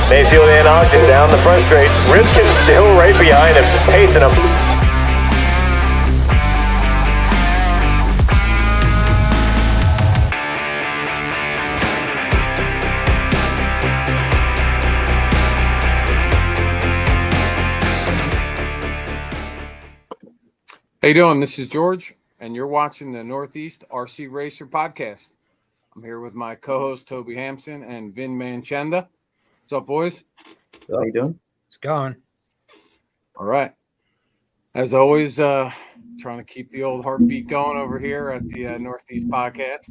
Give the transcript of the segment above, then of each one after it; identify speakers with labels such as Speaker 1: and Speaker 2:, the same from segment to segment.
Speaker 1: Mayfield and Ogden down the front straight. Ripken still right behind him, pacing him.
Speaker 2: How you doing? This is George, and you're watching the Northeast RC Racer Podcast. I'm here with my co-host Toby Hampson and Vin Manchenda. What's up, boys?
Speaker 3: How you doing?
Speaker 4: It's going.
Speaker 2: All right. As always, trying to keep the old heartbeat going over here at the Northeast Podcast.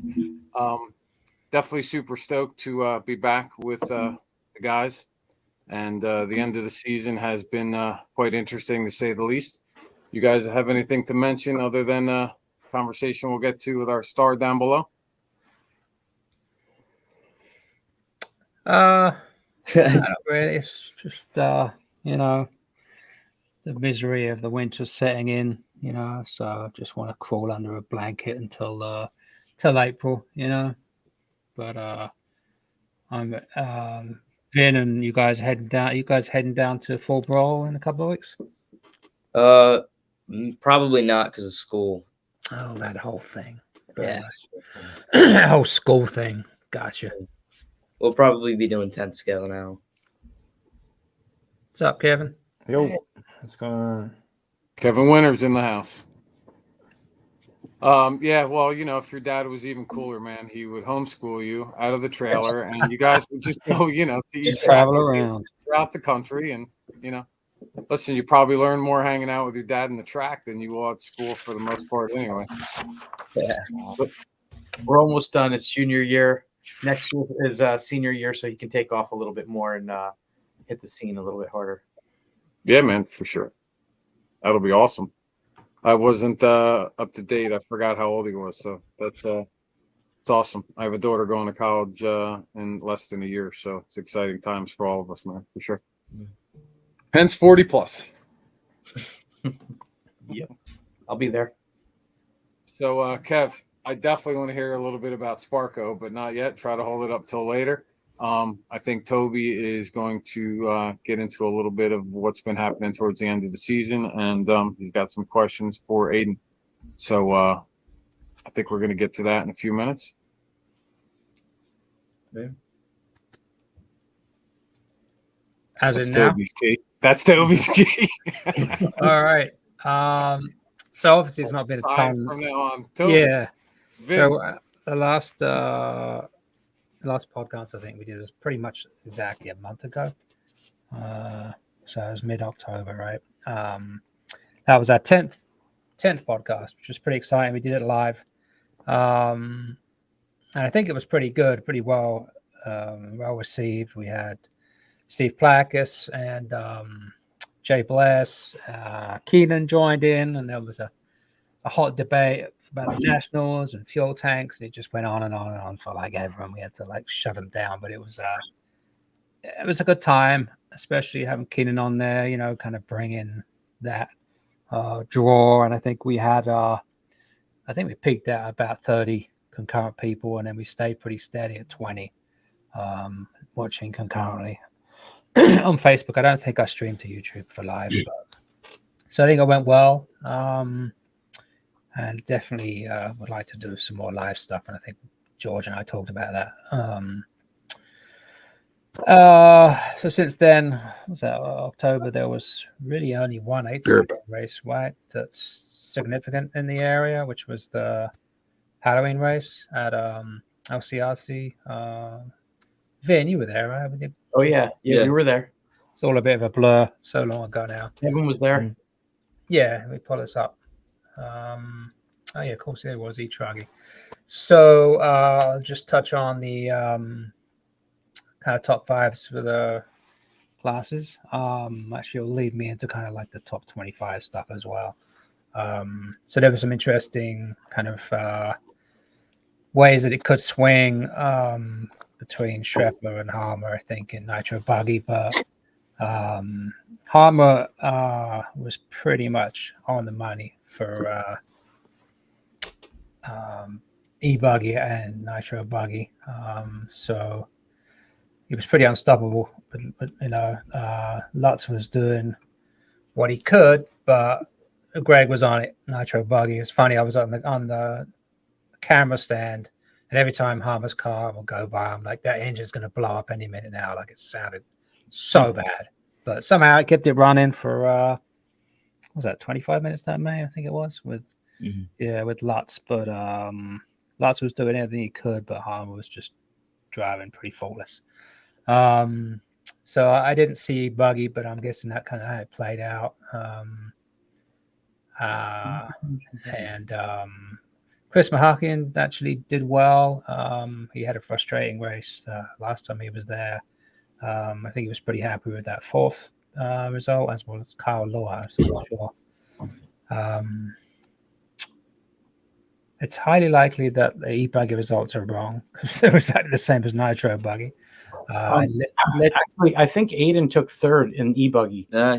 Speaker 2: Definitely super stoked to be back with the guys. And the end of the season has been quite interesting, to say the least. You guys have anything to mention other than conversation we'll get to with our star down below?
Speaker 4: Not really. It's just you know, the misery of the winter setting in, you know, so I just want to crawl under a blanket until April, you know. But I'm Vin and you guys heading down to Full Brawl in a couple of weeks?
Speaker 3: Probably not because of school.
Speaker 4: Oh, that whole thing.
Speaker 3: Yeah.
Speaker 4: That whole school thing. Gotcha.
Speaker 3: We'll probably be doing 10th scale now.
Speaker 4: What's up, Kevin?
Speaker 5: Yo, what's going on?
Speaker 2: Kevin Winters in the house. Yeah, well, you know, if your dad was even cooler, man, he would homeschool you out of the trailer, and you guys would just go, you know, to each
Speaker 4: Travel around
Speaker 2: throughout the country, and you know, listen, you probably learn more hanging out with your dad in the track than you will at school for the most part, anyway.
Speaker 3: Yeah,
Speaker 5: We're almost done. It's junior year. Next year is senior year, so he can take off a little bit more and hit the scene a little bit harder.
Speaker 2: Yeah, man, for sure. That'll be awesome. I wasn't up to date. I forgot how old he was, so that's it's awesome. I have a daughter going to college in less than a year, so it's exciting times for all of us, man, for sure. Hence 40 plus.
Speaker 5: Yep, I'll be there.
Speaker 2: So, Kev, I definitely want to hear a little bit about Sparko, but not yet. Try to hold it up till later. I think Toby is going to get into a little bit of what's been happening towards the end of the season, and he's got some questions for Aiden. So I think we're going to get to that in a few minutes.
Speaker 5: Yeah.
Speaker 4: as
Speaker 2: That's
Speaker 4: in now.
Speaker 2: Toby's key. That's Toby's key.
Speaker 4: All right. So obviously it's not been a
Speaker 2: Signs
Speaker 4: time.
Speaker 2: from now on. Toby,
Speaker 4: Yeah.
Speaker 2: Vin.
Speaker 4: So the last podcast I think we did was pretty much exactly a month ago. So it was mid-October, right? That was our 10th podcast, which was pretty exciting. We did it live. And I think it was pretty good, pretty well received. We had Steve Plackus and Jay Bless. Keenan joined in, and there was a hot debate about the Nationals and fuel tanks. It just went on and on and on for like everyone. We had to like shut them down, but it was a good time, especially having Keenan on there, you know, kind of bringing that draw. And I think we had, I think we peaked at about 30 concurrent people, and then we stayed pretty steady at 20 watching concurrently on Facebook. I don't think I streamed to YouTube for live, so I think it went well. And definitely would like to do some more live stuff. And I think George and I talked about that. So since then, was that October? There was really only one 8-speed race, right? That's significant in the area, which was the Halloween race at LCRC. Vin, you were there, right?
Speaker 5: Oh yeah, we were there.
Speaker 4: It's all a bit of a blur. So long ago now.
Speaker 5: Kevin was there.
Speaker 4: Yeah, we pull this up. Oh yeah, of course it was E-Truggy. So I'll just touch on the kind of top fives for the classes. Actually, it'll lead me into kind of like the top 25 stuff as well. So there was some interesting kind of ways that it could swing between Scheffler and Harmer, I think, in Nitro Buggy, but Harmer was pretty much on the money for e-buggy and Nitro Buggy. So he was pretty unstoppable. But Lutz was doing what he could, but Greg was on it. Nitro buggy. It's funny. I was on the camera stand, and every time Harmer's car will go by, I'm like, that engine's going to blow up any minute now. Like, it sounded so bad, but somehow I kept it running for what was that 25 minutes that May, I think it was, with Lutz. But Lutz was doing everything he could, but Harmer was just driving pretty flawless. So I didn't see buggy, but I'm guessing that kind of how it played out. And Chris Mahakian actually did well. He had a frustrating race last time he was there. I think he was pretty happy with that fourth result, as well as Kyle Lower. I'm not sure. It's highly likely that the e-buggy results are wrong because they're exactly the same as Nitro buggy.
Speaker 5: Actually, I think Aiden took third in e-buggy.
Speaker 3: Yeah.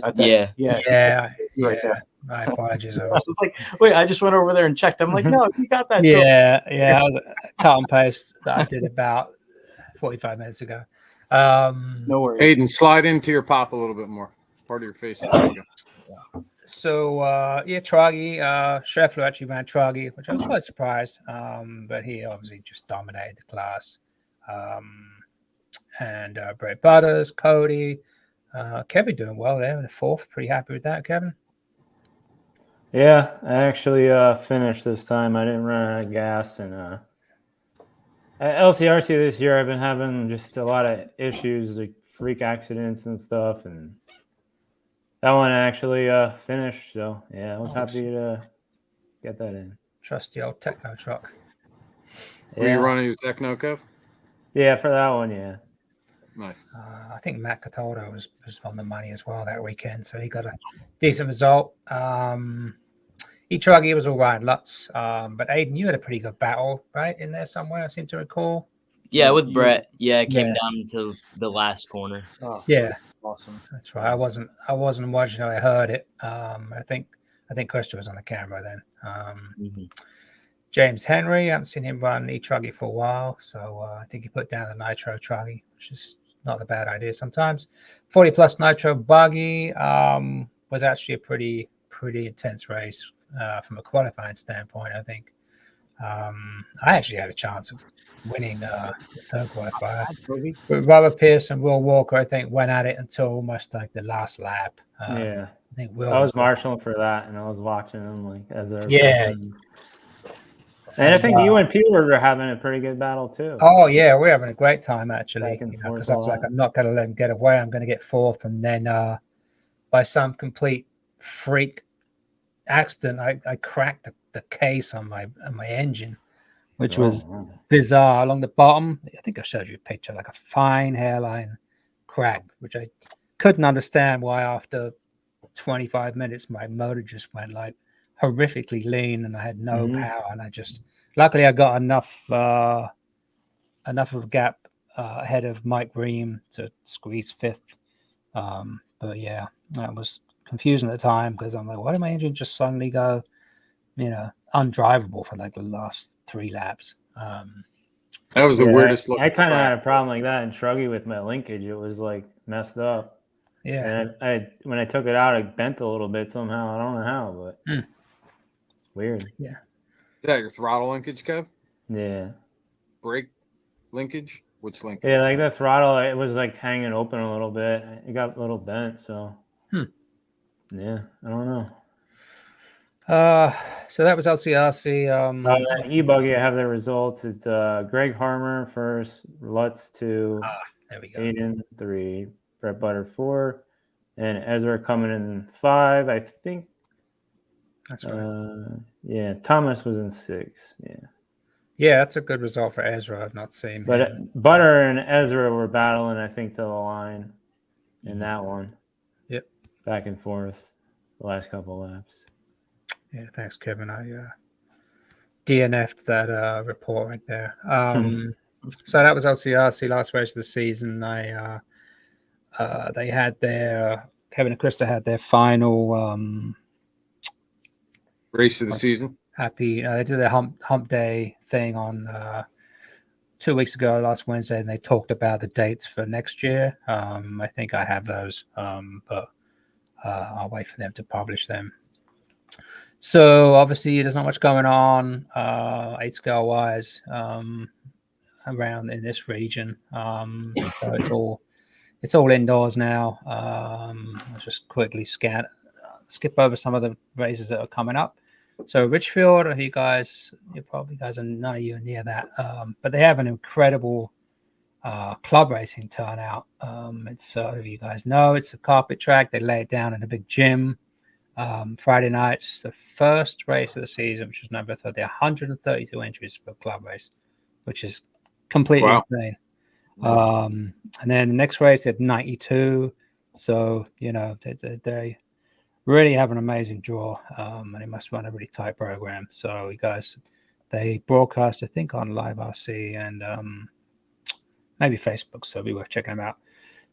Speaker 5: Right there.
Speaker 4: My apologies.
Speaker 5: I was like, wait, I just went over there and checked. I'm like, no, you got that.
Speaker 4: Yeah. I was a cut and paste that I did about 45 minutes ago.
Speaker 5: No worries.
Speaker 2: Aiden, slide into your pop a little bit more. Part of your face. There you go.
Speaker 4: So Traggy, Scheffler actually ran Traggy, which I was quite surprised. But he obviously just dominated the class. And Brett Butters, Cody, Kevin doing well there in the fourth. Pretty happy with that, Kevin.
Speaker 6: Yeah, I actually finished this time. I didn't run out of gas, and at LCRC this year, I've been having just a lot of issues, like freak accidents and stuff, and that one actually finished. So yeah, I was happy to get that in.
Speaker 4: Trusty old techno truck.
Speaker 2: Were you running your Techno, Kev?
Speaker 6: Yeah, for that one, yeah.
Speaker 2: Nice.
Speaker 4: I think Matt Cataldo was on the money as well that weekend, so he got a decent result. Truggy was all right, Lutz. But Aiden, you had a pretty good battle, right, in there somewhere, I seem to recall.
Speaker 3: Yeah, with Brett. Yeah, it came down to the last corner.
Speaker 5: Oh,
Speaker 4: yeah,
Speaker 5: awesome.
Speaker 4: That's right. I wasn't watching. I heard it. I think Krista was on the camera then. James Henry, I haven't seen him run e-truggy for a while, so I think he put down the nitro truggy, which is not a bad idea sometimes. 40 plus nitro buggy was actually a pretty intense race from a qualifying standpoint. I think I actually had a chance of winning the third qualifier. But Robert Pierce and Will Walker, I think, went at it until almost like the last lap.
Speaker 6: Yeah,
Speaker 4: I think Will
Speaker 6: I was marshalling for that, and I was watching them like as they're
Speaker 4: And
Speaker 6: I think you and Peter were having a pretty good battle too.
Speaker 4: Oh yeah, we're having a great time actually.
Speaker 6: Back and
Speaker 4: Because
Speaker 6: forth
Speaker 4: I was like, I'm not going to let him get away. I'm going to get fourth, and then by some complete freak accident, I cracked the case on my engine, which was bizarre. Along the bottom, I think I showed you a picture, like a fine hairline crack, which I couldn't understand why after 25 minutes my motor just went like horrifically lean and I had no power, and I just luckily I got enough of a gap ahead of Mike Ream to squeeze fifth. But yeah, that was confusing at the time because I'm like, why did my engine just suddenly go undrivable for like the last 3 laps?
Speaker 2: That was the weirdest look.
Speaker 6: I kind of had a problem like that in Truggy with my linkage. It was like messed up.
Speaker 4: Yeah.
Speaker 6: And I when I took it out, it bent a little bit somehow. I don't know how, but it's weird.
Speaker 4: Yeah.
Speaker 2: Is that your throttle linkage, Kev?
Speaker 6: Yeah.
Speaker 2: Brake linkage? Which linkage?
Speaker 6: Yeah, like the throttle, it was like hanging open a little bit. It got a little bent, so yeah, I don't know.
Speaker 4: So that was LCRC.
Speaker 6: E-buggy, I have the results. It's Greg Harmer first, Lutz 2,
Speaker 4: there we go.
Speaker 6: Aiden 3, Brett Butter 4, and Ezra coming in 5. I think.
Speaker 4: That's right.
Speaker 6: Yeah, Thomas was in 6.
Speaker 4: Yeah, that's a good result for Ezra. I've not seen
Speaker 6: But
Speaker 4: him.
Speaker 6: Butter and Ezra were battling, I think, to the line in that one.
Speaker 4: Yep.
Speaker 6: Back and forth the last couple laps.
Speaker 4: Yeah, thanks, Kevin. I DNF'd that report right there. So that was LCRC last race of the season. They had their Kevin and Krista had their final
Speaker 2: race of the season.
Speaker 4: They did their hump day thing on 2 weeks ago, last Wednesday, and they talked about the dates for next year. I think I have those, but I'll wait for them to publish them. So obviously, there's not much going on 8 scale wise around in this region. So it's all indoors now. I'll just quickly skip over some of the races that are coming up. So Richfield, you guys are none of you are near that, but they have an incredible club racing turnout. It's if you guys know, it's a carpet track. They lay it down in a big gym. Friday nights, the first race of the season, which is number 30, 132 entries for a club race, which is completely insane. And then the next race, they had 92. So, they really have an amazing draw, and they must run a really tight program. So, you guys, they broadcast, I think, on Live RC and maybe Facebook. So, it'll be worth checking them out.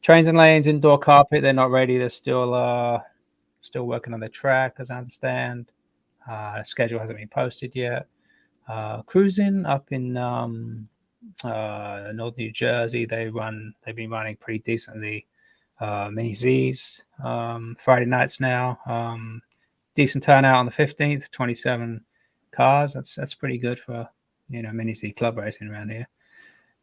Speaker 4: Trains and lanes, indoor carpet, they're not ready. They're still working on the track, as I understand. The schedule hasn't been posted yet. Cruising up in North New Jersey, they've been running pretty decently. Mini Z's Friday nights now. Decent turnout on the 15th, 27 cars. That's pretty good for Mini Z club racing around here.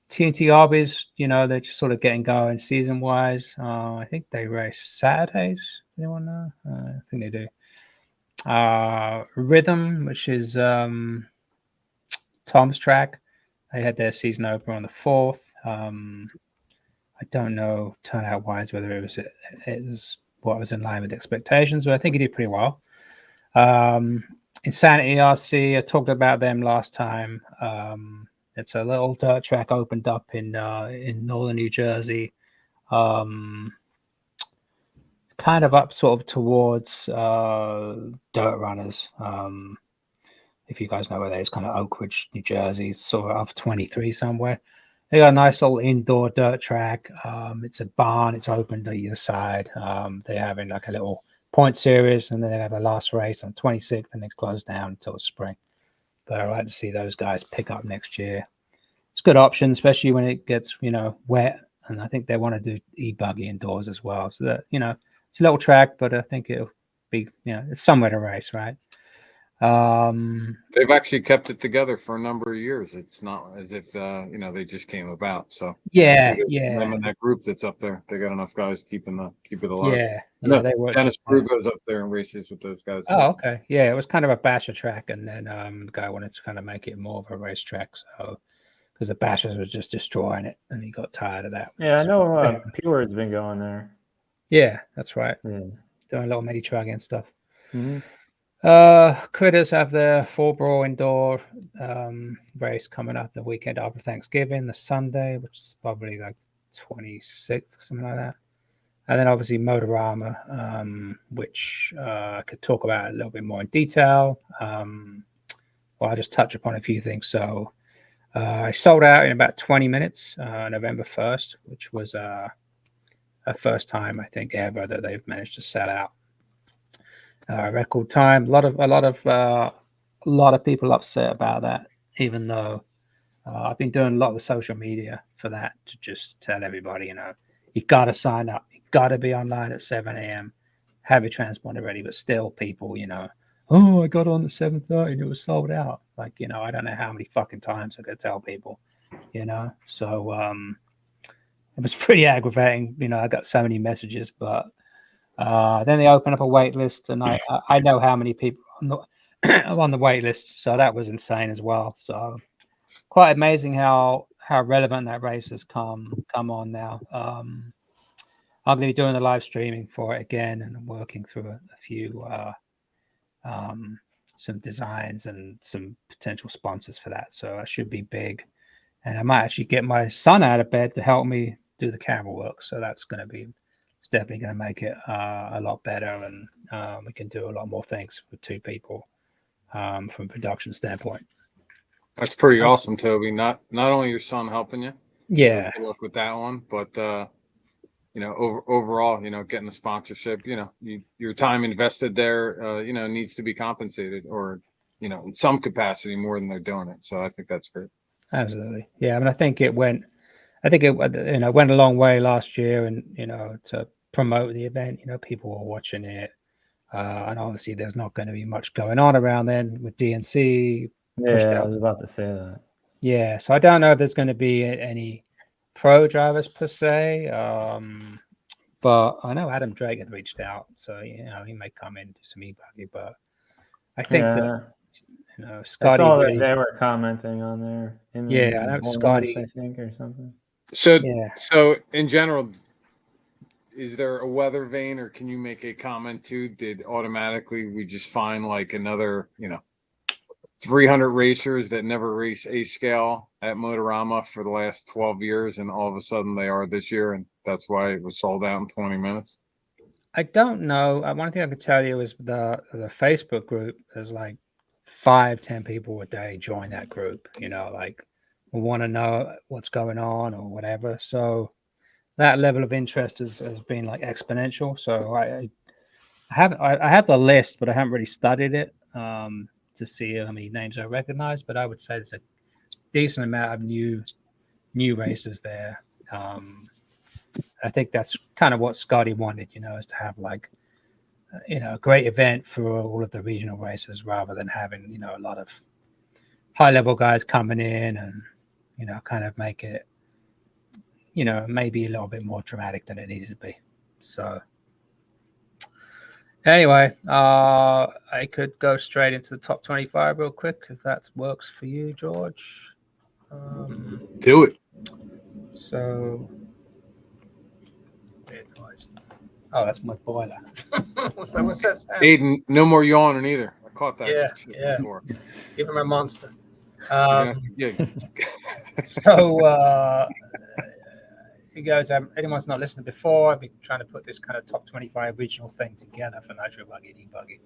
Speaker 4: TNT Arby's, they're just sort of getting going season wise. I think they race Saturdays. Anyone know? I think they do. Rhythm, which is Tom's track, they had their season opener on the 4th. I don't know turnout wise whether it was what was in line with expectations, but I think he did pretty well. Insanity RC, I talked about them last time. It's a little dirt track opened up in northern New Jersey, kind of up sort of towards Dirt Runners. If you guys know where that is, kind of Oak Ridge, New Jersey, sort of off 23 somewhere. They got a nice little indoor dirt track. It's a barn. It's open to either side. They're having like a little point series, and then they have a last race on 26th, and then close down until the spring. But I'd like to see those guys pick up next year. It's a good option, especially when it gets wet. And I think they want to do e-buggy indoors as well. So that it's a little track, but I think it'll be it's somewhere to race, right?
Speaker 2: They've actually kept it together for a number of years. It's not as if they just came about. So
Speaker 4: yeah.
Speaker 2: Them in that group that's up there, they got enough guys keep it alive.
Speaker 4: Yeah,
Speaker 2: They were. Dennis Brew goes up there and races with those guys.
Speaker 4: Oh, okay. Yeah, it was kind of a basher track, and then the guy wanted to kind of make it more of a racetrack. So because the bashers was just destroying it, and he got tired of that.
Speaker 6: Yeah, I know. P-Word's been going there.
Speaker 4: Yeah, that's right.
Speaker 6: Yeah.
Speaker 4: Doing a little mini trucking and stuff.
Speaker 6: Mm-hmm.
Speaker 4: Critters have their Fall Brawl indoor race coming up the weekend after Thanksgiving, the Sunday, which is probably like 26th, something like that. And then obviously Motorama, which I could talk about a little bit more in detail. I'll just touch upon a few things. So I sold out in about 20 minutes, November 1st, which was a first time I think ever that they've managed to sell out. Record time. A lot of people upset about that, even though I've been doing a lot of the social media for that to just tell everybody, you got to sign up, you got to be online at 7 a.m., have your transponder ready. But still, people, I got on at 7:30 and it was sold out. Like, I don't know how many fucking times I could tell people, So it was pretty aggravating. I got so many messages, but. Then they open up a wait list, and I know how many people are on the wait list, so that was insane as well. So quite amazing how relevant that race has come on now. I'm going to be doing the live streaming for it again, and I'm working through a few some designs and some potential sponsors for that. So I should be big, and I might actually get my son out of bed to help me do the camera work. So that's going to be. It's definitely going to make it a lot better, and we can do a lot more things with two people from a production standpoint.
Speaker 2: That's pretty awesome, Toby. Not only your son helping you,
Speaker 4: yeah.
Speaker 2: So good luck with that one, but overall, getting the sponsorship, your time invested there, needs to be compensated, or in some capacity more than they're doing it. So I think that's great.
Speaker 4: Absolutely. Yeah. I mean, I think it went went a long way last year, and to promote the event. People were watching it, and obviously there's not going to be much going on around then with DNC pushed
Speaker 6: Yeah, I
Speaker 4: out.
Speaker 6: was about to say that.
Speaker 4: Yeah, so I don't know if there's going to be any pro drivers per se, but I know Adam Drake had reached out, so he may come in to some e-buggy, but I think that
Speaker 6: I
Speaker 4: Scotty
Speaker 6: saw that
Speaker 4: really,
Speaker 6: they were commenting on there. Him
Speaker 4: yeah, I
Speaker 6: and
Speaker 4: know
Speaker 6: Horowitz,
Speaker 4: Scotty,
Speaker 6: I think, or something.
Speaker 2: So,
Speaker 4: yeah.
Speaker 2: so in general, is there a weather vane, or can you make a comment too? Did automatically we just find like another, 300 racers that never race A scale at Motorama for the last 12 years, and all of a sudden they are this year, and that's why it was sold out in 20 minutes?
Speaker 4: I don't know. One thing I could tell you is the Facebook group. There's like 5-10 people a day join that group. Like we want to know what's going on or whatever. So that level of interest has been like exponential. So I have the list, but I haven't really studied it to see how many names I recognize. But I would say there's a decent amount of new racers there. I think that's kind of what Scotty wanted, is to have like, a great event for all of the regional races rather than having, a lot of high level guys coming in and, kind of make it, maybe a little bit more dramatic than it needed to be. So anyway, I could go straight into the top 25 real quick if that works for you, George.
Speaker 2: Do it.
Speaker 4: So, weird noise. Oh, that's my boiler. What's that sound?
Speaker 2: Aiden, no more yawning either. I caught that
Speaker 4: Yeah.
Speaker 2: before.
Speaker 4: Give him a monster.
Speaker 2: Yeah.
Speaker 4: So, you guys, anyone's not listened before, I've been trying to put this kind of top 25 regional thing together for Nitro Buggy and E-Buggy.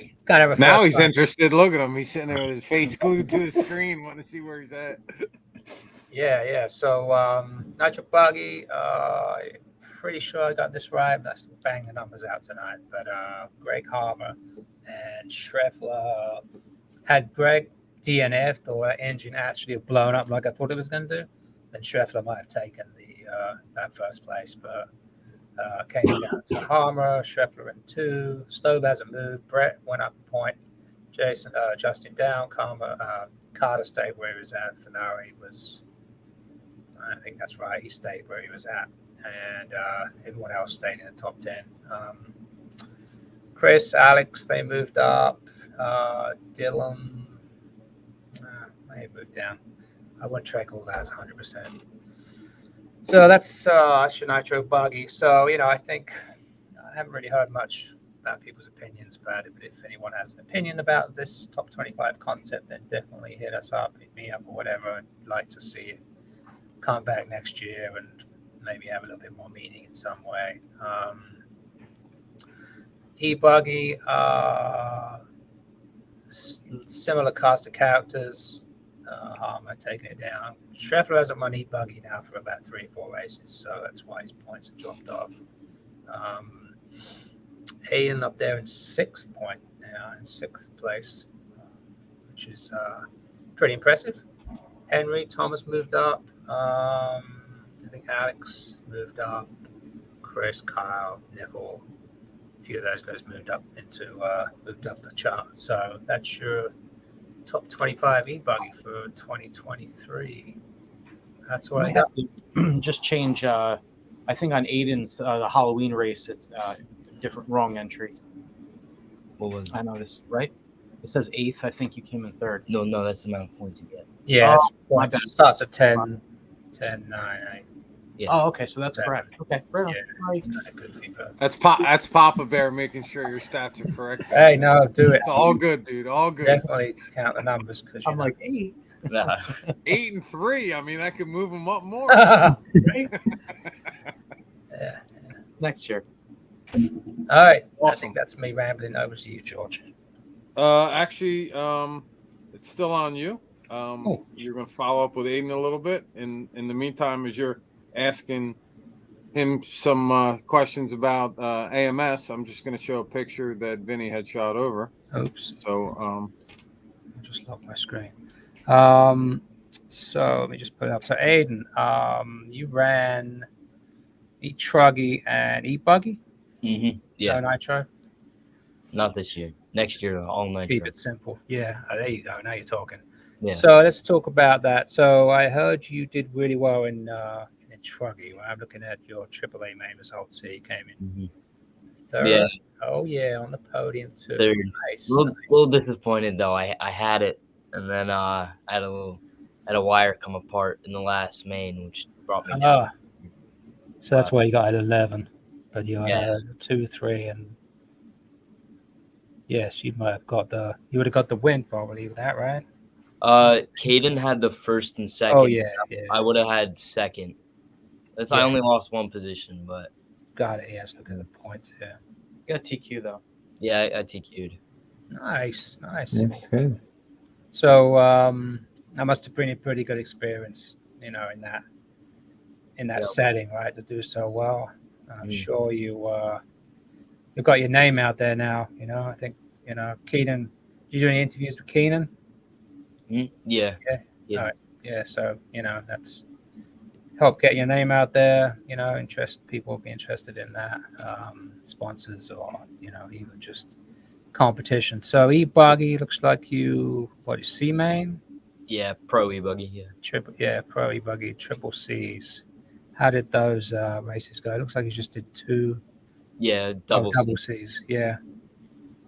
Speaker 4: It's kind of a
Speaker 2: Now
Speaker 4: first
Speaker 2: he's
Speaker 4: time.
Speaker 2: interested. Look at him. He's sitting there with his face glued to the screen, wanting to see where he's at.
Speaker 4: Yeah. So, Nitro Buggy, pretty sure I got this right. Let's bang the numbers out tonight. But Greg Harmer and Schreffler had Greg DNF'd, or that engine actually blown up like I thought it was going to do, then Schreffler might have taken that first place. But came down to Harmer, Schreffler in 2. Stobe hasn't moved. Brett went up a point. Justin down. Carter stayed where he was at. Finari was, I think that's right, he stayed where he was at. And everyone else stayed in the top 10. Chris, Alex, they moved up. Dylan, they moved down. I wouldn't track all that as 100%. So that's Nitro Buggy. So, I think I haven't really heard much about people's opinions about it, but if anyone has an opinion about this top 25 concept, then definitely hit us up, hit me up or whatever. I'd like to see it come back next year and maybe have a little bit more meaning in some way. E-Buggy, similar cast of characters. Harmer taking it down. Schreffler hasn't won E-Buggy now for about 3 or 4 races, so that's why his points have dropped off. Aiden up there in 6th place, which is pretty impressive. Henry, Thomas moved up. I think Alex moved up. Chris, Kyle, Neville, a few of those guys moved up the chart. So that's your top 25 e-buggy for 2023. That's what I got.
Speaker 5: Just change. I think on Aiden's the Halloween race, it's wrong entry.
Speaker 3: What was it?
Speaker 5: I noticed, right? It says 8th. I think you came in 3rd.
Speaker 3: No, that's the amount of points you get.
Speaker 4: Yeah,
Speaker 5: my
Speaker 4: it
Speaker 5: bad.
Speaker 4: starts at 10, 9, 8.
Speaker 3: Yeah.
Speaker 5: Oh, okay, so that's correct. Okay, right on.
Speaker 4: Yeah, it's kind of good feedback.
Speaker 2: That's Papa Bear making sure your stats are correct.
Speaker 4: Hey, no, do it.
Speaker 2: It's all good, dude. All good.
Speaker 4: Definitely count the numbers because
Speaker 5: I'm like 8.
Speaker 2: 8 and 3. I mean, that could move them up more.
Speaker 5: Right?
Speaker 4: Yeah.
Speaker 5: Next year.
Speaker 4: All right. I
Speaker 2: Awesome.
Speaker 4: think that's me rambling. Over to you, George.
Speaker 2: Actually, it's still on you.
Speaker 4: Oh.
Speaker 2: You're going to follow up with Aiden a little bit. In the meantime, as you're asking him some questions about AMS, I'm just going to show a picture that Vinny had shot over.
Speaker 4: Oops.
Speaker 2: So,
Speaker 4: I just locked my screen. So let me just put it up. So Aiden, you ran e-truggy and e-buggy,
Speaker 3: Yeah,
Speaker 4: no nitro.
Speaker 3: not this year. Next year, all
Speaker 4: Keep
Speaker 3: nitro.
Speaker 4: it simple. Yeah, there you go. Now you're talking.
Speaker 3: Yeah.
Speaker 4: So let's talk about that. So I heard you did really well in truggy. When I'm looking at your AAA main results here, you came in
Speaker 3: Mhm.
Speaker 4: third.
Speaker 3: Yeah.
Speaker 4: Oh yeah, on the podium too.
Speaker 3: Third.
Speaker 4: Nice.
Speaker 3: Little disappointed though. I had it, and then I had a wire come apart in the last main, which brought me down.
Speaker 4: So that's why you got an 11, but you had
Speaker 3: Yeah.
Speaker 4: a 2, 3, and yes, you might have got you would have got the win probably with that, right?
Speaker 3: Caden had the first and second.
Speaker 4: Oh yeah,
Speaker 3: I would have had second. I
Speaker 4: Yeah.
Speaker 3: only lost one position, but
Speaker 4: got it. Yes, look at the points here.
Speaker 5: You got TQ though.
Speaker 3: yeah, I TQ'd.
Speaker 4: Nice.
Speaker 6: That's good.
Speaker 4: So that must have been a pretty good experience, in that
Speaker 3: Yep.
Speaker 4: setting, right? To do so well. I'm
Speaker 3: Mhm.
Speaker 4: sure you've got your name out there now. I think Keenan. Did you do any interviews with Keenan?
Speaker 3: Yeah.
Speaker 4: All right. Yeah. So that's help get your name out there. People will be interested in that. Sponsors or even just competition. So e-buggy looks like you C main.
Speaker 3: Yeah, pro e-buggy, yeah.
Speaker 4: Pro e-buggy, triple C's. How did those races go? It looks like you just did two.
Speaker 3: Yeah, double
Speaker 4: C's. Yeah.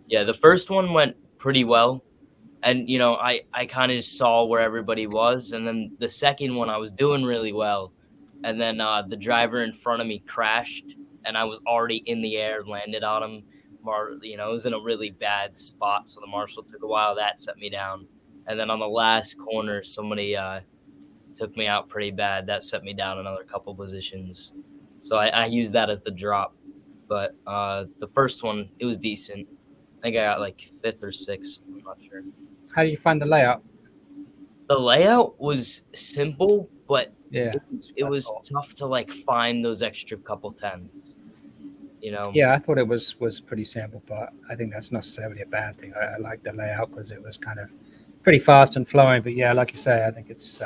Speaker 3: Yeah, the first one went pretty well. And, I kind of saw where everybody was. And then the second one, I was doing really well. And then the driver in front of me crashed, and I was already in the air, landed on him. It was in a really bad spot. So the marshal took a while. That set me down. And then on the last corner, somebody took me out pretty bad. That set me down another couple positions. So I used that as the drop. But the first one, it was decent. I think I got like 5th or 6th. I'm not sure.
Speaker 4: How did you find the layout?
Speaker 3: The layout was simple, but
Speaker 4: Yeah.
Speaker 3: it was tough to like find those extra couple tens.
Speaker 4: Yeah, I thought it was pretty simple, but I think that's not necessarily a bad thing. I like the layout because it was kind of pretty fast and flowing. But yeah, like you say, I think it's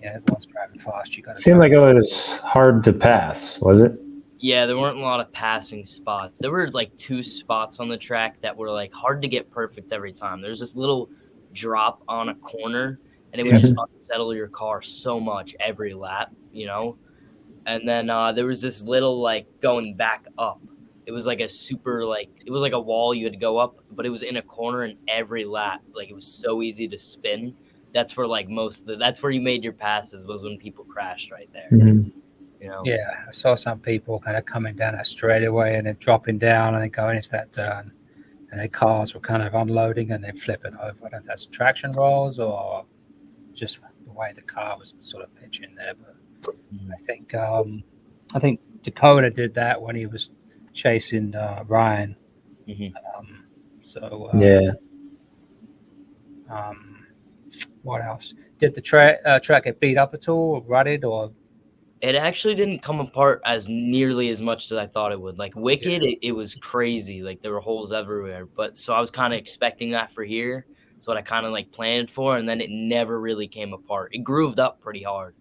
Speaker 4: everyone's driving fast. You got.
Speaker 6: Seemed like it was hard to pass, was it?
Speaker 3: Yeah, there weren't a lot of passing spots. There were like 2 spots on the track that were like hard to get perfect every time. There's this little drop on a corner, and it would just unsettle your car so much every lap, And then there was this little like going back up. It was like a super it was like a wall you had to go up, but it was in a corner in every lap. Like it was so easy to spin. That's where like that's where you made your passes, was when people crashed right there.
Speaker 6: Mm-hmm.
Speaker 4: Yeah, I saw some people kind of coming down that straightaway and then dropping down and then going into that turn, and their cars were kind of unloading and then flipping over. I don't know if that's traction rolls or just the way the car was sort of pitching there, but I think Dakota did that when he was chasing Ryan. What else? Did the track get beat up at all, or rutted, or?
Speaker 3: It actually didn't come apart as nearly as much as I thought it would. Like Wicked, it was crazy. Like there were holes everywhere. But so I was kind of expecting that for here. That's what I kind of like planned for, and then it never really came apart. It grooved up pretty hard,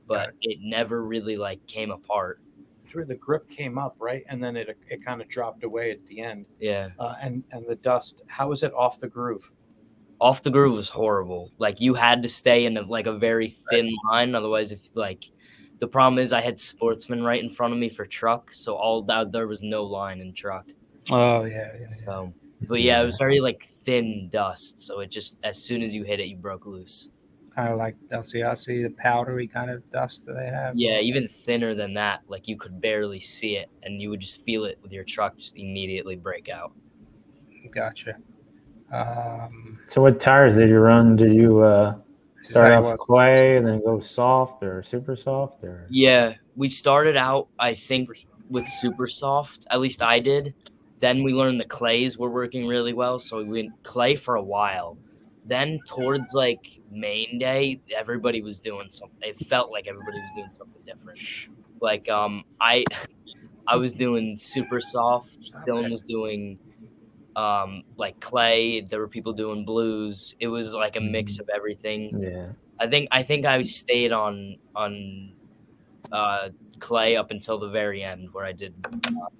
Speaker 3: but it never really like came apart.
Speaker 5: It's where the grip came up, right? And then it kind of dropped away at the end.
Speaker 3: Yeah.
Speaker 5: And the dust, how was it off the groove?
Speaker 3: Off the groove was horrible. Like you had to stay in a very thin line. Otherwise, the problem is I had Sportsman right in front of me for truck. So there was no line in truck.
Speaker 4: Oh yeah.
Speaker 3: So, but yeah, it was very like thin dust. So it just, as soon as you hit it, you broke loose.
Speaker 4: Kind of like LCRC, the powdery kind of dust that they have.
Speaker 3: Yeah, even thinner than that. Like you could barely see it, and you would just feel it with your truck just immediately break out.
Speaker 4: Gotcha.
Speaker 6: So what tires did you run? Did you start off clay and then go soft or super soft? Or
Speaker 3: yeah, we started out, I think, with super soft. At least I did. Then we learned the clays were working really well, so we went clay for a while. Then towards like main day, everybody was doing something. It felt like everybody was doing something different. Like I was doing super soft. Dylan was doing like clay. There were people doing blues. It was like a mix of everything.
Speaker 6: Yeah.
Speaker 3: I think I stayed on clay up until the very end where I did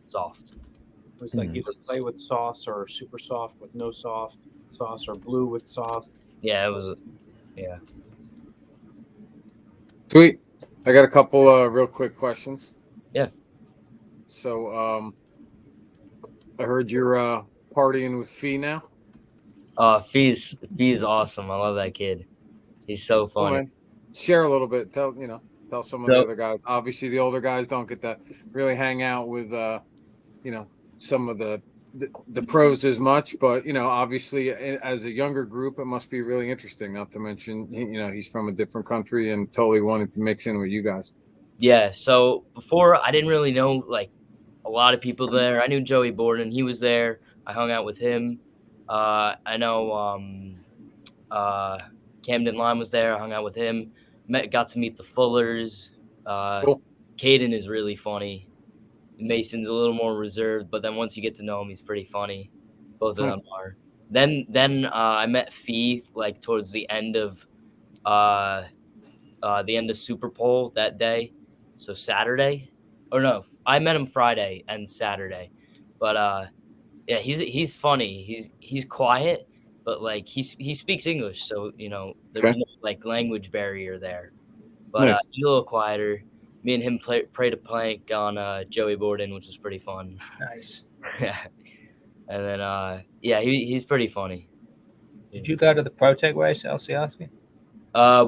Speaker 3: soft.
Speaker 5: It was like either clay with sauce or super soft with no sauce or blue with sauce.
Speaker 3: Yeah, it was. Yeah.
Speaker 2: Sweet. I got a couple real quick questions.
Speaker 3: Yeah.
Speaker 2: So I heard you're partying with Fee now.
Speaker 3: Fee's awesome. I love that kid. He's so
Speaker 2: Oh,
Speaker 3: funny.
Speaker 2: man. Share a little bit. Tell some of the
Speaker 3: So-
Speaker 2: other guys. Obviously, the older guys don't get to really hang out with some of the pros as much, but obviously as a younger group, it must be really interesting. Not to mention, he's from a different country and totally wanted to mix in with you guys.
Speaker 3: Yeah. So before I didn't really know like a lot of people there. I knew Joey Borden. He was there. I hung out with him. I know Camden Lime was there. I hung out with him. Got to meet the Fullers.
Speaker 2: Cool.
Speaker 3: Caden is really funny. Mason's a little more reserved, but then once you get to know him, he's pretty funny. Both of them are. Then I met Fee like towards the end of Super Bowl that day. So Saturday, or no, I met him Friday and Saturday, but yeah, he's funny. He's quiet, but like he speaks English, so there's no like language barrier there. But
Speaker 2: Nice.
Speaker 3: he's a little quieter. Me and him prayed a plank on Joey Borden, which was pretty fun.
Speaker 4: Nice.
Speaker 3: And then yeah, he's pretty funny.
Speaker 4: Did you go to the Protect race, LCRC?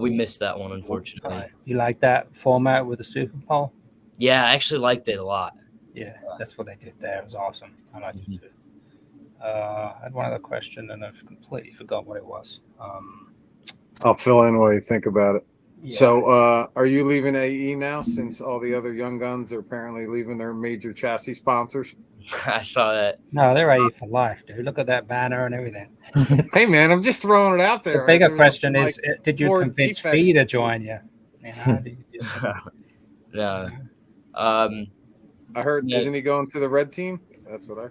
Speaker 3: We missed that one, unfortunately.
Speaker 4: You like that format with the Super Bowl?
Speaker 3: Yeah, I actually liked it a lot.
Speaker 4: Yeah, that's what they did there. It was awesome. I liked it too. I had one other question and I've completely forgot what it was.
Speaker 2: I'll fill in while you think about it.
Speaker 4: Yeah.
Speaker 2: So, are you leaving AE now since all the other young guns are apparently leaving their major chassis sponsors?
Speaker 3: I saw that.
Speaker 4: No, they're AE for life, dude. Look at that banner and everything.
Speaker 2: Hey, man, I'm just throwing it out there.
Speaker 4: The bigger
Speaker 2: There's
Speaker 4: question
Speaker 2: like
Speaker 4: is, did you
Speaker 2: 4
Speaker 4: convince
Speaker 2: defects
Speaker 4: Fee to
Speaker 2: this
Speaker 4: join you? Did you just,
Speaker 3: No.
Speaker 2: I heard,
Speaker 3: Yeah.
Speaker 2: isn't he going to the red team? That's what I.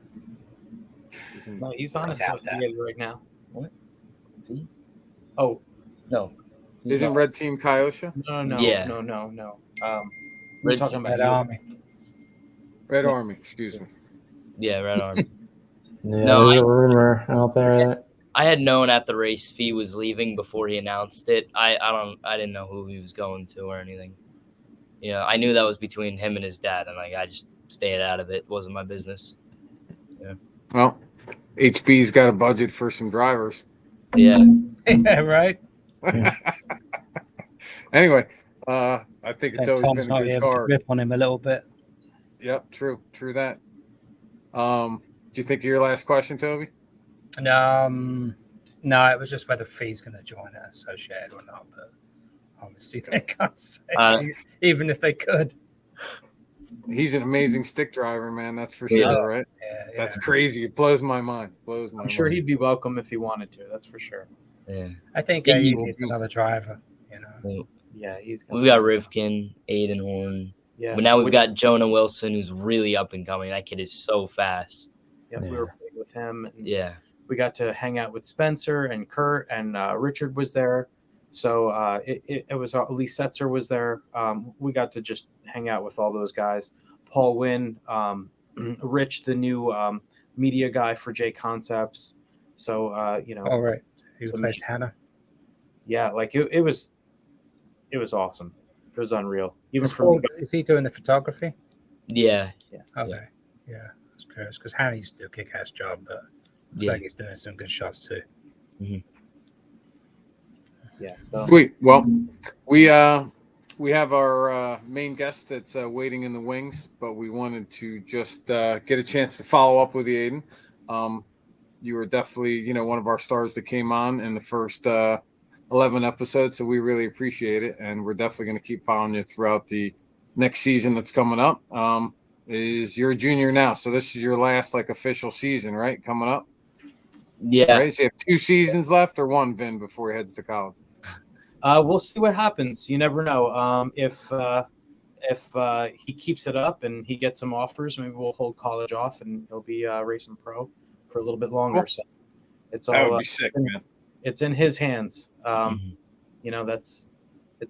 Speaker 5: No, he's on
Speaker 4: I doubt
Speaker 5: associated right now.
Speaker 3: What? Fee?
Speaker 5: Oh
Speaker 3: No. He's
Speaker 2: Isn't
Speaker 3: not.
Speaker 2: red team Kyosha?
Speaker 5: no.
Speaker 3: Yeah.
Speaker 5: No. We're
Speaker 3: Red
Speaker 5: talking
Speaker 3: team.
Speaker 5: about
Speaker 4: Red
Speaker 5: you.
Speaker 4: Army?
Speaker 2: Red Army, excuse me.
Speaker 3: Yeah, Red Arm.
Speaker 6: Yeah,
Speaker 3: No,
Speaker 6: there's a rumor out there that
Speaker 3: I had known at the race Fee was leaving before he announced it. I didn't know who he was going to or anything. I knew that was between him and his dad, and like I just stayed out of it. It wasn't my business.
Speaker 2: Well, HB's got a budget for some drivers.
Speaker 3: Yeah.
Speaker 4: Yeah, right.
Speaker 2: Anyway, I think it's
Speaker 4: And
Speaker 2: always
Speaker 4: Tom's
Speaker 2: been a
Speaker 4: not
Speaker 2: good
Speaker 4: able to
Speaker 2: car.
Speaker 4: rip on him a little bit.
Speaker 2: Yep, true that. Do you think of your last question, Toby?
Speaker 4: No, it was just whether Fee's going to join us associated or not. But obviously, they can't say, even if they could.
Speaker 2: He's an amazing stick driver, man. That's for sure,
Speaker 3: Yeah.
Speaker 2: right?
Speaker 4: Yeah,
Speaker 2: That's crazy. It blows my mind.
Speaker 5: I'm sure he'd be welcome if he wanted to. That's for sure.
Speaker 3: Yeah.
Speaker 4: I think
Speaker 3: Yeah,
Speaker 4: AE
Speaker 3: he's-
Speaker 4: needs another driver.
Speaker 5: Yeah, he's.
Speaker 3: We got Rivkin, Aiden Horn.
Speaker 5: Yeah.
Speaker 3: But now we've got Jonah Wilson, who's really up and coming. That kid is so fast.
Speaker 5: Yeah, we were playing with him. And
Speaker 3: Yeah.
Speaker 5: we got to hang out with Spencer and Kurt, and Richard was there. So it was Lee Setzer was there. We got to just hang out with all those guys. Paul Wynn, Rich, the new media guy for J Concepts. So
Speaker 4: Oh, right. He
Speaker 5: So
Speaker 4: replaced Hannah.
Speaker 5: yeah, like it was awesome. It was unreal. Even
Speaker 4: Is,
Speaker 5: for me.
Speaker 4: is he doing the photography?
Speaker 3: Yeah.
Speaker 4: Okay. Yeah, I was curious because Hannah used to do a kick-ass job, but looks
Speaker 3: Yeah.
Speaker 4: like he's doing some good shots too.
Speaker 5: Yeah. So
Speaker 2: Sweet. Well, we have our main guest that's waiting in the wings, but we wanted to just get a chance to follow up with you, Aiden. You were definitely, one of our stars that came on in the first 11 episodes, so we really appreciate it, and we're definitely going to keep following you throughout the next season that's coming up. You're a junior now, so this is your last official season, right? Coming up.
Speaker 3: Yeah.
Speaker 2: Right. So you have 2 seasons left, or 1, Vin, before he heads to college.
Speaker 5: we'll see what happens. You never know. If he keeps it up and he gets some offers, maybe we'll hold college off and he'll be racing pro for a little bit longer.
Speaker 2: Cool.
Speaker 5: So it's
Speaker 2: That
Speaker 5: all
Speaker 2: would be sick, man.
Speaker 5: it's in his hands.
Speaker 3: Mhm.
Speaker 5: You know, it's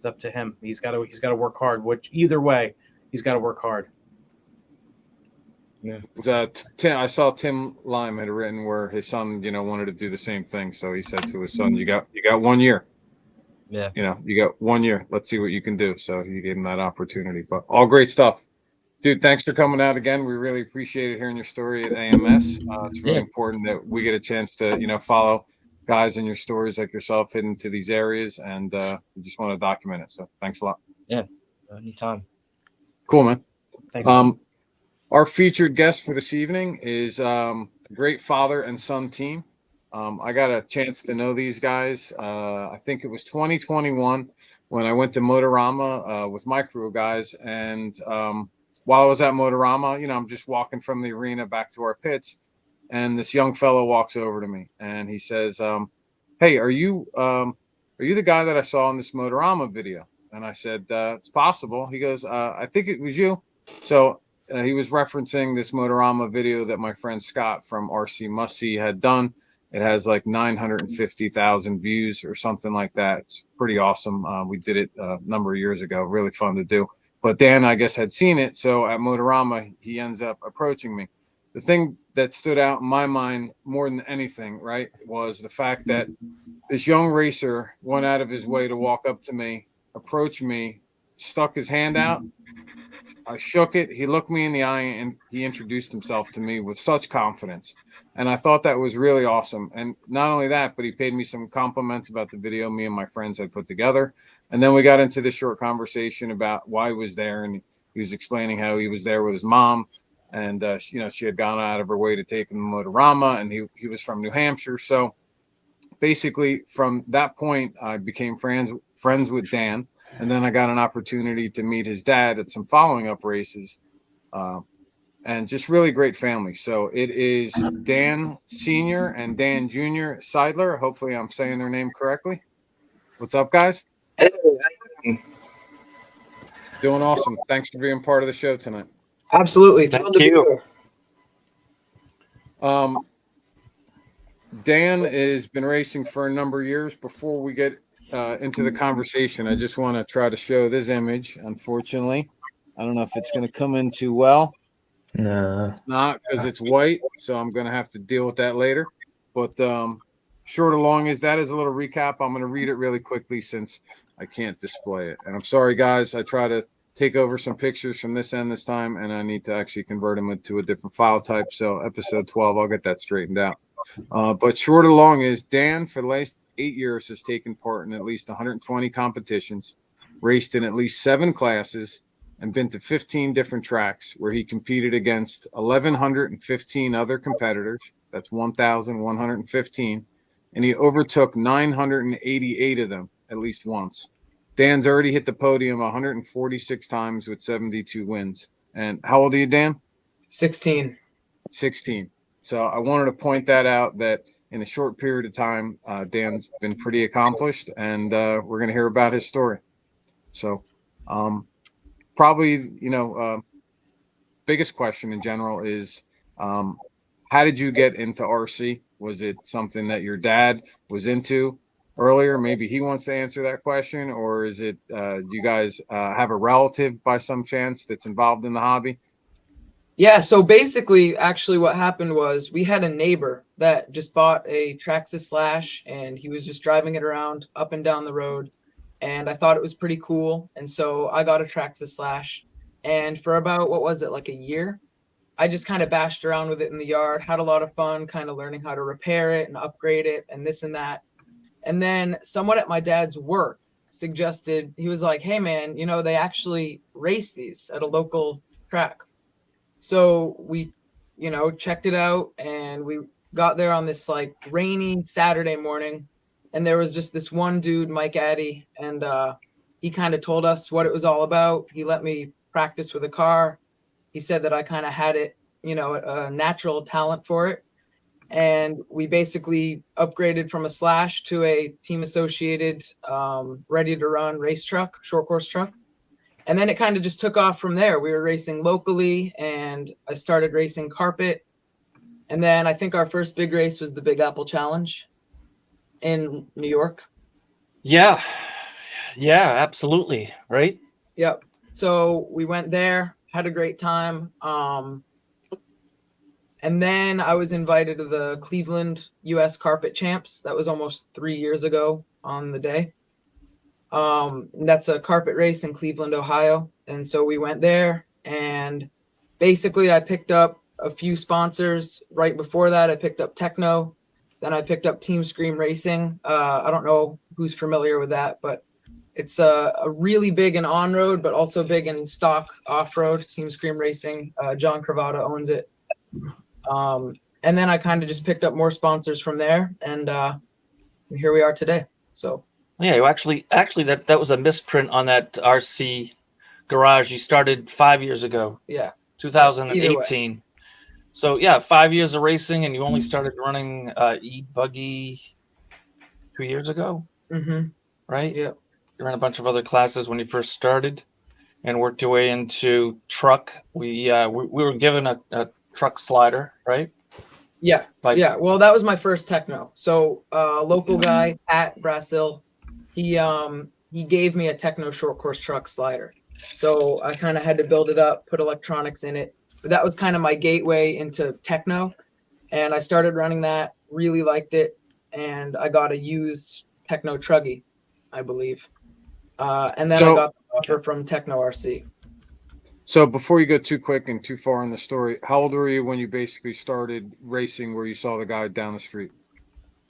Speaker 5: up to him. He's got to work hard. Which either way, he's got to work hard.
Speaker 2: Yeah. Tim, I saw Tim Lime had written where his son, wanted to do the same thing. So he said to his son, "You got 1 year.
Speaker 3: Yeah.
Speaker 2: You got 1 year. Let's see what you can do." So he gave him that opportunity. But all great stuff, dude. Thanks for coming out again. We really appreciate hearing your story at AMS. It's really
Speaker 3: Yeah.
Speaker 2: important that we get a chance to, follow guys in your stories like yourself hidden to these areas, and we just want to document it. So thanks a lot.
Speaker 3: Yeah. Anytime.
Speaker 2: Cool, man.
Speaker 5: Thanks.
Speaker 2: Our featured guest for this evening is a great father and son team. I got a chance to know these guys. I think it was 2021 when I went to Motorama with my crew of guys. And while I was at Motorama, I'm just walking from the arena back to our pits. And this young fellow walks over to me and he says, "Hey, are you the guy that I saw in this Motorama video?" And I said, "It's possible." He goes, "I think it was you." So he was referencing this Motorama video that my friend Scott from RC Must See had done. It has like 950,000 views or something like that. It's pretty awesome. We did it a number of years ago. Really fun to do. But Dan, I guess, had seen it. So at Motorama, he ends up approaching me. The thing that stood out in my mind more than anything, right, was the fact that this young racer went out of his way to walk up to me, approach me, stuck his hand out. I shook it. He looked me in the eye and he introduced himself to me with such confidence. And I thought that was really awesome. And not only that, but he paid me some compliments about the video me and my friends had put together. And then we got into this short conversation about why he was there. And he was explaining how he was there with his mom. And, she had gone out of her way to take him to Motorama. And he was from New Hampshire. So basically, from that point, I became friends with Dan. And then I got an opportunity to meet his dad at some following up races, and just really great family. So it is Dan Sr. and Dan Jr. Sedler. Hopefully I'm saying their name correctly. What's up, guys?
Speaker 7: Hey,
Speaker 2: Doing awesome. Thanks for being part of the show tonight.
Speaker 7: absolutely.
Speaker 4: Thank
Speaker 7: Thrilled to be
Speaker 4: you.
Speaker 7: here.
Speaker 2: Dan has been racing for a number of years. Before we get into the conversation, I just want to try to show this image. Unfortunately, I don't know if it's going to come in too well.
Speaker 6: No.
Speaker 2: It's not, because it's white, so I'm going to have to deal with that later. But short or long is that is a little recap. I'm going to read it really quickly since I can't display it. And I'm sorry, guys. I try to take over some pictures from this end this time, and I need to actually convert them into a different file type. So episode 12, I'll get that straightened out. But short or long is Dan, for the last 8 years, has taken part in at least 120 competitions, raced in at least 7 classes, and been to 15 different tracks where he competed against 1,115 other competitors. That's 1,115. And he overtook 988 of them at least once. Dan's already hit the podium 146 times with 72 wins. And how old are you, Dan?
Speaker 7: 16.
Speaker 2: 16. So I wanted to point that out, that in a short period of time, Dan's been pretty accomplished, and we're going to hear about his story. So probably, biggest question in general is, how did you get into RC? Was it something that your dad was into earlier? Maybe he wants to answer that question. Or is it you guys have a relative by some chance that's involved in the hobby?
Speaker 7: Yeah, so basically, actually, what happened was we had a neighbor that just bought a Traxxas Slash, and he was just driving it around up and down the road. And I thought it was pretty cool. And so I got a Traxxas Slash. And for about, what was it, like a year, I just kind of bashed around with it in the yard, had a lot of fun, kind of learning how to repair it and upgrade it and this and that. And then someone at my dad's work suggested, he was like, "Hey, man, they actually race these at a local track." So we, checked it out, and we got there on this like rainy Saturday morning, and there was just this one dude, Mike Addy, and he kind of told us what it was all about. He let me practice with a car. He said that I kind of had it, a natural talent for it. And we basically upgraded from a Slash to a team associated, ready to run race truck, short course truck. And then it kind of just took off from there. We were racing locally, and I started racing carpet. And then I think our first big race was the Big Apple Challenge in New York.
Speaker 8: Yeah. Yeah, absolutely. Right.
Speaker 7: Yep. So we went there, had a great time. And then I was invited to the Cleveland US Carpet Champs. That was almost 3 years ago on the day. That's a carpet race in Cleveland, Ohio. And so we went there, and basically I picked up a few sponsors. Right before that, I picked up Techno. Then I picked up Team Scream Racing. I don't know who's familiar with that, but it's a really big in on-road, but also big in stock off-road. Team Scream Racing. John Cravata owns it. And then I kind of just picked up more sponsors from there, and here we are today. So
Speaker 8: Yeah, you actually that was a misprint on that RC garage. You started 5 years ago,
Speaker 7: yeah,
Speaker 8: 2018. So yeah, 5 years of racing, and you only started running e-buggy 2 years ago,
Speaker 7: mm-hmm.
Speaker 8: right?
Speaker 7: Yeah,
Speaker 8: You ran a bunch of other classes when you first started, and worked your way into truck. We were given a truck slider, right?
Speaker 7: yeah,
Speaker 8: Like-
Speaker 7: yeah. Well, that was my first techno. So local guy at Brazil, he gave me a techno short course truck slider. So I kind of had to build it up, put electronics in it. But that was kind of my gateway into techno, and I started running that. Really liked it, and I got a used techno truggy, I believe. And then I got the offer from Techno RC.
Speaker 2: So before you go too quick and too far in the story, how old were you when you basically started racing where you saw the guy down the street?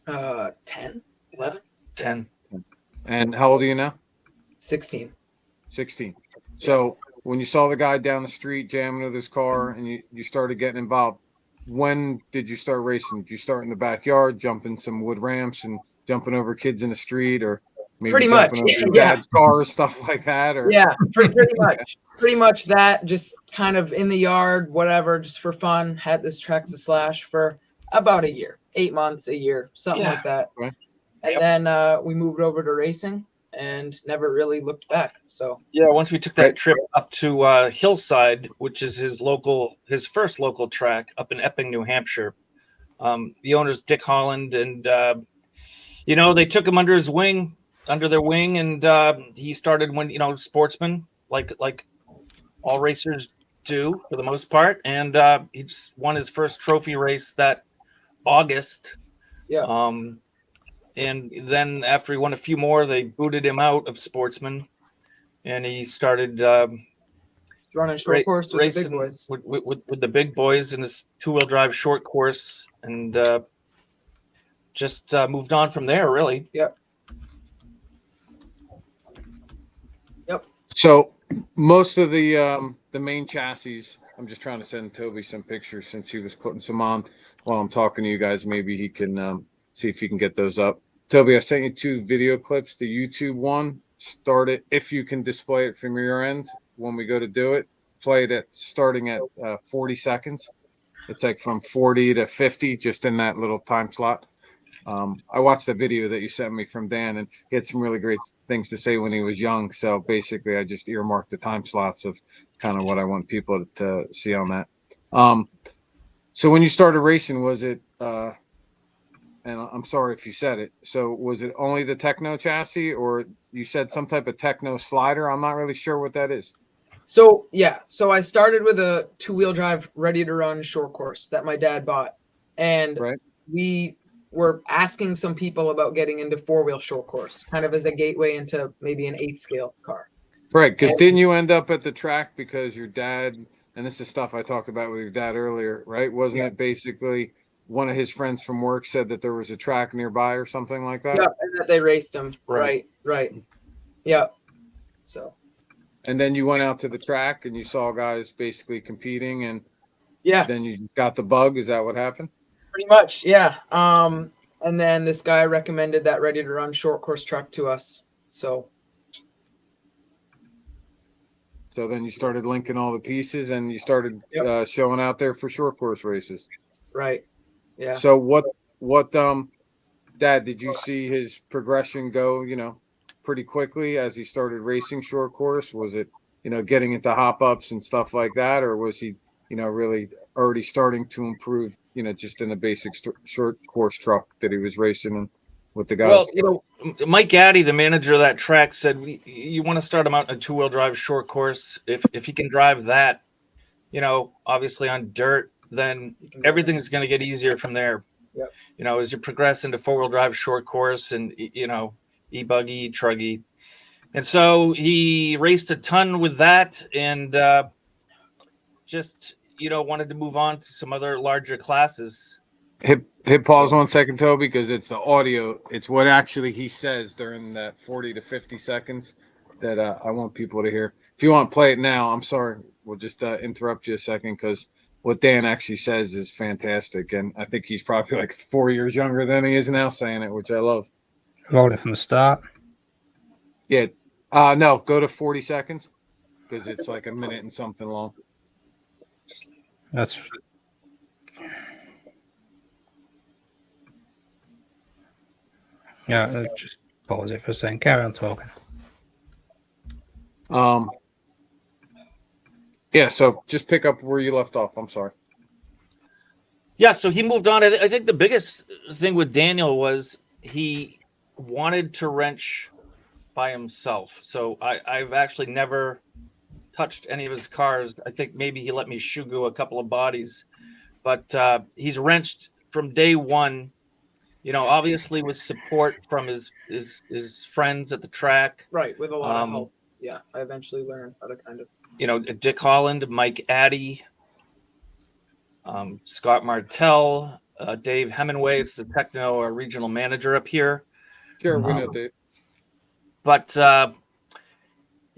Speaker 7: 10, 11,
Speaker 8: 10.
Speaker 2: And how old are you now?
Speaker 7: 16.
Speaker 2: 16. So when you saw the guy down the street jamming with his car and you started getting involved, when did you start racing? Did you start in the backyard, jumping some wood ramps and jumping over kids in the street, or maybe
Speaker 7: Pretty
Speaker 2: jumping
Speaker 7: much,
Speaker 2: over your
Speaker 7: yeah.
Speaker 2: dad's car, stuff like that? Or
Speaker 7: Yeah, pretty much. Pretty much that, just kind of in the yard, whatever, just for fun. Had this Traxxas Slash for about a year, 8 months, a year, something like that.
Speaker 2: Right.
Speaker 7: And then we moved over to racing and never really looked back. So
Speaker 8: Yeah, once we took that trip up to Hillside, which is his first local track up in Epping, New Hampshire. The owner's Dick Holland, and they took him under their wing, and he started when sportsman like all racers do for the most part, and he just won his first trophy race that August.
Speaker 7: yeah,
Speaker 8: And then after he won a few more, they booted him out of sportsman, and he started
Speaker 7: running short course with the
Speaker 8: racing
Speaker 7: big boys.
Speaker 8: with the big boys in this 2-wheel drive short course, and just moved on from there, really.
Speaker 7: Yep.
Speaker 2: So most of the main chassis, I'm just trying to send Toby some pictures since he was putting some on while I'm talking to you guys. Maybe he can see if he can get those up. Toby, I sent you 2 video clips. The YouTube one, start it if you can display it from your end when we go to do it. Play it starting at 40 seconds. It's like from 40 to 50, just in that little time slot. I watched the video that you sent me from Dan, and he had some really great things to say when he was young. So basically, I just earmarked the time slots of kind of what I want people to see on that. So when you started racing, was it, and I'm sorry if you said it, so was it only the Techno chassis, or you said some type of Techno slider? I'm not really sure what that is.
Speaker 7: So yeah, so I started with a 2-wheel drive ready to run short course that my dad bought, and we were asking some people about getting into 4-wheel short course, kind of as a gateway into maybe an 8-scale car.
Speaker 2: Right, because didn't you end up at the track because your dad, and this is stuff I talked about with your dad earlier, right? Wasn't it basically one of his friends from work said that there was a track nearby or something like that?
Speaker 7: Yeah, and that they raced him. Right. Yeah. So.
Speaker 2: And then you went out to the track and you saw guys basically competing, and then you got the bug. Is that what happened?
Speaker 7: Pretty much, yeah. And then this guy recommended that ready to run short course truck to us. So
Speaker 2: then you started linking all the pieces and you started showing out there for short course races.
Speaker 7: Right. Yeah.
Speaker 2: So what Dad, did you see his progression go, pretty quickly as he started racing short course? Was it, getting into hop ups and stuff like that, or was he, really already starting to improve, just in the basic short course truck that he was racing in with the guys.
Speaker 8: Well, Mike Addy, the manager of that track, said you want to start him out in a 2-wheel drive short course. If he can drive that, obviously on dirt, then everything's going to get easier from there.
Speaker 7: Yep.
Speaker 8: As you progress into 4-wheel drive short course and e-buggy, truggy. And so he raced a ton with that and just wanted to move on to some other larger classes.
Speaker 2: Hit pause 1 second, Toby, because it's the audio. It's what actually he says during that 40 to 50 seconds that I want people to hear. If you want to play it now, I'm sorry. We'll just interrupt you a second because what Dan actually says is fantastic. And I think he's probably like 4 years younger than he is now saying it, which I love.
Speaker 4: Roll it from the start.
Speaker 2: Yeah. No, go to 40 seconds because it's like a minute and something long.
Speaker 4: That's yeah. Just pause it for a second. Carry on talking.
Speaker 2: Yeah. So just pick up where you left off. I'm sorry.
Speaker 8: Yeah. So he moved on. I think the biggest thing with Daniel was he wanted to wrench by himself. So I've actually never touched any of his cars. I think maybe he let me shugu a couple of bodies, but he's wrenched from day one, obviously with support from his friends at the track.
Speaker 7: Right, with a lot of help. Yeah, I eventually learned how to kind of.
Speaker 8: Dick Holland, Mike Addy, Scott Martell, Dave Hemingway. It's the techno regional manager up here.
Speaker 2: Sure, we know Dave.
Speaker 8: But I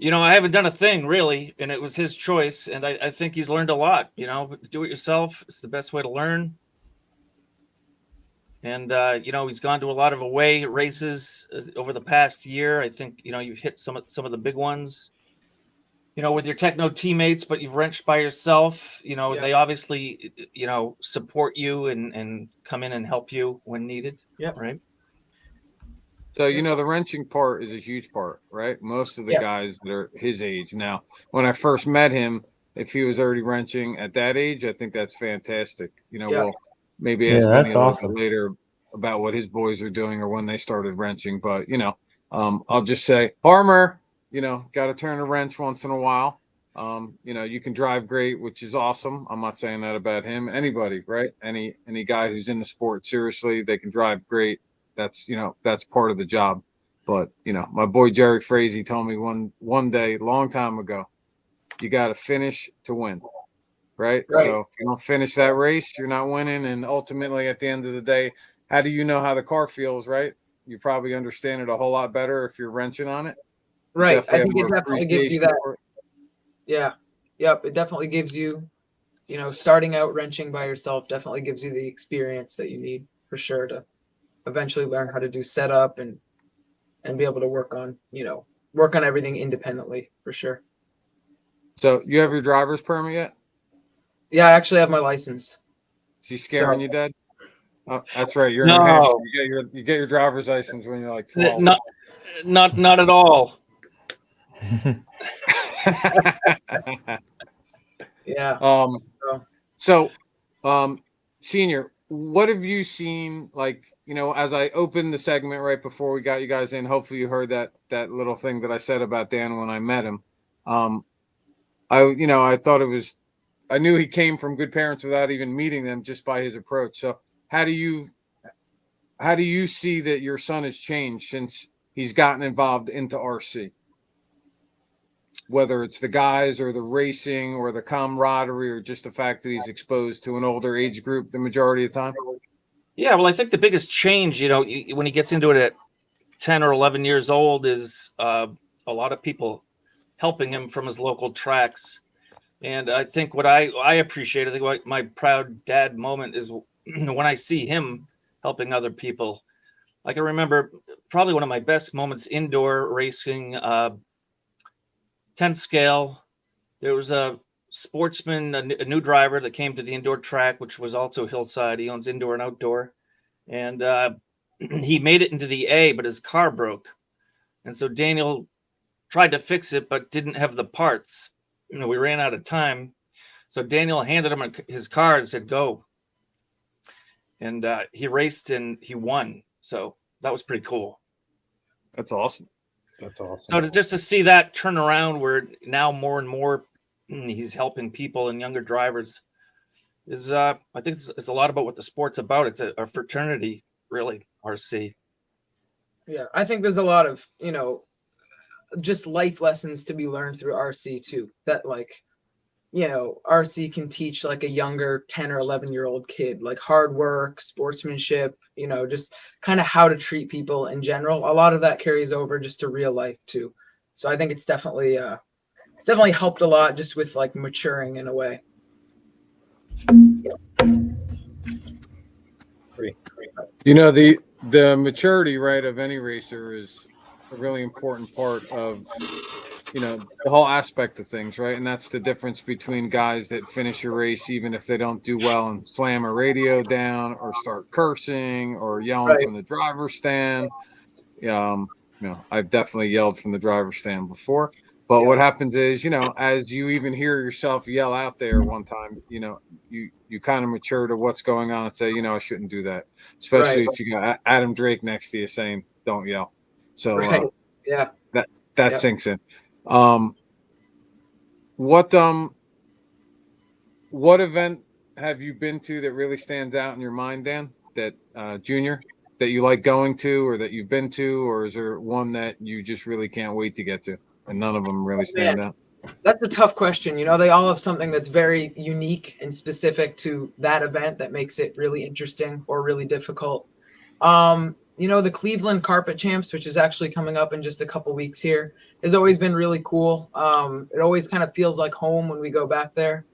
Speaker 8: haven't done a thing really, and it was his choice, and I think he's learned a lot. Do it yourself. It's the best way to learn. And he's gone to a lot of away races over the past year. I think you've hit some of the big ones. With your techno teammates, but you've wrenched by yourself. They obviously support you and come in and help you when needed.
Speaker 7: Yeah.
Speaker 8: Right.
Speaker 2: So, the wrenching part is a huge part, right? Most of the guys that are his age now, when I first met him, if he was already wrenching at that age, I think that's fantastic. We'll maybe ask Benny a little bit later about what his boys are doing or when they started wrenching. But, I'll just say, Harmer, got to turn a wrench once in a while. You can drive great, which is awesome. I'm not saying that about him. Anybody, right? Any guy who's in the sport, seriously, they can drive great. That's that's part of the job. But my boy Jerry Frazee told me one day, long time ago, you got to finish to win, right? So if you don't finish that race, you're not winning. And ultimately, at the end of the day, how do you know how the car feels, right? You probably understand it a whole lot better if you're wrenching on it.
Speaker 7: Right. I think it definitely gives you that. Yeah. Yep. It definitely gives you, starting out wrenching by yourself definitely gives you the experience that you need for sure to eventually learn how to do setup and be able to work on everything independently for sure.
Speaker 2: So you have your driver's permit yet?
Speaker 7: Yeah, I actually have my license.
Speaker 2: Is he scaring you, Dad? Oh, that's right. You're
Speaker 8: No.
Speaker 2: in New Hampshire. You get your driver's license when you're like 12.
Speaker 8: Not at all.
Speaker 7: Yeah.
Speaker 2: So, Senior, what have you seen? Like, as I opened the segment right before we got you guys in, hopefully you heard that little thing that I said about Dan when I met him. I thought I knew he came from good parents without even meeting them just by his approach. So how do you see that your son has changed since he's gotten involved into RC? Whether it's the guys or the racing or the camaraderie or just the fact that he's exposed to an older age group the majority of the time?
Speaker 8: Yeah, well, I think the biggest change, when he gets into it at 10 or 11 years old is a lot of people helping him from his local tracks. And I think what I appreciate, I think what my proud dad moment is when I see him helping other people. Like I remember probably one of my best moments indoor racing, 10th scale. There was a sportsman, a new driver that came to the indoor track, which was also hillside. He owns indoor and outdoor. And he made it into the A, but his car broke. And so Daniel tried to fix it, but didn't have the parts. We ran out of time. So Daniel handed him his car and said, "Go." And he raced and he won. So that was pretty cool.
Speaker 2: That's awesome.
Speaker 5: That's awesome.
Speaker 8: So just to see that turn around, where now more and more he's helping people and younger drivers, is I think it's a lot about what the sport's about. It's a fraternity, really. RC.
Speaker 7: Yeah, I think there's a lot of just life lessons to be learned through RC too. That RC can teach like a younger 10 or 11-year-old kid, like hard work, sportsmanship, just kind of how to treat people in general. A lot of that carries over just to real life too. So I think it's definitely helped a lot just with like maturing in a way.
Speaker 5: Great.
Speaker 2: The maturity, right, of any racer is a really important part of the whole aspect of things, right? And that's the difference between guys that finish a race even if they don't do well and slam a radio down or start cursing or yelling from the driver's stand. I've definitely yelled from the driver's stand before. But what happens is, as you even hear yourself yell out there one time, you kind of mature to what's going on and say, I shouldn't do that. Especially if you got Adam Drake next to you saying, don't yell. So that sinks in. What event have you been to that really stands out in your mind, Dan? That Junior, that you like going to, or that you've been to, or is there one that you just really can't wait to get to, and none of them really stand out?
Speaker 7: That's a tough question. They all have something that's very unique and specific to that event that makes it really interesting or really difficult. The Cleveland Carpet Champs, which is actually coming up in just a couple weeks here, has always been really cool. It always kind of feels like home when we go back there.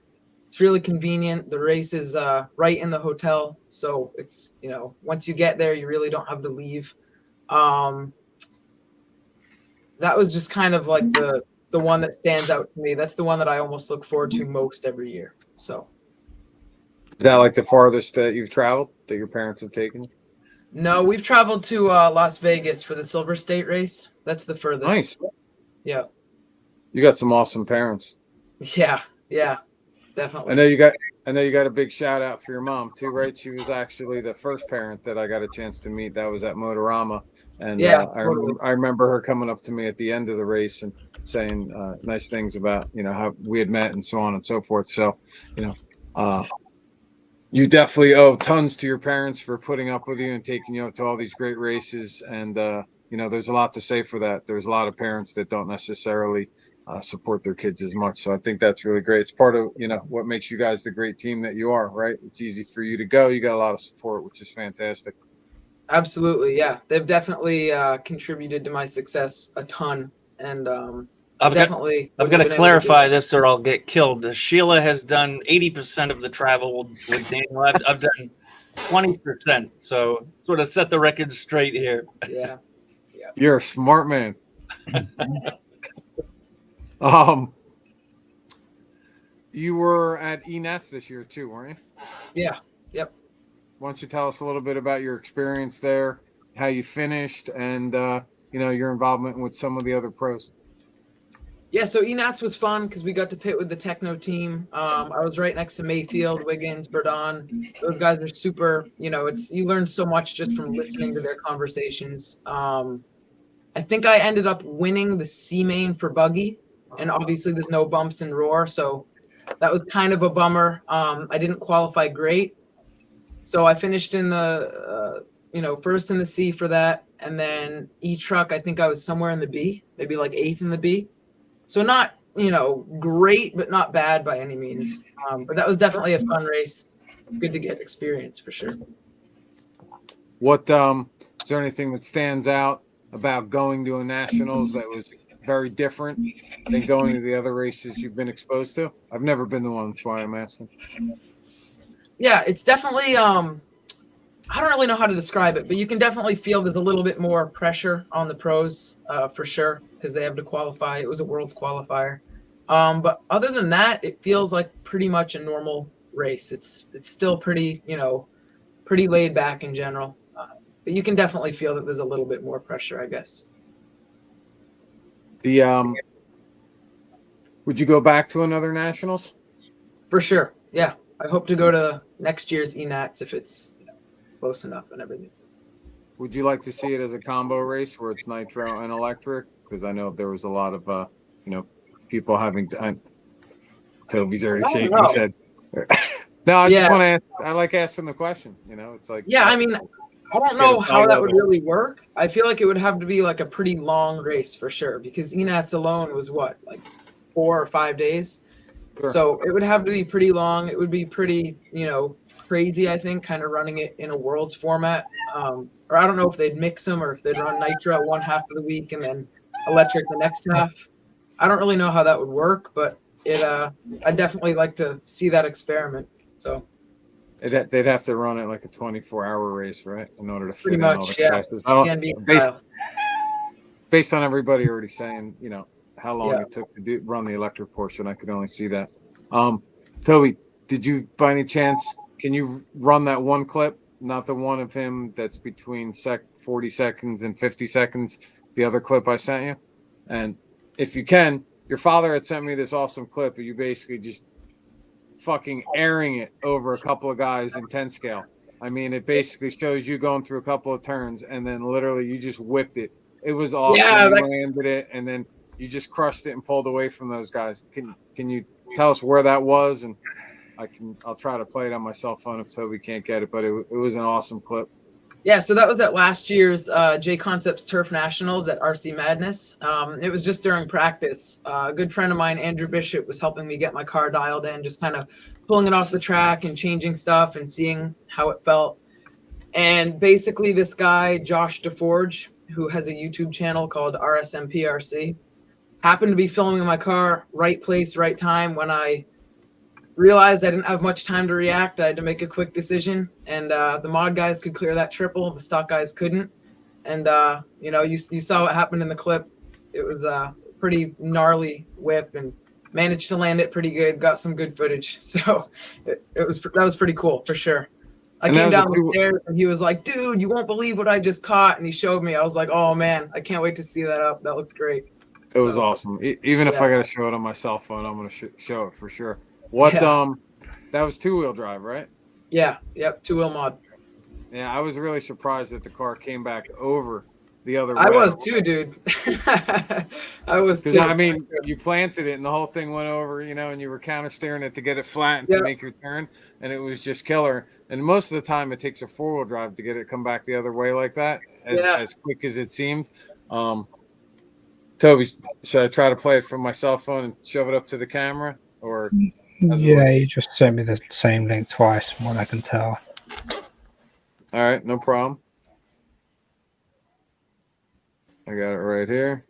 Speaker 7: It's really convenient. The race is right in the hotel, so it's once you get there, you really don't have to leave. That was just kind of like the one that stands out to me. That's the one that I almost look forward to most every year. So,
Speaker 2: is that like the farthest that you've traveled that your parents have taken?
Speaker 7: No, we've traveled to Las Vegas for the Silver State race. That's the furthest.
Speaker 2: Nice.
Speaker 7: Yeah.
Speaker 2: You got some awesome parents.
Speaker 7: Yeah, definitely.
Speaker 2: I know you got a big shout out for your mom too, right? She was actually the first parent that I got a chance to meet. That was at Motorama, and
Speaker 7: totally.
Speaker 2: I remember her coming up to me at the end of the race and saying nice things about how we had met and so on and so forth. So, you definitely owe tons to your parents for putting up with you and taking you to all these great races. And there's a lot to say for that. There's a lot of parents that don't necessarily support their kids as much. So I think that's really great. It's part of, what makes you guys the great team that you are, right? It's easy for you to go. You got a lot of support, which is fantastic.
Speaker 7: Absolutely. Yeah. They've definitely contributed to my success a ton. And
Speaker 8: I've got to clarify this or I'll get killed. Sheila has done 80% of the travel with Daniel. I've done 20%. So sort of set the record straight here.
Speaker 7: Yeah.
Speaker 2: You're a smart man. You were at eNats this year too, weren't you?
Speaker 7: Yeah. Yep.
Speaker 2: Why don't you tell us a little bit about your experience there, how you finished, and your involvement with some of the other pros?
Speaker 7: Yeah, so eNats was fun because we got to pit with the Techno team. I was right next to Mayfield, Wiggins, Burdon. Those guys are super. You learn so much just from listening to their conversations. I think I ended up winning the C main for Buggy, and obviously there's no bumps in Roar, so that was kind of a bummer. I didn't qualify great, so I finished in the first in the C for that, and then E-Truck. I think I was somewhere in the B, maybe like 8th in the B. So not, great, but not bad by any means. But that was definitely a fun race. Good to get experience for sure.
Speaker 2: What is there anything that stands out about going to a nationals that was very different than going to the other races you've been exposed to? I've never been to one, that's why I'm asking.
Speaker 7: Yeah, it's definitely I don't really know how to describe it, but you can definitely feel there's a little bit more pressure on the pros for sure because they have to qualify. It was a world's qualifier. But other than that, it feels like pretty much a normal race. It's still pretty, pretty laid back in general. But you can definitely feel that there's a little bit more pressure, I guess.
Speaker 2: Would you go back to another nationals?
Speaker 7: For sure. Yeah. I hope to go to next year's ENATS if it's close enough and everything.
Speaker 2: Would you like to see it as a combo race where it's nitro and electric? Because I know there was a lot of people having to. Toby's already
Speaker 7: I don't
Speaker 2: shaking his
Speaker 7: know.
Speaker 2: head. No, I
Speaker 7: Yeah.
Speaker 2: just want to ask. I like asking the question. It's like
Speaker 7: Yeah, I
Speaker 2: that's-
Speaker 7: mean, I
Speaker 2: just
Speaker 7: don't
Speaker 2: get
Speaker 7: know
Speaker 2: a
Speaker 7: how
Speaker 2: bite
Speaker 7: that
Speaker 2: of
Speaker 7: would
Speaker 2: it.
Speaker 7: really work. I feel like it would have to be like a pretty long race for sure because ENATS alone was what, like 4 or 5 days.
Speaker 2: Sure.
Speaker 7: So it would have to be pretty long. It would be pretty, crazy, I think, kind of running it in a world's format. Or I don't know if they'd mix them or if they'd run nitro one half of the week and then electric the next half. I don't really know how that would work, but I'd definitely like to see that experiment. So
Speaker 2: They'd have to run it like a 24-hour race, right? In order to fit
Speaker 7: pretty
Speaker 2: in all
Speaker 7: much,
Speaker 2: the
Speaker 7: yeah.
Speaker 2: classes.
Speaker 7: CNB style.
Speaker 2: Based on everybody already saying, how long
Speaker 7: Yeah.
Speaker 2: it took to run the electric portion, I could only see that. Toby, did you by any chance, can you run that one clip? Not the one of him that's between 40 seconds and 50 seconds, the other clip I sent you? And if you can, your father had sent me this awesome clip of you basically just fucking airing it over a couple of guys in 10 scale. I mean, it basically shows you going through a couple of turns and then literally you just whipped it. It was awesome.
Speaker 7: Yeah,
Speaker 2: You landed it and then you just crushed it and pulled away from those guys. Can you tell us where that was? And I'll try to play it on my cell phone if Toby can't get it, but it was an awesome clip.
Speaker 7: Yeah, so that was at last year's J Concepts Turf Nationals at RC Madness. It was just during practice. A good friend of mine, Andrew Bishop, was helping me get my car dialed in, just kind of pulling it off the track and changing stuff and seeing how it felt. And basically this guy, Josh DeForge, who has a YouTube channel called RSMPRC, happened to be filming my car, right place, right time. When I realized I didn't have much time to react, I had to make a quick decision. And the mod guys could clear that triple, the stock guys couldn't. And you saw what happened in the clip. It was a pretty gnarly whip and managed to land it pretty good. Got some good footage, so that was pretty cool for sure. I came down the stairs and he was like, "Dude, you won't believe what I just caught," and he showed me. I was like, "Oh man, I can't wait to see that up. That looks great."
Speaker 2: It was awesome. Even if I got to show it on my cell phone, I'm going to show it for sure. That was 2-wheel drive, right?
Speaker 7: Yeah. Yep. 2-wheel mod.
Speaker 2: Yeah, I was really surprised that the car came back over the other way.
Speaker 7: I was too, dude. I was too.
Speaker 2: I mean, you planted it and the whole thing went over, and you were counter steering it to get it flat and to make your turn, and it was just killer. And most of the time, it takes a 4-wheel drive to get it come back the other way like that, as quick as it seemed. Toby, should I try to play it from my cell phone and shove it up to the camera, or?
Speaker 4: Yeah, you just sent me the same link twice, from what I can tell.
Speaker 2: All right, no problem. I got it right here.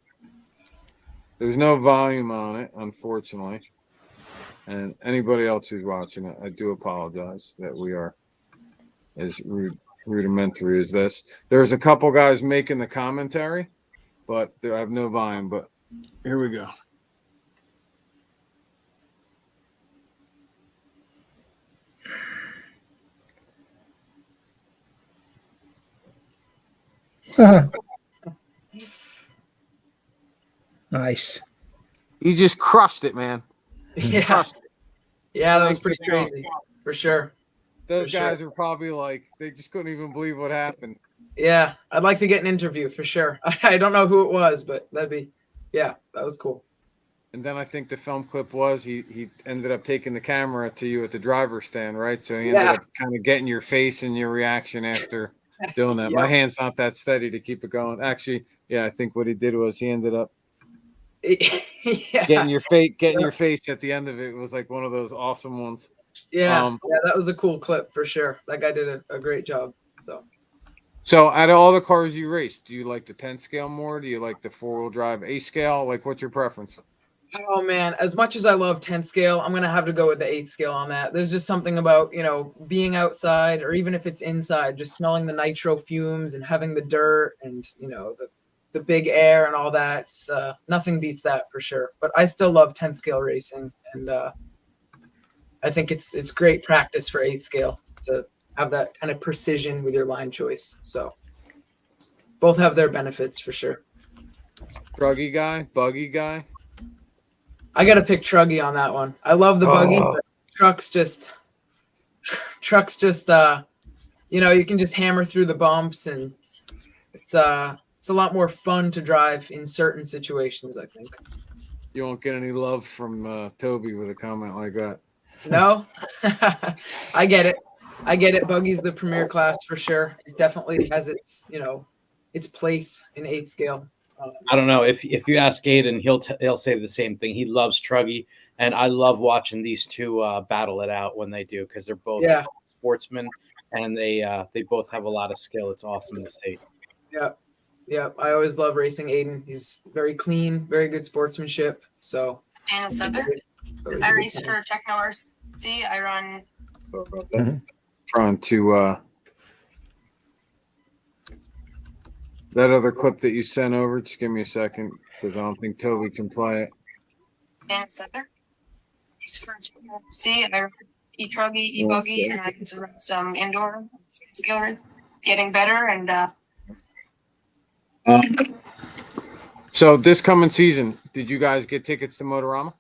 Speaker 2: There's no volume on it, unfortunately. And anybody else who's watching it, I do apologize that we are as rudimentary as this. There's a couple guys making the commentary, but I have no volume. But here we go.
Speaker 4: Nice.
Speaker 2: You just crushed it, man.
Speaker 7: Yeah. Yeah, that was pretty crazy for sure.
Speaker 2: Those guys were probably like, they just couldn't even believe what happened.
Speaker 7: Yeah, I'd like to get an interview for sure. I don't know who it was, but that was cool.
Speaker 2: And then I think the film clip was he ended up taking the camera to you at the driver's stand, right? So he ended up kind of getting your face and your reaction after doing that. My hand's not that steady to keep it going. Actually, I think what he did was he ended up getting your face at the end of it. It was like one of those awesome ones.
Speaker 7: Yeah, that was a cool clip for sure. That guy did a great job.
Speaker 2: So out of all the cars you raced, do you like the 10 scale more? Do you like the 4-wheel drive 8 scale? Like, what's your preference?
Speaker 7: Oh man, as much as I love 10 scale, I'm gonna have to go with the 8 scale on that. There's just something about being outside, or even if it's inside, just smelling the nitro fumes and having the dirt and the big air and all that. It's, nothing beats that for sure. But I still love 10 scale racing, and I think it's great practice for 8 scale to have that kind of precision with your line choice. So both have their benefits for sure.
Speaker 2: Druggy guy, buggy guy.
Speaker 7: I got to pick Truggy on that one. I love the buggy, but trucks just you can just hammer through the bumps, and it's a lot more fun to drive in certain situations, I think.
Speaker 2: You won't get any love from Toby with a comment like that.
Speaker 7: No, I get it. Buggy's the premier class for sure. It definitely has its place in 8 scale.
Speaker 5: I don't know if you ask Aiden, he'll say the same thing. He loves Truggy, and I love watching these two battle it out when they do, because they're both sportsmen and they both have a lot of skill. It's awesome to see.
Speaker 7: Yeah. I always love racing Aiden. He's very clean, very good sportsmanship. So
Speaker 9: Daniel Sedler. I race for Techno RC. I run.
Speaker 2: Sorry about that. Trying to that other clip that you sent over. Just give me a second, because I don't think Toby can play it.
Speaker 9: Daniel Sedler. He's for Techno RC. I run e-truggy, e-buggy, and I get to run some indoor skillers. Getting better and.
Speaker 2: So this coming season, did you guys get tickets to Motorama?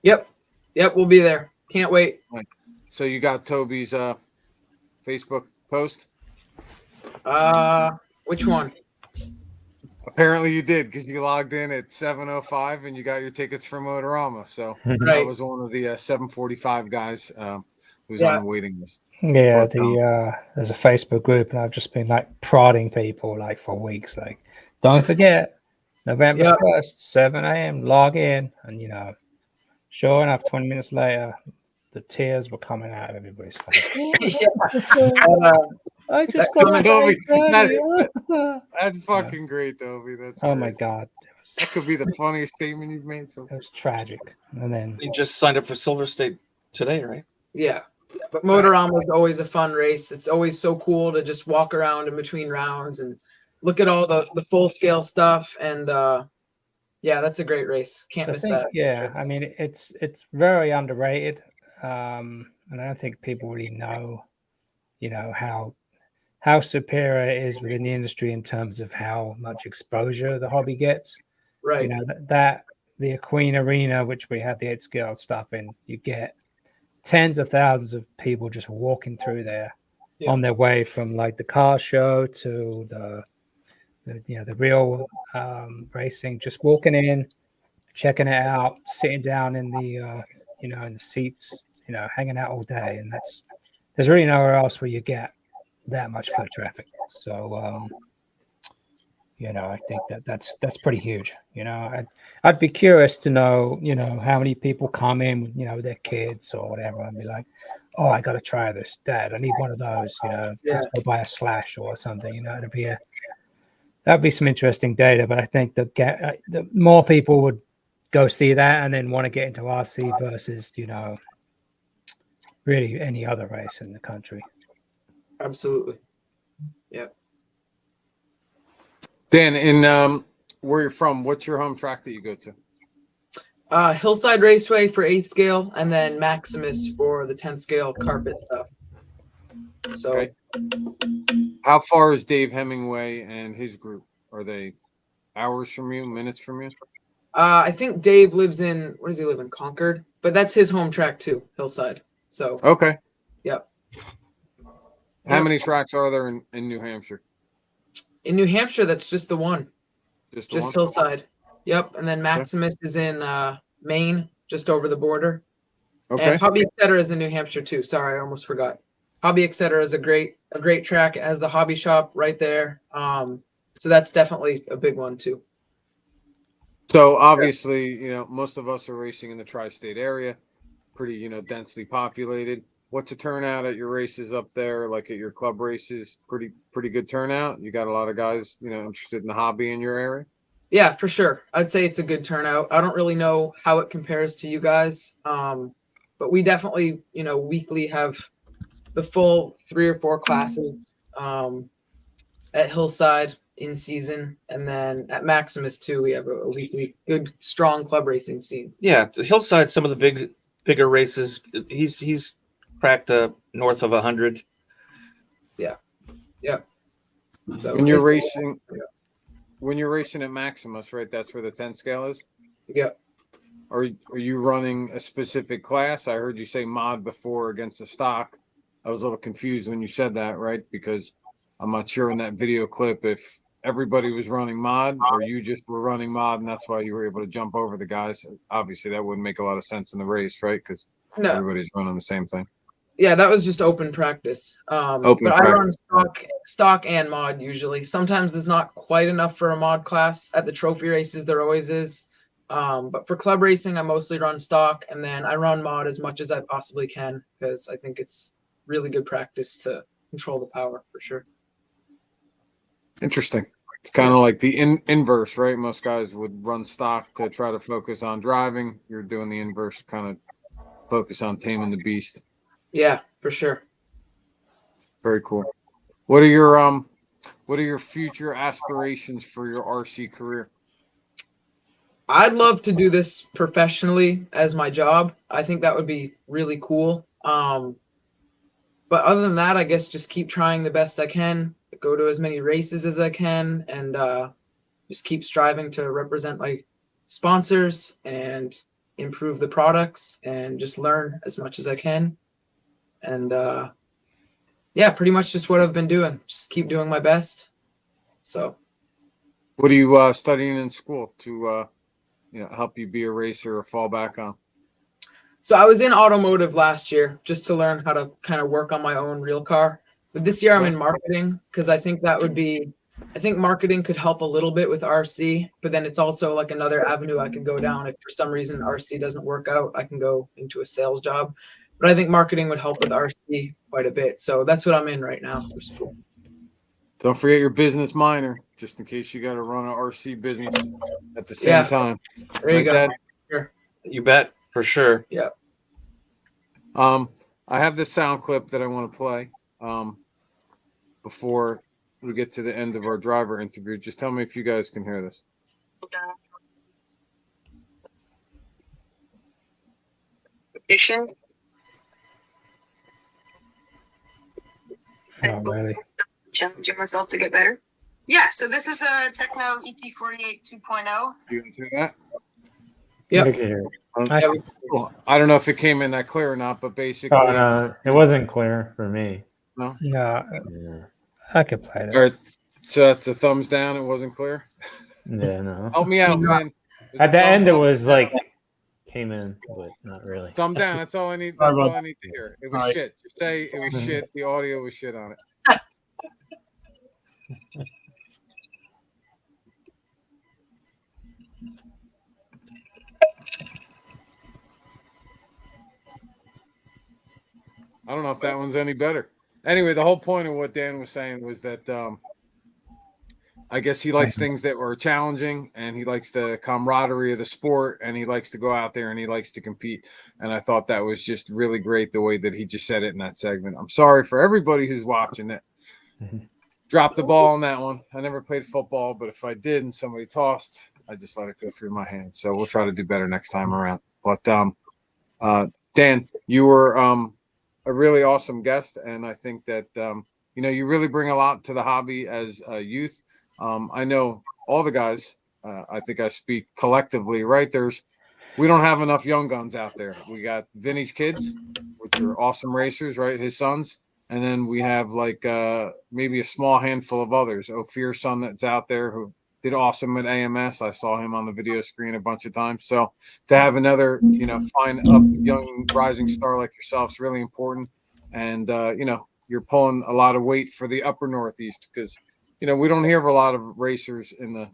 Speaker 7: Yep, we'll be there. Can't wait.
Speaker 2: So you got Toby's Facebook post?
Speaker 7: Which one?
Speaker 2: Apparently you did, because you logged in at 7:05 and you got your tickets for Motorama. So I
Speaker 7: Right.
Speaker 2: was one of the 7:45 guys who's on the waiting list.
Speaker 4: Yeah, there's a Facebook group, and I've just been like prodding people like for weeks, like, don't forget, November 1st, 7 a.m. log in, and sure enough, 20 minutes later, the tears were coming out of everybody's face. I just got
Speaker 2: Toby. That's fucking great, Toby. That's great.
Speaker 4: my god,
Speaker 2: that could be the funniest statement you've made. So
Speaker 4: it was tragic. And then
Speaker 8: You just signed up for Silver State today, right?
Speaker 7: Yeah. But Motorama is always a fun race. It's always so cool to just walk around in between rounds and look at all the full scale stuff. And that's a great race. Can't miss that.
Speaker 4: Yeah, I mean, it's very underrated, and I don't think people really know, how superior it is within the industry in terms of how much exposure the hobby gets.
Speaker 7: Right.
Speaker 4: That the Queen Arena, which we have the 8 scale stuff in, you get tens of thousands of people just walking through there on their way from like the car show to the real racing, just walking in, checking it out, sitting down in the in the seats, hanging out all day. And there's really nowhere else where you get that much foot traffic. So I think that's pretty huge. I'd be curious to know, how many people come in, with their kids or whatever, and be like, oh, I got to try this, Dad. I need one of those. Let's go buy a Slash or something. That'd be some interesting data. But I think the more people would go see that and then want to get into RC versus, really any other race in the country.
Speaker 7: Absolutely. Yeah.
Speaker 2: Dan, in where you're from, what's your home track that you go to?
Speaker 7: Hillside Raceway for 8 scale, and then Maximus for the 10 scale carpet stuff. So,
Speaker 2: okay. How far is Dave Hemingway and his group? Are they hours from you, minutes from you?
Speaker 7: I think Dave lives in, where does he live in? Concord, but that's his home track too, Hillside. So,
Speaker 2: okay.
Speaker 7: Yep.
Speaker 2: How many tracks are there in New Hampshire?
Speaker 7: In New Hampshire, that's just the one. Just
Speaker 2: one?
Speaker 7: Hillside. Yep. And then Maximus is in Maine, just over the border.
Speaker 2: Okay.
Speaker 7: And Hobby Etc. is in New Hampshire too. Sorry, I almost forgot. Hobby Etc. is a great track. It has the hobby shop right there. So that's definitely a big one too.
Speaker 2: So obviously, most of us are racing in the tri-state area, pretty, densely populated. What's the turnout at your races up there? Like at your club races, pretty good turnout. You got a lot of guys, interested in the hobby in your area.
Speaker 7: Yeah, for sure. I'd say it's a good turnout. I don't really know how it compares to you guys, but we definitely, weekly have the full 3 or 4 classes at Hillside in season, and then at Maximus too. We have a weekly good, strong club racing scene.
Speaker 8: Yeah, Hillside, some of the bigger races. He's cracked north of 100.
Speaker 7: Yeah. So
Speaker 2: when you're racing at Maximus, right? That's where the 10 scale is.
Speaker 7: Yeah.
Speaker 2: are you running a specific class? I heard you say mod before against the stock. I was a little confused when you said that, right? Because I'm not sure in that video clip if everybody was running mod or you just were running mod and that's why you were able to jump over the guys. Obviously, that wouldn't make a lot of sense in the race, right? Because
Speaker 7: No,
Speaker 2: everybody's running the same thing.
Speaker 7: yeah, that was just open practice.
Speaker 2: Open
Speaker 7: but I run
Speaker 2: practice.
Speaker 7: stock and mod usually. Sometimes there's not quite enough for a mod class. At the trophy races, there always is. But for club racing, I mostly run stock, and then I run mod as much as I possibly can because I think it's really good practice to control the power for sure.
Speaker 2: Interesting. It's kind of like the inverse, right? Most guys would run stock to try to focus on driving. You're doing the inverse, kind of focus on taming the beast.
Speaker 7: Yeah, for sure.
Speaker 2: Very cool. What are your future aspirations for your RC career?
Speaker 7: I'd love to do this professionally as my job. I think that would be really cool. But other than that, I guess just keep trying the best I can, go to as many races as I can, and just keep striving to represent my sponsors and improve the products and just learn as much as I can. And yeah, pretty much just what I've been doing. Just keep doing my best. So
Speaker 2: What are you studying in school to help you be a racer or fall back on?
Speaker 7: So I was in automotive last year just to learn how to kind of work on my own real car. But this year I'm in marketing because I think marketing could help a little bit with RC, but then it's also like another avenue I could go down. If for some reason RC doesn't work out, I can go into a sales job. But I think marketing would help with RC quite a bit. So that's what I'm in right now for school.
Speaker 2: Don't forget your business minor, just in case you got to run an RC business at the same time.
Speaker 7: There you go.
Speaker 2: Dad?
Speaker 7: Sure.
Speaker 8: You bet, for sure.
Speaker 7: Yeah.
Speaker 2: I have this sound clip that I want to play before we get to the end of our driver interview. Just tell me if you guys can hear this.
Speaker 4: Not really.
Speaker 9: Challenging myself to get better. Yeah, so this is a Techno ET48 2.0.
Speaker 2: You can hear that?
Speaker 7: Yep.
Speaker 6: I can hear it.
Speaker 2: I don't know if it came in that clear or not, but basically,
Speaker 6: Oh, no, it wasn't clear for me.
Speaker 2: no.
Speaker 4: No,
Speaker 6: Yeah,
Speaker 4: I could play it.
Speaker 2: All right, so that's a thumbs down. It wasn't clear.
Speaker 6: yeah, no.
Speaker 2: Help me out, man. Is
Speaker 6: At
Speaker 2: it
Speaker 6: the
Speaker 2: thumbs
Speaker 6: end, it
Speaker 2: up?
Speaker 6: was like came in, but not really.
Speaker 2: Thumb down. That's all I need. That's all I need to hear. It was shit. Just say it was shit. The audio was shit on it. I don't know if that one's any better. Anyway, the whole point of what Dan was saying was that I guess he likes things that were challenging, and he likes the camaraderie of the sport, and he likes to go out there and he likes to compete. And I thought that was just really great the way that he just said it in that segment. I'm sorry for everybody who's watching it. Dropped the ball on that one. I never played football, but if I did and somebody tossed, I just let it go through my hands. So we'll try to do better next time around. But Dan, you were a really awesome guest, and I think that you really bring a lot to the hobby as a youth. I know all the guys. I think I speak collectively, right? We don't have enough young guns out there. We got Vinny's kids, which are awesome racers, right? His sons, and then we have like maybe a small handful of others. Ophir's son that's out there who did awesome at AMS. I saw him on the video screen a bunch of times. So to have another, fine up young rising star like yourself is really important. And, you're pulling a lot of weight for the upper Northeast because, we don't hear of a lot of racers in the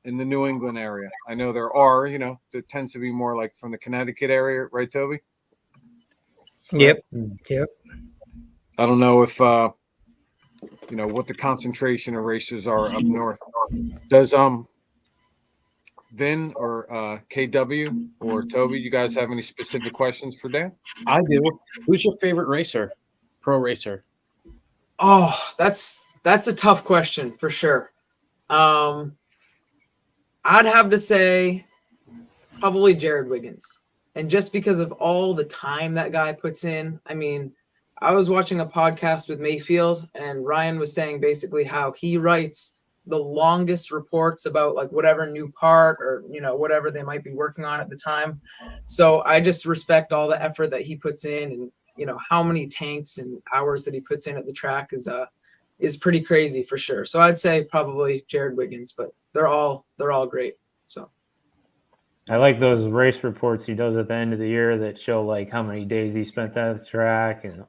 Speaker 2: New England area. I know there are, there tends to be more like from the Connecticut area, right, Toby?
Speaker 4: Yep.
Speaker 2: I don't know if, what the concentration of racers are up north. Does Vin or KW or Toby, you guys have any specific questions for Dan?
Speaker 5: I do. Who's your favorite racer? Pro racer?
Speaker 7: Oh, that's a tough question for sure. I'd have to say probably Jared Wiggins. And just because of all the time that guy puts in, I mean, I was watching a podcast with Mayfield, and Ryan was saying basically how he writes the longest reports about like whatever new part or whatever they might be working on at the time. So I just respect all the effort that he puts in, and how many tanks and hours that he puts in at the track is pretty crazy for sure. So I'd say probably Jared Wiggins, but they're all great. So
Speaker 6: I like those race reports he does at the end of the year that show like how many days he spent at the track and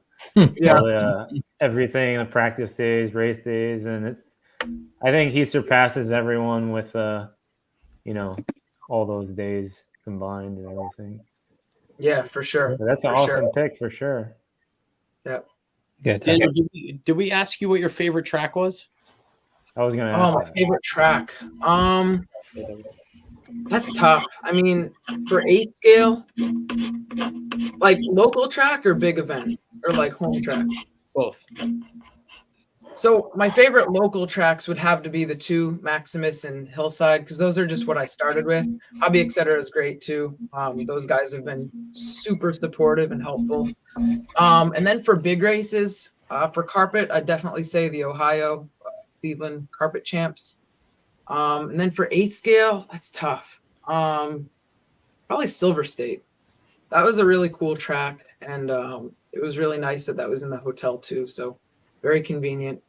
Speaker 7: yeah,
Speaker 6: all the, everything, the practice days, race days, and I think he surpasses everyone with all those days combined and everything.
Speaker 7: yeah, for sure.
Speaker 6: So that's an awesome pick for sure.
Speaker 7: Yeah.
Speaker 4: Yeah.
Speaker 5: Daniel, did we ask you what your favorite track was?
Speaker 6: I was gonna
Speaker 7: Oh,
Speaker 6: ask
Speaker 7: my
Speaker 6: that.
Speaker 7: favorite track. That's tough. I mean, for 8 scale, like local track or big event or like home track.
Speaker 5: Both.
Speaker 7: So my favorite local tracks would have to be the 2, Maximus and Hillside, because those are just what I started with. Hobby Etc. is great too. Those guys have been super supportive and helpful. And then for big races, for carpet, I'd definitely say the Ohio, Cleveland Carpet Champs. And then for 8 scale, that's tough. Probably Silver State. That was a really cool track, and it was really nice that was in the hotel too. So very convenient.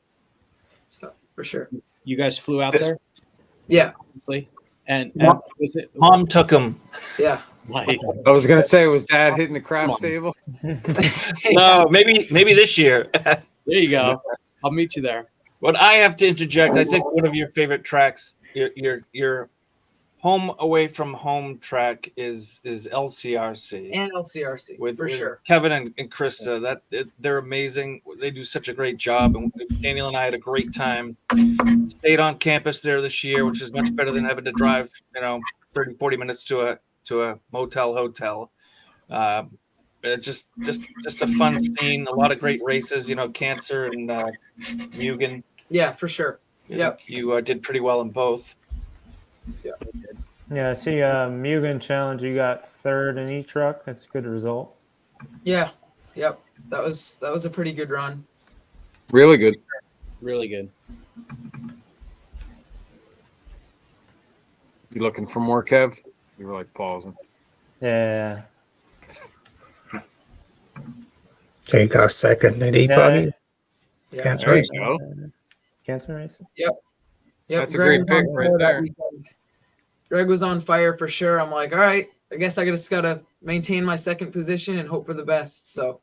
Speaker 7: So for sure.
Speaker 5: You guys flew out there?
Speaker 7: Yeah.
Speaker 5: Obviously. And
Speaker 8: Mom-
Speaker 5: was it
Speaker 8: Mom took him.
Speaker 7: Yeah.
Speaker 5: nice?
Speaker 2: I was gonna say, was Dad hitting the craps table?
Speaker 8: No, maybe this year.
Speaker 5: There you go. I'll meet you there.
Speaker 8: But I have to interject. I think one of your favorite tracks, your home away from home track is LCRC.
Speaker 7: And LCRC
Speaker 8: With
Speaker 7: sure.
Speaker 8: Kevin and Krista. They're amazing. They do such a great job. And Daniel and I had a great time. Stayed on campus there this year, which is much better than having to drive, 30, 40 minutes to a motel hotel. Just a fun scene. A lot of great races. Cancer and Mugen.
Speaker 7: Yeah, for sure.
Speaker 8: Yeah, you did pretty well in both.
Speaker 6: Yeah, I see Mugen Challenge, you got 3rd in each truck. That's a good result.
Speaker 7: Yeah. Yep. That was a pretty good run.
Speaker 2: Really good.
Speaker 5: Really good.
Speaker 2: You looking for more, Kev? You were like pausing.
Speaker 6: Yeah.
Speaker 4: So you got 2nd in E-Buggy?
Speaker 7: Yeah.
Speaker 4: Cancer
Speaker 2: There you
Speaker 4: race.
Speaker 2: go.
Speaker 6: Cancer race?
Speaker 7: Yep.
Speaker 2: That's a
Speaker 7: Greg
Speaker 2: great
Speaker 7: was on
Speaker 2: pick right
Speaker 7: fire that
Speaker 2: there.
Speaker 7: weekend. Greg was on fire for sure. I'm like, all right, I guess I just gotta maintain my 2nd position and hope for the best. So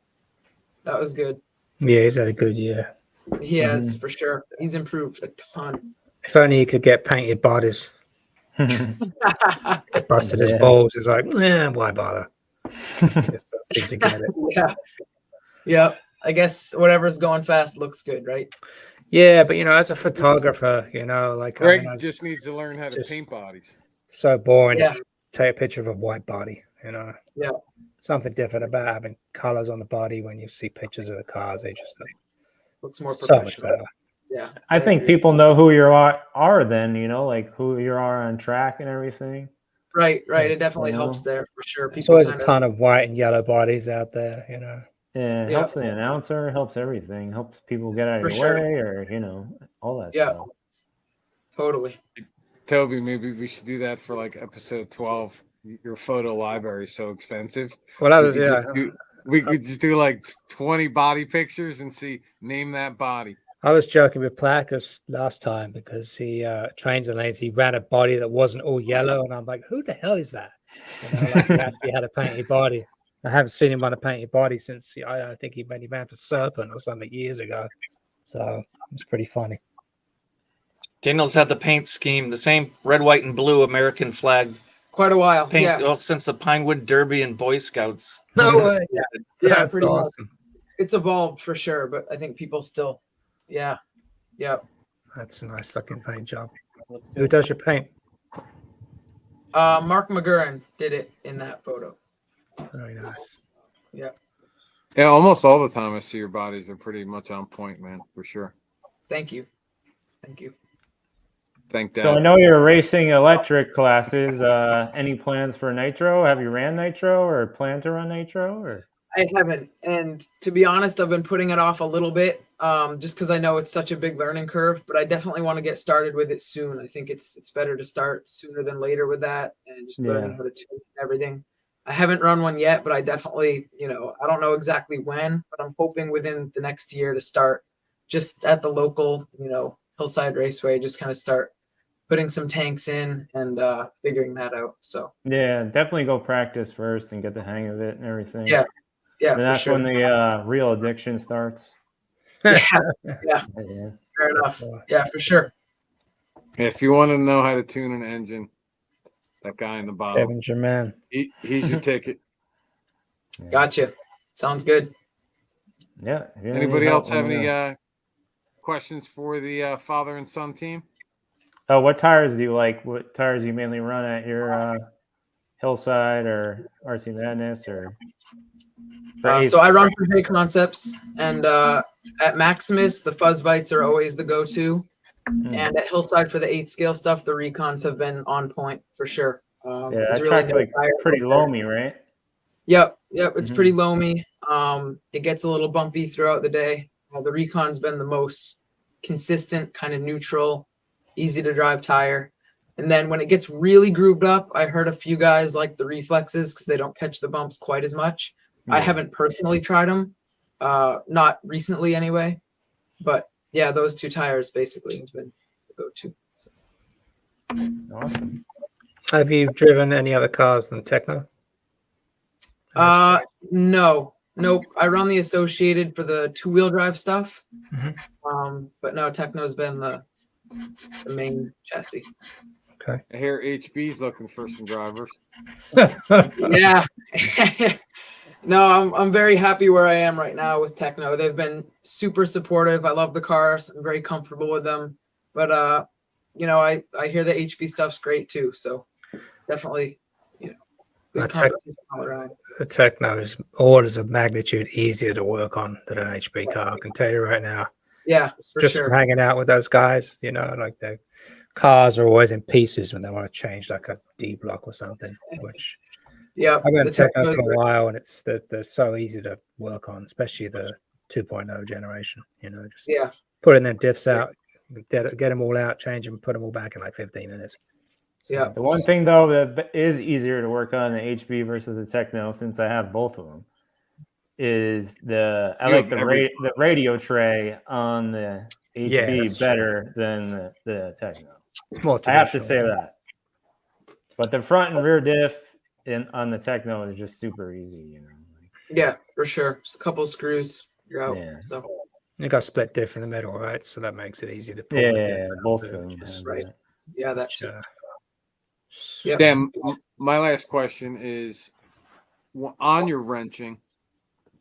Speaker 7: that was good.
Speaker 4: Yeah, he's had a good year.
Speaker 7: He has for sure. He's improved a ton.
Speaker 4: If only he could get painted bodies. Get busted his
Speaker 6: Yeah.
Speaker 4: balls. It's like, why bother? Just don't seem to get it.
Speaker 7: Yeah. Yep. I guess whatever's going fast looks good, right?
Speaker 4: Yeah, but as a photographer, like
Speaker 2: Greg
Speaker 4: I
Speaker 2: just needs to learn how to
Speaker 4: just-
Speaker 2: paint bodies.
Speaker 4: so boring
Speaker 7: Yeah.
Speaker 4: to take a picture of a white body,
Speaker 7: Yeah.
Speaker 4: Something different about having colors on the body when you see pictures of the cars. They just look
Speaker 7: Looks more
Speaker 4: so much
Speaker 7: professional.
Speaker 4: better.
Speaker 7: Yeah.
Speaker 6: I think people know who you are then, like who you are on track and everything.
Speaker 7: Right. It definitely
Speaker 6: You
Speaker 7: helps
Speaker 6: know?
Speaker 7: there for sure.
Speaker 4: There's
Speaker 7: People
Speaker 4: always a
Speaker 7: kinda-
Speaker 4: ton of white and yellow bodies out there,
Speaker 6: Yeah, it
Speaker 7: Yeah.
Speaker 6: helps the announcer, helps everything, helps people get out of
Speaker 7: For
Speaker 6: your
Speaker 7: sure.
Speaker 6: way or, all that
Speaker 7: Yeah.
Speaker 6: stuff.
Speaker 7: Totally.
Speaker 2: Toby, maybe we should do that for like episode 12. Your photo library is so extensive.
Speaker 4: Well, that was,
Speaker 2: We could just do like 20 body pictures and see, name that body.
Speaker 4: I was joking with Placus last time because he trains and lanes. He ran a body that wasn't all yellow, and I'm like, who the hell is that? Like he actually had a painted body. I haven't seen him on a painted body since I think he ran for Serpent or something years ago. So it's pretty funny.
Speaker 8: Daniel's had the paint scheme, the same red, white, and blue American flag
Speaker 7: Quite a while.
Speaker 8: paint
Speaker 7: Yeah.
Speaker 8: well, since the Pinewood Derby and Boy Scouts.
Speaker 7: No way. Yeah.
Speaker 4: That's
Speaker 7: pretty much.
Speaker 4: awesome.
Speaker 7: It's evolved for sure, but I think people still, yeah.
Speaker 4: That's a nice looking paint job. Who does your paint?
Speaker 7: Mark McGurran did it in that photo.
Speaker 4: Very nice.
Speaker 2: Yeah, almost all the time I see your bodies are pretty much on point, man, for sure.
Speaker 7: Thank you.
Speaker 2: Thank Dad.
Speaker 6: So I know you're racing electric classes. Any plans for nitro? Have you ran nitro or plan to run nitro? Or
Speaker 7: I haven't, and to be honest, I've been putting it off a little bit, just because I know it's such a big learning curve. But I definitely want to get started with it soon. I think it's better to start sooner than later with that, and just learning how to tune and everything. I haven't run one yet, but I definitely, I don't know exactly when, but I'm hoping within the next year to start just at the local, Hillside Raceway, just kind of start putting some tanks in and figuring that out. So
Speaker 6: Yeah, definitely go practice first and get the hang of it and everything.
Speaker 7: yeah,
Speaker 6: And
Speaker 7: for
Speaker 6: that's
Speaker 7: sure.
Speaker 6: when the real addiction starts.
Speaker 7: Yeah,
Speaker 6: Yeah.
Speaker 7: fair enough. Yeah, for sure.
Speaker 2: If you want to know how to tune an engine, that guy in the bottom,
Speaker 4: Kevin's your man.
Speaker 2: he's your ticket.
Speaker 6: Yeah.
Speaker 7: Gotcha. Sounds good.
Speaker 6: Yeah. if you need
Speaker 2: Anybody
Speaker 6: help,
Speaker 2: else
Speaker 6: let
Speaker 2: have
Speaker 6: me
Speaker 2: any
Speaker 6: know.
Speaker 2: questions for the father and son team?
Speaker 6: Oh, what tires do you like? What tires do you mainly run at your Hillside or RC Madness or?
Speaker 7: So I run for J Concepts, and at Maximus, the Fuzz Bites are always the go-to. And at Hillside for the 8 scale stuff, the Recons have been on point for sure.
Speaker 6: Yeah,
Speaker 7: there's
Speaker 6: that
Speaker 7: really
Speaker 6: track's
Speaker 7: no
Speaker 6: like
Speaker 7: tire
Speaker 6: pretty
Speaker 7: out there.
Speaker 6: loamy, right?
Speaker 7: Yep, it's pretty loamy. It gets a little bumpy throughout the day. The Recon's been the most consistent, kind of neutral, easy to drive tire. And then when it gets really grooved up, I heard a few guys like the Reflexes because they don't catch the bumps quite as much. I haven't personally tried them, not recently anyway. But yeah, those 2 tires basically have been the go-to. So.
Speaker 6: Awesome.
Speaker 4: Have you driven any other cars than Techno?
Speaker 7: No, nope. I run the Associated for the 2-wheel drive stuff. But no, Techno's been the main chassis.
Speaker 4: Okay.
Speaker 2: I hear HB's looking for some drivers.
Speaker 7: Yeah. No, I'm very happy where I am right now with Techno. They've been super supportive. I love the cars. I'm very comfortable with them. But I hear the HB stuff's great too. So definitely, good competition all around.
Speaker 4: The Techno is orders of magnitude easier to work on than an HB car. I can tell you right now.
Speaker 7: Yeah, for
Speaker 4: just
Speaker 7: sure.
Speaker 4: from hanging out with those guys, like the cars are always in pieces when they want to change like a D block or something. Which
Speaker 7: yeah,
Speaker 4: I've been Techno for a while, and they're so easy to work on, especially the 2.0 generation. Just putting their diffs out, get them all out, change them, put them all back in like 15 minutes.
Speaker 7: Yeah.
Speaker 6: The one thing though that is easier to work on the HB versus the Techno, since I have both of them, is the radio tray on the HB better than the Techno.
Speaker 4: It's more
Speaker 6: I have to say that. But the front and rear diff on the Techno is just super easy,
Speaker 7: Yeah, for sure. Just a couple screws, you're out.
Speaker 6: Yeah.
Speaker 7: So
Speaker 4: you got split diff in the middle, right? So that makes it easy to pull.
Speaker 6: Yeah, both of them.
Speaker 7: Right. Yeah, that's
Speaker 2: Dan, my last question is, on your wrenching,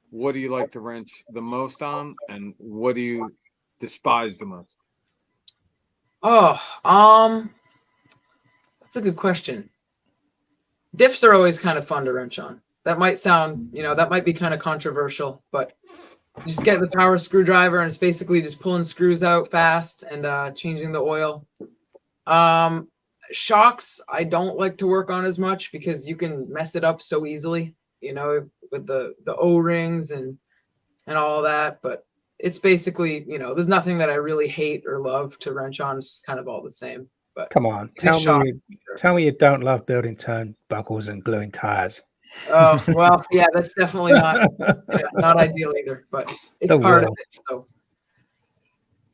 Speaker 2: what do you like to wrench the most on, and what do you despise the most?
Speaker 7: That's a good question. Diffs are always kind of fun to wrench on. That might sound, that might be kind of controversial, but you just get the power screwdriver and it's basically just pulling screws out fast and changing the oil. Shocks, I don't like to work on as much because you can mess it up so easily, with the O-rings and all that. But it's basically, there's nothing that I really hate or love to wrench on. It's kind of all the same. But
Speaker 4: come on, tell me you don't love building turnbuckles and gluing tires.
Speaker 7: Oh, well, yeah, that's definitely not ideal either, but it's part of it. So,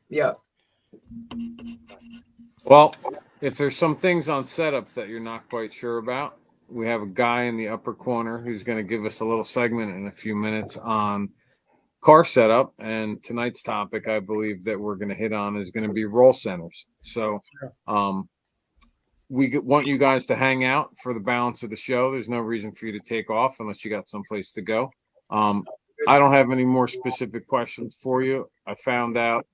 Speaker 7: yeah.
Speaker 2: Well, if there's some things on setup that you're not quite sure about, we have a guy in the upper corner who's going to give us a little segment in a few minutes on car setup. And tonight's topic, I believe, that we're going to hit on is going to be roll centers. So, we want you guys to hang out for the balance of the show. There's no reason for you to take off unless you got someplace to go. I don't have any more specific questions for you. I found out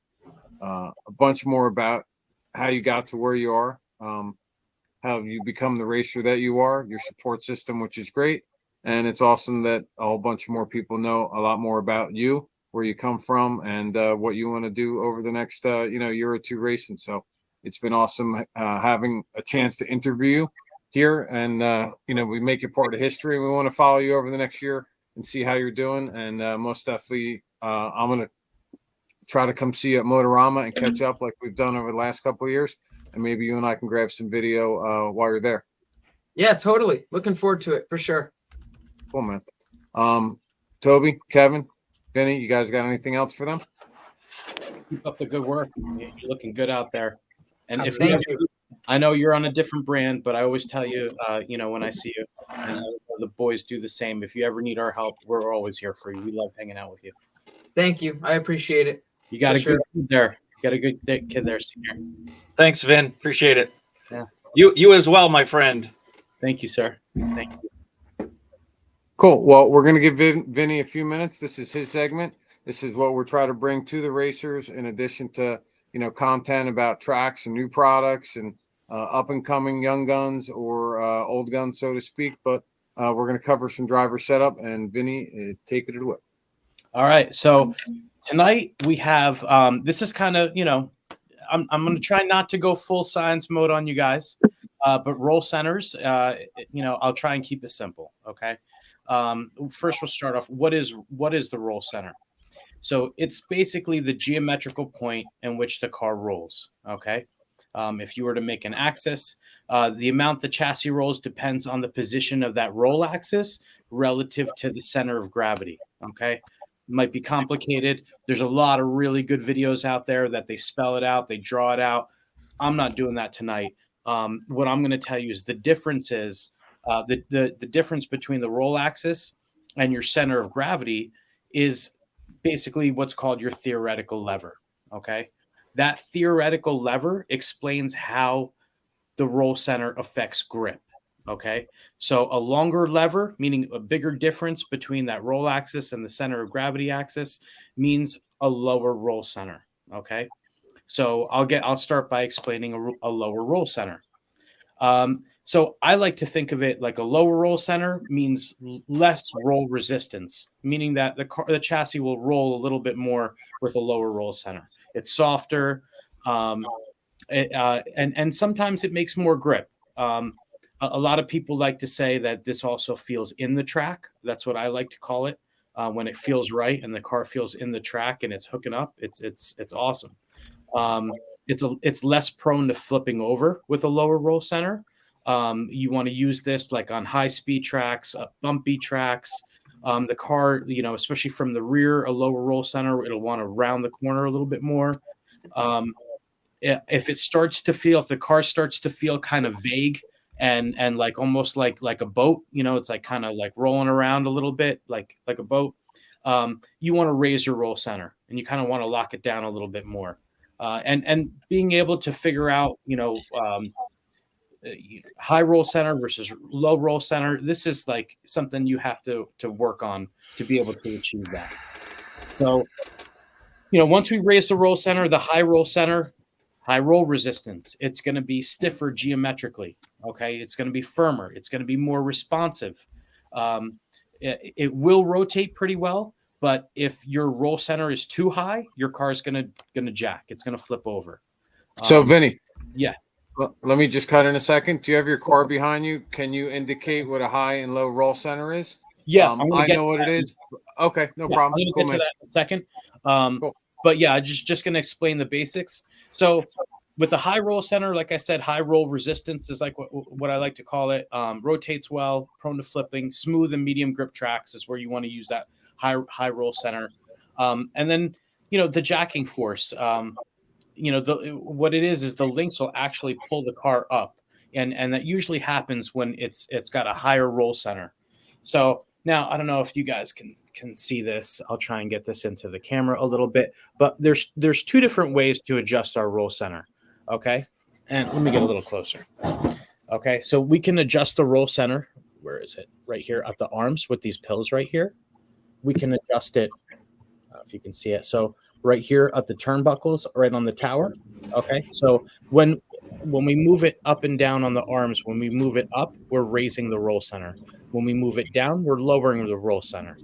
Speaker 2: a bunch more about how you got to where you are, how you become the racer that you are, your support system, which is great. And it's awesome that a whole bunch more people know a lot more about you, where you come from, and what you want to do over the next year or two racing. So it's been awesome having a chance to interview you here, and we make you part of history. We want to follow you over the next year and see how you're doing. And most definitely, I'm gonna try to come see you at Motorama and catch up like we've done over the last couple of years. And maybe you and I can grab some video while you're there.
Speaker 7: Yeah, totally. Looking forward to it for sure.
Speaker 2: Cool, man. Toby, Kevin, Vinny, you guys got anything else for them?
Speaker 5: Keep up the good work. You're looking good out there. And if
Speaker 7: Thank
Speaker 5: you, I know you're on a different brand, but I always tell you, when I see you, and the boys do the same. If you ever need our help, we're always here for you. We love hanging out with you.
Speaker 7: Thank you. I appreciate it.
Speaker 5: You got
Speaker 7: For
Speaker 5: a good kid there. You got a good kid there, Senior.
Speaker 8: Thanks, Vin. Appreciate it.
Speaker 5: Yeah.
Speaker 8: You as well, my friend.
Speaker 5: Thank you, sir. Thank you.
Speaker 2: Cool. Well, we're going to give Vinny a few minutes. This is his segment. This is what we're trying to bring to the racers, in addition to, content about tracks and new products and up and coming young guns or old guns, so to speak. But we're going to cover some driver setup, and Vinny, take it away.
Speaker 5: All right. So tonight we have, this is kind of, I'm going to try not to go full science mode on you guys, but roll centers, I'll try and keep it simple. Okay. First we'll start off. What is the roll center? So it's basically the geometrical point in which the car rolls. Okay. If you were to make an axis, the amount the chassis rolls depends on the position of that roll axis relative to the center of gravity. Okay. It might be complicated. There's a lot of really good videos out there that they spell it out. They draw it out. I'm not doing that tonight. What I'm going to tell you is the difference is the difference between the roll axis and your center of gravity is basically what's called your theoretical lever. Okay. That theoretical lever explains how the roll center affects grip. Okay. So a longer lever, meaning a bigger difference between that roll axis and the center of gravity axis, means a lower roll center. Okay. So I'll start by explaining a lower roll center. So I like to think of it like a lower roll center means less roll resistance, meaning that the chassis will roll a little bit more with a lower roll center. It's softer, and sometimes it makes more grip. A lot of people like to say that this also feels in the track. That's what I like to call it. When it feels right and the car feels in the track and it's hooking up, it's awesome. It's less prone to flipping over with a lower roll center. You want to use this like on high speed tracks, bumpy tracks. The car, especially from the rear, a lower roll center, it'll want to round the corner a little bit more. If the car starts to feel kind of vague and like almost like a boat, it's like kind of like rolling around a little bit like a boat. You want to raise your roll center and you kind of want to lock it down a little bit more. And being able to figure out, high roll center versus low roll center. This is like something you have to work on to be able to achieve that. So, once we raise the roll center, the high roll center, high roll resistance, it's going to be stiffer geometrically. Okay. It's going to be firmer. It's going to be more responsive. It will rotate pretty well, but if your roll center is too high, your car is going to jack. It's going to flip over.
Speaker 2: So Vinny.
Speaker 5: Yeah.
Speaker 2: Well, let me just cut in a second. Do you have your car behind you? Can you indicate what a high and low roll center is?
Speaker 5: Yeah,
Speaker 2: I know what it is. Okay, no problem.
Speaker 5: I'm going to get to that in a second. Cool. But yeah, just going to explain the basics. So with the high roll center, like I said, high roll resistance is like what I like to call it. Rotates well, prone to flipping, smooth and medium grip tracks is where you want to use that high roll center. And then, the jacking force. What it is the links will actually pull the car up, and that usually happens when it's got a higher roll center. So now I don't know if you guys can see this. I'll try and get this into the camera a little bit, but there's two different ways to adjust our roll center. Okay, and let me get a little closer. Okay, so we can adjust the roll center. Where is it? Right here at the arms with these pills right here. We can adjust it. If you can see it. So right here at the turnbuckles, right on the tower. Okay. So when we move it up and down on the arms, when we move it up, we're raising the roll center. When we move it down, we're lowering the roll center.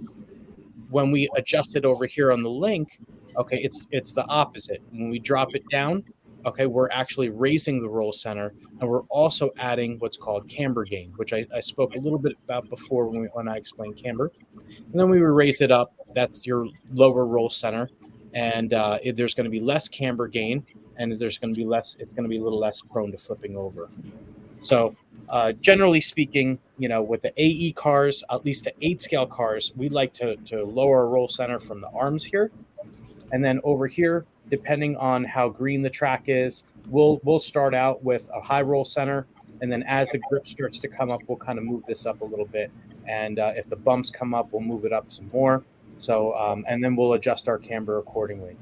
Speaker 5: When we adjust it over here on the link, okay, it's the opposite. When we drop it down, Okay, we're actually raising the roll center, and we're also adding what's called camber gain, which I spoke a little bit about before when I explained camber. And then we raise it up. That's your lower roll center, and there's going to be less camber gain, and there's going to be less. It's going to be a little less prone to flipping over. So, generally speaking, with the AE cars, at least the 8-scale cars, we like to lower our roll center from the arms here, and then over here, depending on how green the track is, we'll start out with a high roll center, and then as the grip starts to come up, we'll kind of move this up a little bit. And if the bumps come up, we'll move it up some more. So, and then we'll adjust our camber accordingly.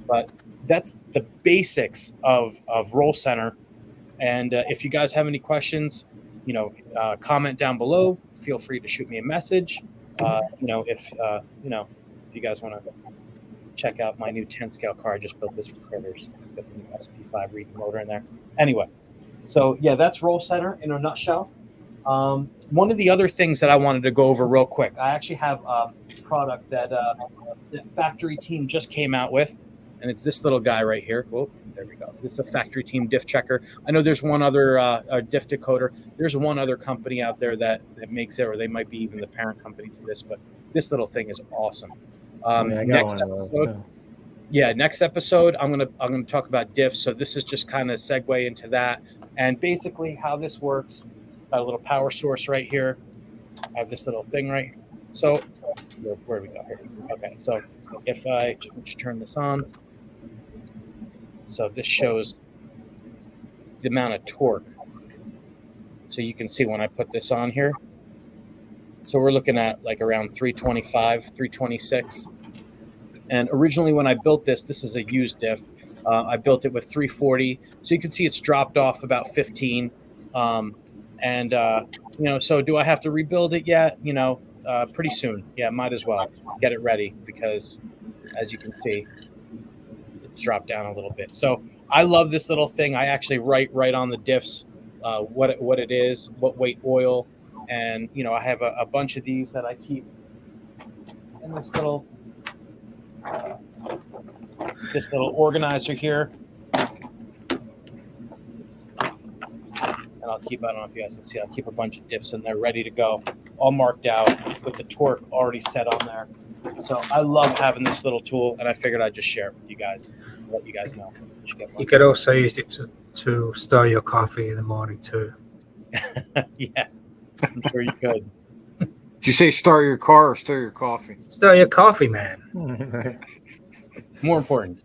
Speaker 5: But that's the basics of roll center. And if you guys have any questions, comment down below. Feel free to shoot me a message. If you guys want to check out my new 10-scale car, I just built this for critters. It's got the new SP5 reading motor in there. Anyway, so yeah, that's roll center in a nutshell. One of the other things that I wanted to go over real quick, I actually have a product that the factory team just came out with, and it's this little guy right here. Whoa, there we go. This is a factory team diff checker. I know there's one other diff decoder. There's one other company out there that makes it, or they might be even the parent company to this, but this little thing is awesome. Next episode, I'm gonna talk about diffs. So this is just kind of segue into that, and basically how this works. Got a little power source right here. I have this little thing right here. So where do we go here? Okay, so if I just turn this on, so this shows the amount of torque. So you can see when I put this on here. So we're looking at like around 325, 326. And originally when I built this is a used diff. I built it with 340. So you can see it's dropped off about 15. So do I have to rebuild it yet? Pretty soon. Yeah, might as well get it ready because as you can see, it's dropped down a little bit. So I love this little thing. I actually write right on the diffs what it is, what weight oil. And, I have a bunch of these that I keep in this little organizer here. And I'll keep, I don't know if you guys can see, I'll keep a bunch of diffs in there ready to go, all marked out with the torque already set on there. So I love having this little tool, and I figured I'd just share it with you guys, let you guys know.
Speaker 4: You could also use it to stir your coffee in the morning too.
Speaker 5: Yeah, I'm sure you could.
Speaker 2: Did you say start your car or stir your coffee?
Speaker 4: Stir your coffee, man.
Speaker 5: More important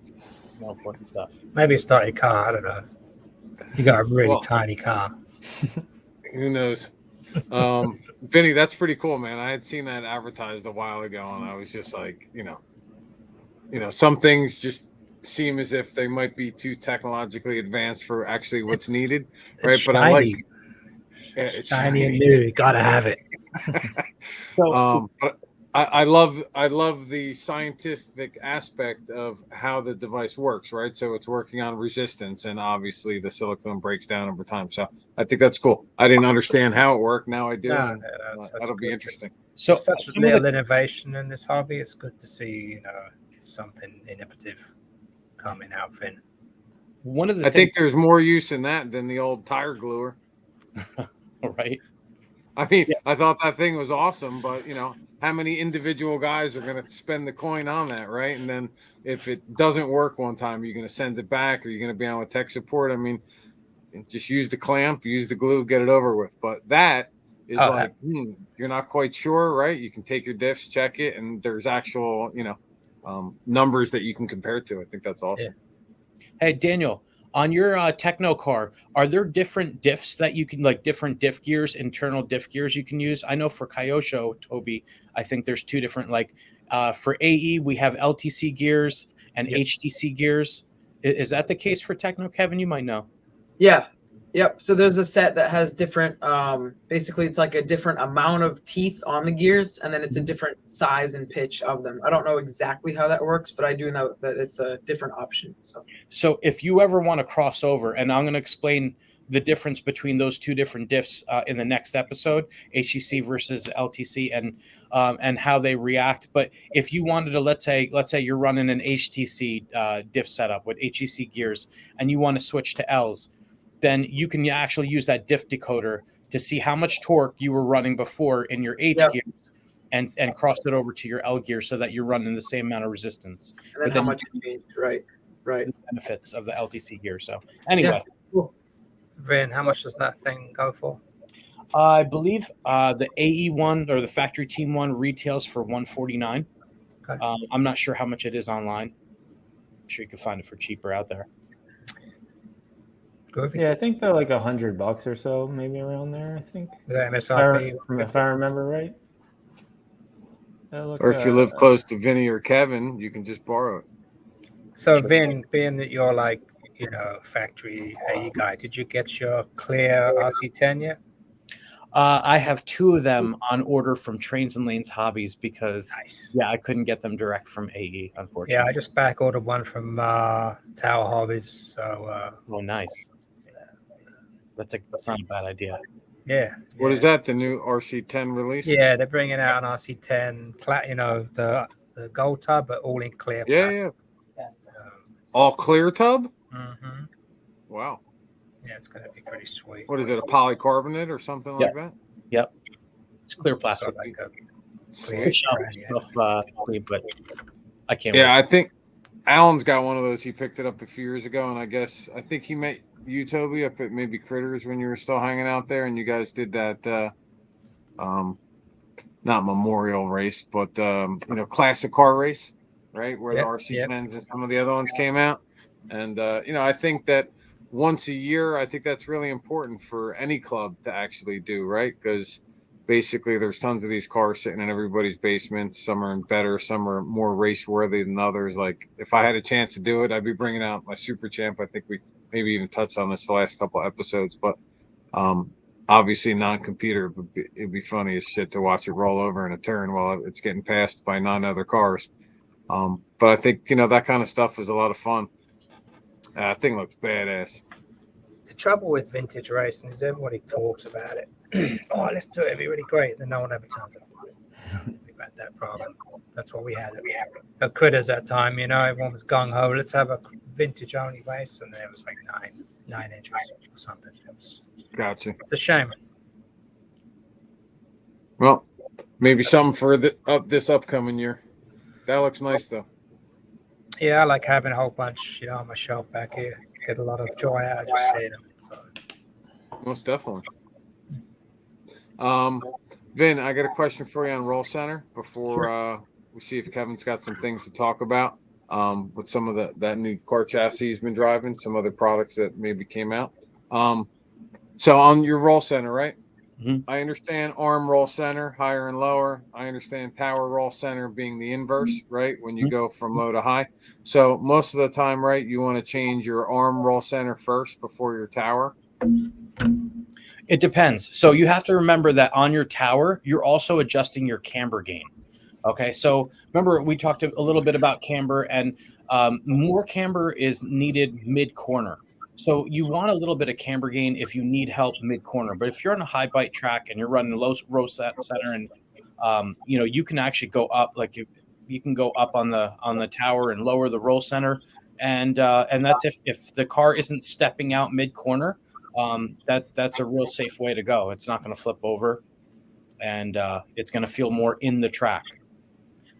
Speaker 5: stuff.
Speaker 4: Maybe start your car. I don't know. You got a really tiny car.
Speaker 2: Who knows? Vinny, that's pretty cool, man. I had seen that advertised a while ago, and I was just like, some things just seem as if they might be too technologically advanced for actually what's needed, right? But
Speaker 4: shiny.
Speaker 2: I like it's
Speaker 4: shiny and new. You gotta have it.
Speaker 2: But I love the scientific aspect of how the device works, right? So it's working on resistance, and obviously the silicone breaks down over time. So I think that's cool. I didn't understand how it worked. Now I do. That'll be interesting.
Speaker 4: So such little innovation in this hobby. It's good to see, something innovative coming out, Finn.
Speaker 2: I think there's more use in that than the old tire gluer.
Speaker 5: Right.
Speaker 2: I mean, yeah. I thought that thing was awesome, but how many individual guys are going to spend the coin on that, right? And then if it doesn't work one time, you're going to send it back, or you're going to be on with tech support. I mean, just use the clamp, use the glue, get it over with. But that is you're not quite sure, right? You can take your diffs, check it, and there's actual, numbers that you can compare it to. I think that's awesome.
Speaker 5: Yeah. Hey, Daniel. On your Techno car, are there different diffs that you can, like different diff gears, internal diff gears you can use? I know for Kyosho, Toby, I think there's two different, for AE, we have LTC gears and HTC gears. Is that the case for Techno, Kevin? You might know.
Speaker 7: Yeah. Yep. So there's a set that has different, basically it's like a different amount of teeth on the gears, and then it's a different size and pitch of them. I don't know exactly how that works, but I do know that it's a different option. So if
Speaker 5: you ever want to cross over, and I'm going to explain the difference between those two different diffs in the next episode, HTC versus LTC, and how they react. But if you wanted to, let's say you're running an HTC diff setup with HTC gears, and you want to switch to Ls, then you can actually use that diff decoder to see how much torque you were running before in your H gears, and cross it over to your L gear so that you're running the same amount of resistance.
Speaker 7: And then how much it changed, right?
Speaker 5: The benefits of the LTC gear. So anyway,
Speaker 7: cool.
Speaker 4: Vin, how much does that thing go for?
Speaker 5: I believe the AE one or the factory team one retails for $149.
Speaker 4: Okay.
Speaker 5: I'm not sure how much it is online. I'm sure you can find it for cheaper out there.
Speaker 6: Yeah, I think they're like $100 or so, maybe around there. I think.
Speaker 4: Is that MSRP?
Speaker 6: If I remember right.
Speaker 2: Or if you live close to Vinny or Kevin, you can just borrow it.
Speaker 4: So Vin, being that you're like, factory AE guy, did you get your clear RC10 yet?
Speaker 5: I have 2 of them on order from Trains and Lanes Hobbies because I couldn't get them direct from AE, unfortunately.
Speaker 4: Yeah, I just back ordered one from Tower Hobbies. So
Speaker 5: nice. That's not a bad idea.
Speaker 4: Yeah.
Speaker 2: What is that? The new RC10 release?
Speaker 4: Yeah, they're bringing out an RC10, the gold tub, but all in clear.
Speaker 2: Yeah. All clear tub?
Speaker 4: Mm-hmm.
Speaker 2: Wow.
Speaker 4: Yeah, it's going to be pretty sweet.
Speaker 2: What is it, a polycarbonate or something like that?
Speaker 5: Yep. It's clear plastic.
Speaker 4: Like
Speaker 5: Good stuff, but I can't
Speaker 2: wait. I think Alan's got one of those. He picked it up a few years ago, and I think he met you, Toby, up at maybe Critters when you were still hanging out there, and you guys did that not memorial race, but classic car race, right? Where the RC10s and some of the other ones came out. And I think that once a year, I think that's really important for any club to actually do, right? Because basically there's tons of these cars sitting in everybody's basements. Some are better, some are more race worthy than others. Like if I had a chance to do it, I'd be bringing out my Super Champ. I think we maybe even touched on this the last couple of episodes, but obviously non-computer, but it'd be funny as shit to watch it roll over in a turn while it's getting passed by 9 other cars. But I think, that kind of stuff is a lot of fun. I think it looks badass.
Speaker 4: The trouble with vintage racing is everybody talks about it. Oh, let's do it. It'd be really great. Then no one ever turns up. We've had that problem. That's what we had at Critters that time. Everyone was gung ho. Let's have a vintage only race, and then it was like nine entries or something.
Speaker 2: Gotcha.
Speaker 4: It's a shame.
Speaker 2: Well, maybe something for this upcoming year. That looks nice though.
Speaker 4: Yeah, I like having a whole bunch, on my shelf back here. Get a lot of joy out of just seeing them. So.
Speaker 2: Most definitely. Vin, I got a question for you on Roll Center before we see if Kevin's got some things to talk about with some of that new car chassis he's been driving, some other products that maybe came out. So on your Roll Center, right?
Speaker 5: Mm-hmm.
Speaker 2: I understand arm roll center, higher and lower. I understand tower roll center being the inverse, right? When you go from low to high. So most of the time, right, you want to change your arm roll center first before your tower.
Speaker 5: It depends. So you have to remember that on your tower, you're also adjusting your camber gain. Okay. So remember, we talked a little bit about camber, and more camber is needed mid corner. So you want a little bit of camber gain if you need help mid-corner. But if you're on a high bite track and you're running a low roll center, and you can actually go up, like you can go up on the tower and lower the roll center, and that's if the car isn't stepping out mid-corner, that's a real safe way to go. It's not going to flip over, and it's going to feel more in the track.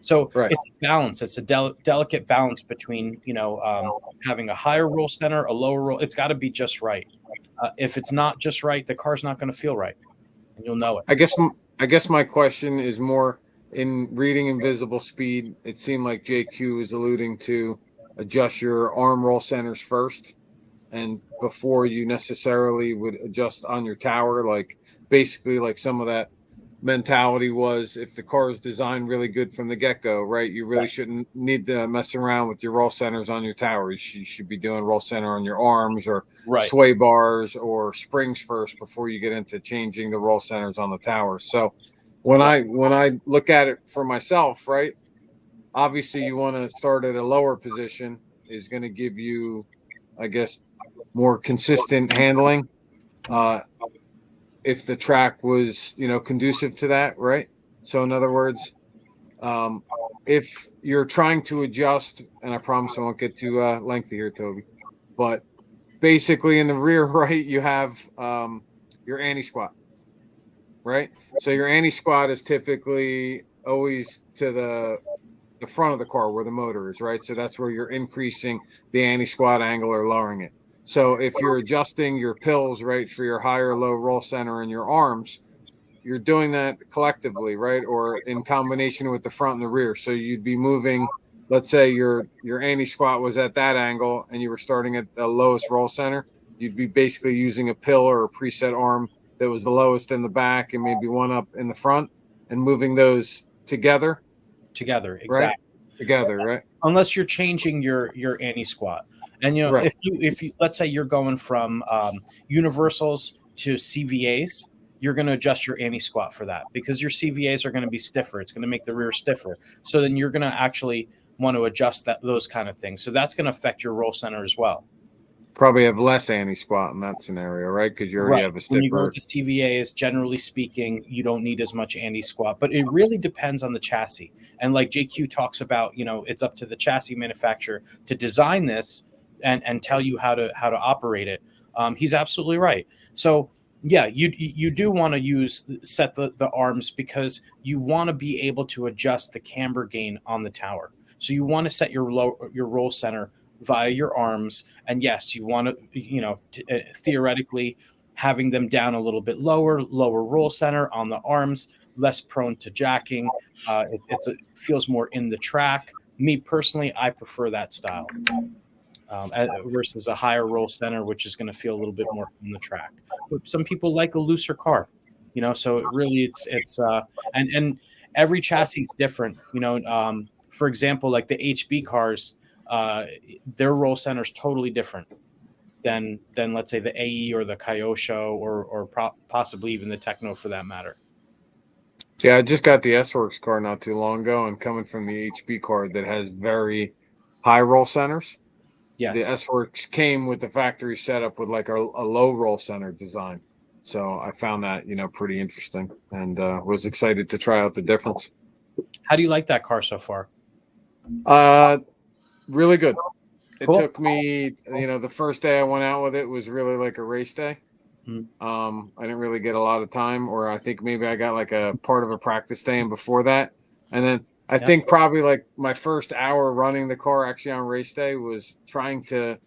Speaker 5: So It's a balance. It's a delicate balance between, having a higher roll center, a lower roll. It's got to be just right. If it's not just right, the car's not going to feel right, and you'll know it.
Speaker 2: I guess my question is more in reading Invisible Speed. It seemed like JQ was alluding to adjust your arm roll centers first, and before you necessarily would adjust on your tower. Like basically, like some of that mentality was if the car is designed really good from the get-go, right, you really shouldn't need to mess around with your roll centers on your towers. You should be doing roll center on your arms or sway bars or springs first before you get into changing the roll centers on the towers. So when I look at it for myself, right, obviously you want to start at a lower position is going to give you, I guess, more consistent handling. if the track was, conducive to that, right? So in other words, if you're trying to adjust, and I promise I won't get too lengthy here, Toby, but basically in the rear right, you have your anti-squat, right? So your anti-squat is typically always to the front of the car where the motor is, right? So that's where you're increasing the anti-squat angle or lowering it. So if you're adjusting your pills, right, for your high or low roll center in your arms, you're doing that collectively, right? Or in combination with the front and the rear. So you'd be moving, let's say your anti-squat was at that angle and you were starting at the lowest roll center. You'd be basically using a pill or a preset arm that was the lowest in the back and maybe one up in the front and moving those together,
Speaker 5: Exactly.
Speaker 2: right? Together, right?
Speaker 5: Unless you're changing your anti squat, and
Speaker 2: Right.
Speaker 5: if you let's say you're going from universals to CVAs, you're going to adjust your anti squat for that because your CVAs are going to be stiffer. It's going to make the rear stiffer. So then you're going to actually want to adjust those kind of things. So that's going to affect your roll center as well.
Speaker 2: Probably have less anti-squat in that scenario, right? Because you already have a stiffer.
Speaker 5: When you go with the CVAs, generally speaking, you don't need as much anti-squat, but it really depends on the chassis. And like JQ talks about, it's up to the chassis manufacturer to design this and tell you how to operate it. He's absolutely right. So yeah, you do want to set the arms because you want to be able to adjust the camber gain on the tower. So you want to set your roll center via your arms, and yes, you want to theoretically having them down a little bit lower roll center on the arms, less prone to jacking. It feels more in the track. Me personally, I prefer that style versus a higher roll center, which is going to feel a little bit more on the track. But some people like a looser car, so it really it's and every chassis is different. For example, like the HB cars. Their roll center is totally different than let's say the AE or the Kyosho or possibly even the Techno for that matter.
Speaker 2: Yeah, I just got the S-Works car not too long ago, and coming from the HB car that has very high roll centers.
Speaker 5: Yes,
Speaker 2: the S-Works came with the factory setup with like a low roll center design. So I found that pretty interesting, and was excited to try out the difference.
Speaker 5: How do you like that car so far?
Speaker 2: Really good.
Speaker 5: Cool.
Speaker 2: It took me, the first day I went out with it was really like a race day. I didn't really get a lot of time, or I think maybe I got like a part of a practice day and before that. And then I think probably like my first hour running the car actually on race day was trying to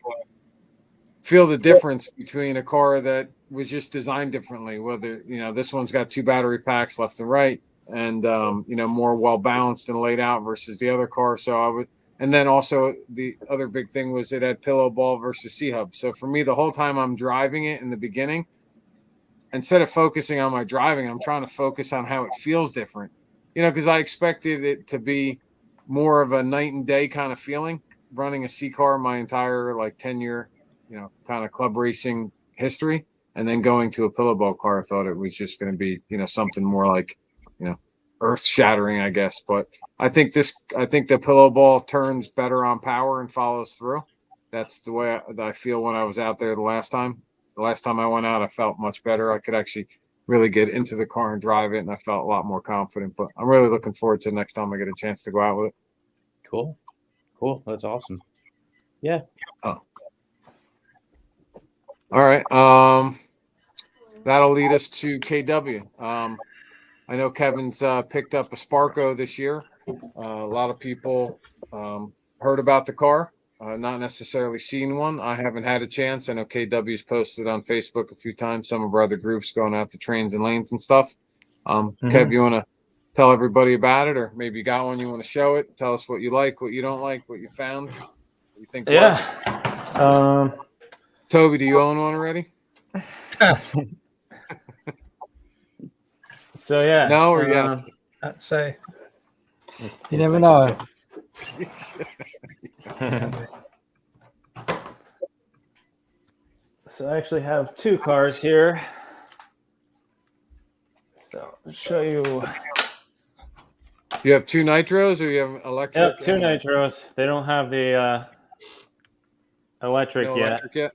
Speaker 2: feel the difference between a car that was just designed differently, whether, this one's got 2 battery packs left and right and, more well balanced and laid out versus the other car. So and then also the other big thing was it had pillow ball versus C-hub. So for me, the whole time I'm driving it in the beginning, instead of focusing on my driving, I'm trying to focus on how it feels different, because I expected it to be more of a night and day kind of feeling running a C car my entire 10-year, kind of club racing history. And then going to a pillow ball car, I thought it was just going to be, something more like, earth shattering, I guess. But I think the pillow ball turns better on power and follows through. That's the way I feel when I was out there the last time. The last time I went out, I felt much better. I could actually really get into the car and drive it, and I felt a lot more confident. But I'm really looking forward to the next time I get a chance to go out with it.
Speaker 5: Cool. That's awesome. Yeah.
Speaker 2: Oh. All right. That'll lead us to KW. I know Kevin's picked up a Sparko this year. A lot of people heard about the car, not necessarily seen one. I haven't had a chance. I know KW's posted on Facebook a few times, some of our other groups going out to trains and lanes and stuff. Kev, you want to tell everybody about it, or maybe you got one you want to show it? Tell us what you like, what you don't like, what you found, what you think works. Toby, do you own one already?
Speaker 6: So yeah.
Speaker 2: No or yes?
Speaker 4: So you never know.
Speaker 6: So I actually have 2 cars here. So I'll show you.
Speaker 2: You have 2 nitros, or you have electric?
Speaker 6: Yep, 2 nitros. They don't have the electric yet.
Speaker 2: Okay.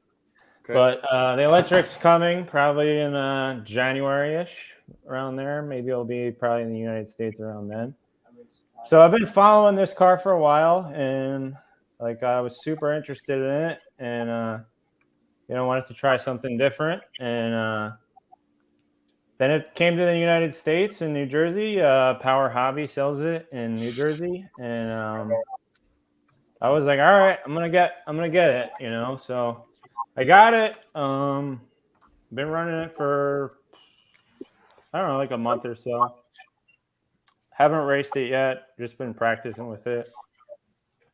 Speaker 2: Okay.
Speaker 6: But the electric's coming probably in January-ish, around there. Maybe it'll be probably in the United States around then. So I've been following this car for a while, and like I was super interested in it, and wanted to try something different. And then it came to the United States in New Jersey. Power Hobby sells it in New Jersey, and I was like, all right, I'm gonna get it, So I got it. Been running it for I don't know, like a month or so. Haven't raced it yet. Just been practicing with it.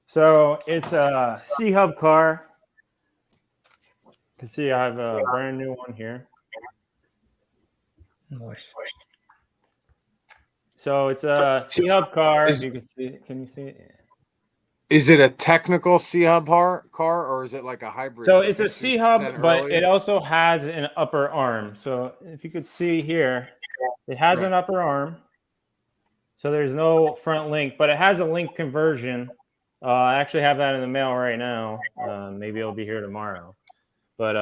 Speaker 6: So it's a C-Hub car. You can see I have a brand new one here.
Speaker 4: Nice.
Speaker 6: So it's a C-Hub car. If you can see it. Can you see it? Yeah.
Speaker 2: Is it a technical C-Hub car, or is it like a hybrid?
Speaker 6: So it's a C-Hub, but it also has an upper arm. So if you could see here, it has an upper arm. So there's no front link, but it has a link conversion. I actually have that in the mail right now. Maybe it'll be here tomorrow. But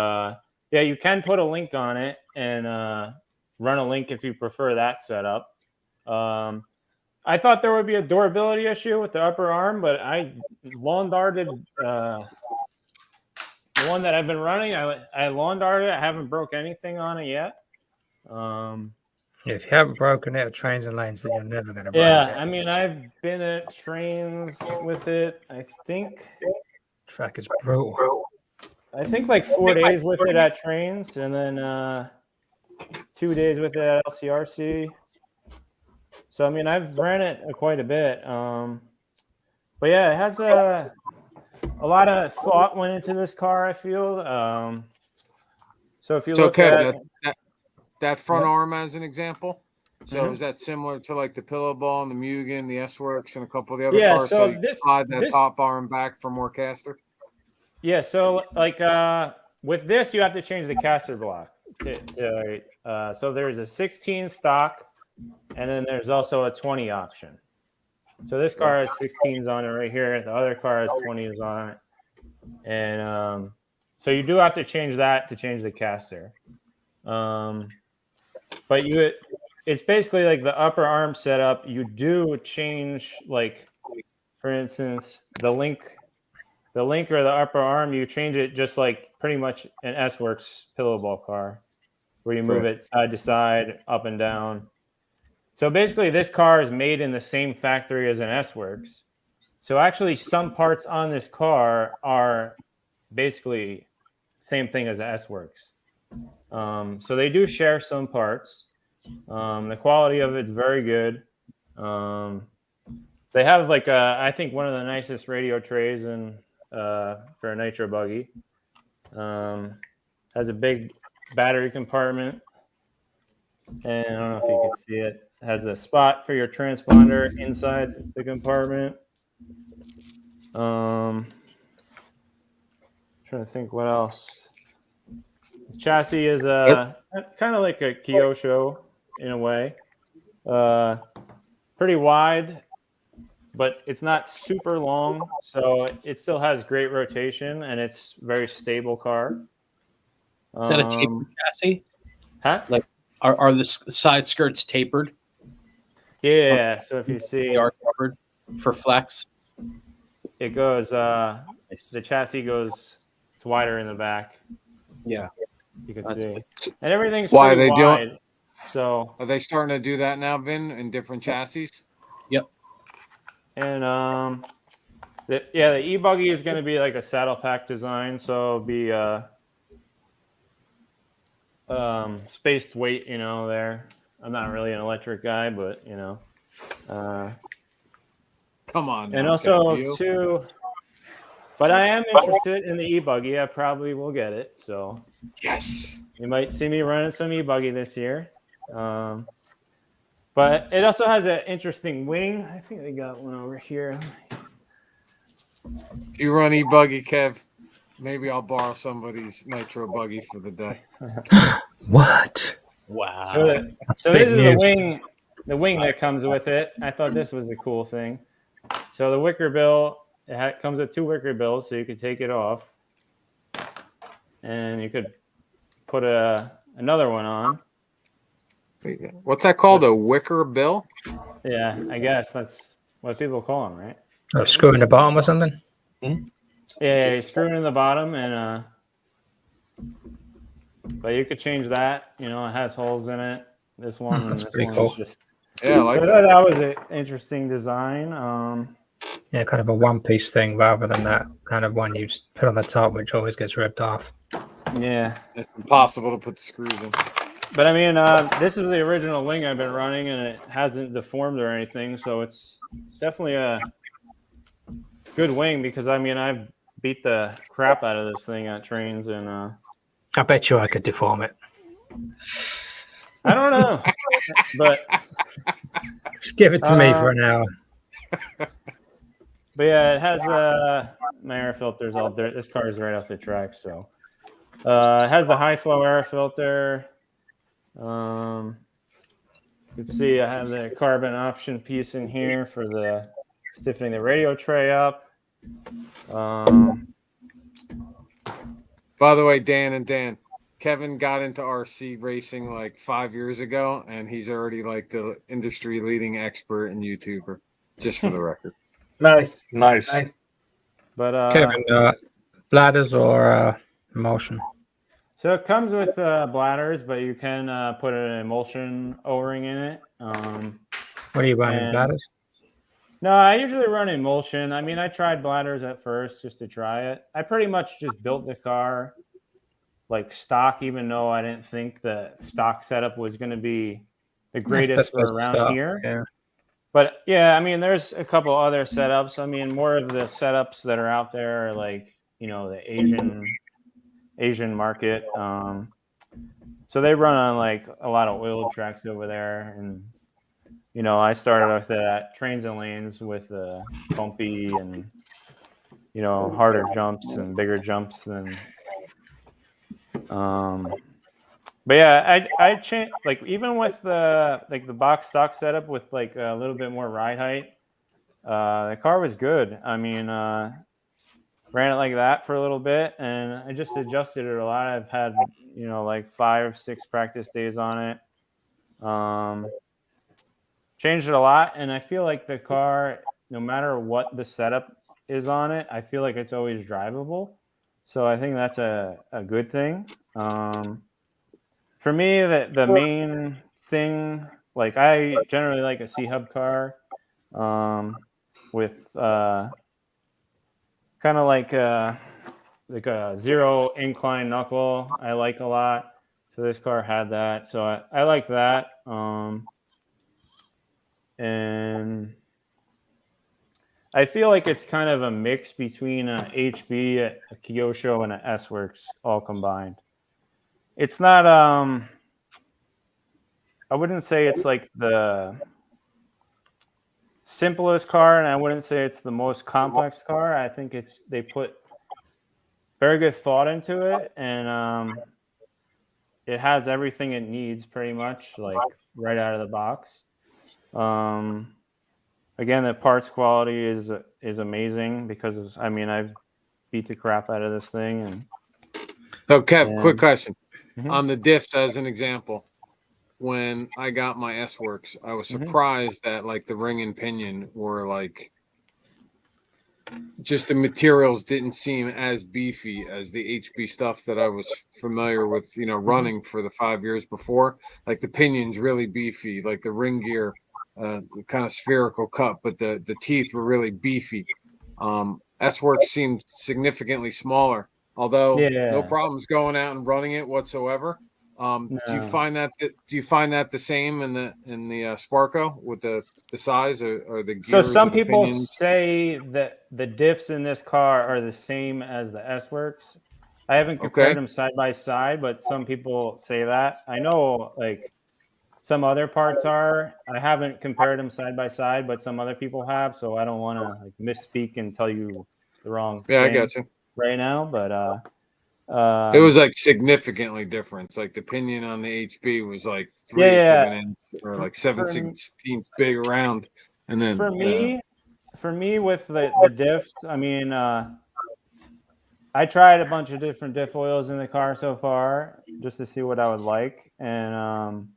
Speaker 6: yeah, you can put a link on it and run a link if you prefer that setup. I thought there would be a durability issue with the upper arm, but I lawn darted the one that I've been running. I lawn darted it. I haven't broke anything on it yet.
Speaker 4: If you haven't broken it at trains and lanes, then you're never going to break it.
Speaker 6: Yeah, I mean, I've been at trains with it. I think
Speaker 4: Track is brutal.
Speaker 6: I think like 4 days with it at trains, and then 2 days with it at LCRC. So I mean, I've ran it quite a bit. But yeah, it has a lot of thought went into this car, I feel. So if you look
Speaker 2: at that front arm as an example. So is that similar to like the Pillow Ball and the Mugen, the S-Works, and a couple of the other cars?
Speaker 6: So
Speaker 2: you slide that top arm back for more caster?
Speaker 6: Yeah, so like with this, you have to change the caster block. So there's a 16 stock, and then there's also a 20 option. So this car has 16s on it right here. The other car has 20s on it. And so you do have to change that to change the caster. But it's basically like the upper arm setup. You do change, like, for instance, the link or the upper arm, you change it just like pretty much an S-Works pillow ball car, where you move it side to side, up and down. So basically, this car is made in the same factory as an S-Works. So actually, some parts on this car are basically same thing as S-Works. So they do share some parts. The quality of it's very good. They have like I think one of the nicest radio trays for a nitro buggy. Has a big battery compartment, and I don't know if you can see it. It has a spot for your transponder inside the compartment. Trying to think what else. The chassis is kind of like a Kyosho in a way. Pretty wide, but it's not super long, so it still has great rotation, and it's a very stable car.
Speaker 5: Is that a tapered chassis?
Speaker 6: Huh?
Speaker 5: Like, are the side skirts tapered?
Speaker 6: Yeah. So if you see,
Speaker 5: they are covered for flex.
Speaker 6: It goes. The chassis goes. It's wider in the back.
Speaker 5: Yeah,
Speaker 6: you can see, and everything's
Speaker 2: why are
Speaker 6: pretty
Speaker 2: they
Speaker 6: wide.
Speaker 2: doing?
Speaker 6: So
Speaker 2: are they starting to do that now, Vin, in different chassis?
Speaker 5: Yep.
Speaker 6: And the e-buggy is going to be like a saddle pack design, so it'll be spaced weight, there. I'm not really an electric guy, but
Speaker 2: come on.
Speaker 6: And also too, but I am interested in the e-buggy. I probably will get it. So
Speaker 2: yes,
Speaker 6: you might see me running some e-buggy this year. But it also has an interesting wing. I think they got one over here.
Speaker 2: If you run e-buggy, Kev, maybe I'll borrow somebody's nitro buggy for the day.
Speaker 4: What?
Speaker 5: Wow.
Speaker 6: So this is the wing that comes with it. I thought this was a cool thing. So the wicker bill, comes with two wicker bills, so you can take it off. and you could put another one on.
Speaker 2: What's that called? A wicker bill?
Speaker 6: Yeah, I guess that's what people call them, right?
Speaker 4: A screw in the bottom or something?
Speaker 6: Yeah, you screw it in the bottom, and but you could change that. You know, it has holes in it. This one and
Speaker 4: That's
Speaker 6: this
Speaker 4: pretty
Speaker 6: one
Speaker 4: cool.
Speaker 6: is just.
Speaker 2: Yeah, I like
Speaker 6: So
Speaker 2: that.
Speaker 6: that was an interesting design.
Speaker 4: Yeah, kind of a one-piece thing rather than that kind of one you just put on the top, which always gets ripped off.
Speaker 6: Yeah,
Speaker 2: It's impossible to put the screws in.
Speaker 6: but I mean, this is the original wing I've been running, and it hasn't deformed or anything, so it's definitely a good wing because I mean I've beat the crap out of this thing at trains, and
Speaker 4: I bet you I could deform it.
Speaker 6: I don't know, but
Speaker 4: Just give it to me for an hour.
Speaker 6: But yeah, it has my air filters all there. This car is right off the track, so it has the high flow air filter. You can see I have the carbon option piece in here for the stiffening the radio tray up.
Speaker 2: By the way, Dan, Kevin got into RC racing like 5 years ago, and he's already like the industry leading expert and YouTuber, just for the record.
Speaker 7: Nice.
Speaker 8: Nice.
Speaker 6: But
Speaker 4: Kevin, bladders or emulsion?
Speaker 6: so it comes with bladders, but you can put an emulsion O-ring in it.
Speaker 4: What are you running,
Speaker 6: and-
Speaker 4: bladders?
Speaker 6: No, I usually run emulsion. I mean, I tried bladders at first just to try it. I pretty much just built the car like stock, even though I didn't think the stock setup was going to be the greatest for around here.
Speaker 4: Yeah.
Speaker 6: But yeah, I mean, there's a couple other setups. I mean, more of the setups that are out there are like, you know, the Asian market. So they run on like a lot of oil tracks over there, and you know, I started with that trains and lanes with bumpy and you know harder jumps and bigger jumps than. But yeah, I changed like even with the like the box stock setup with like a little bit more ride height. The car was good. I mean, ran it like that for a little bit, and I just adjusted it a lot. I've had you know like 5-6 practice days on it. Changed it a lot, and I feel like the car, no matter what the setup is on it, I feel like it's always drivable. So I think that's a good thing. For me, the main thing, like I generally like a C-hub car with kind of like a zero incline knuckle. I like a lot. So this car had that. So I like that. And I feel like it's kind of a mix between a HB, a Kyosho, and a S-Works all combined. It's not I wouldn't say it's like the simplest car, and I wouldn't say it's the most complex car. I think they put very good thought into it, and it has everything it needs pretty much, like right out of the box. Again, the parts quality is amazing because I mean I've beat the crap out of this thing. And
Speaker 2: So, Kev, quick question
Speaker 6: Mhm.
Speaker 2: on the diffs as an example. When I got my S-Works, I was surprised that like the ring and pinion were like just the materials didn't seem as beefy as the HB stuff that I was familiar with, you know, running for the 5 years before. Like the pinion's really beefy, like the ring gear, kind of spherical cut, but the teeth were really beefy. S-Works seemed significantly smaller, although no problems going out and running it whatsoever. Do you find that the same in the Sparko with the size or the gears?
Speaker 6: So some
Speaker 2: or the
Speaker 6: people
Speaker 2: pinions?
Speaker 6: say that the diffs in this car are the same as the S-Works. I haven't compared them side by side, but some people say that. I know like some other parts are. I haven't compared them side by side, but some other people have. So I don't want to like misspeak and tell you the wrong thing
Speaker 2: I got you
Speaker 6: right now. But
Speaker 2: it was like significantly different. It's like the pinion on the HB was like 3/8 of an inch or like 7/16 big around. And then
Speaker 6: for me with the diffs, I mean, I tried a bunch of different diff oils in the car so far just to see what I would like, and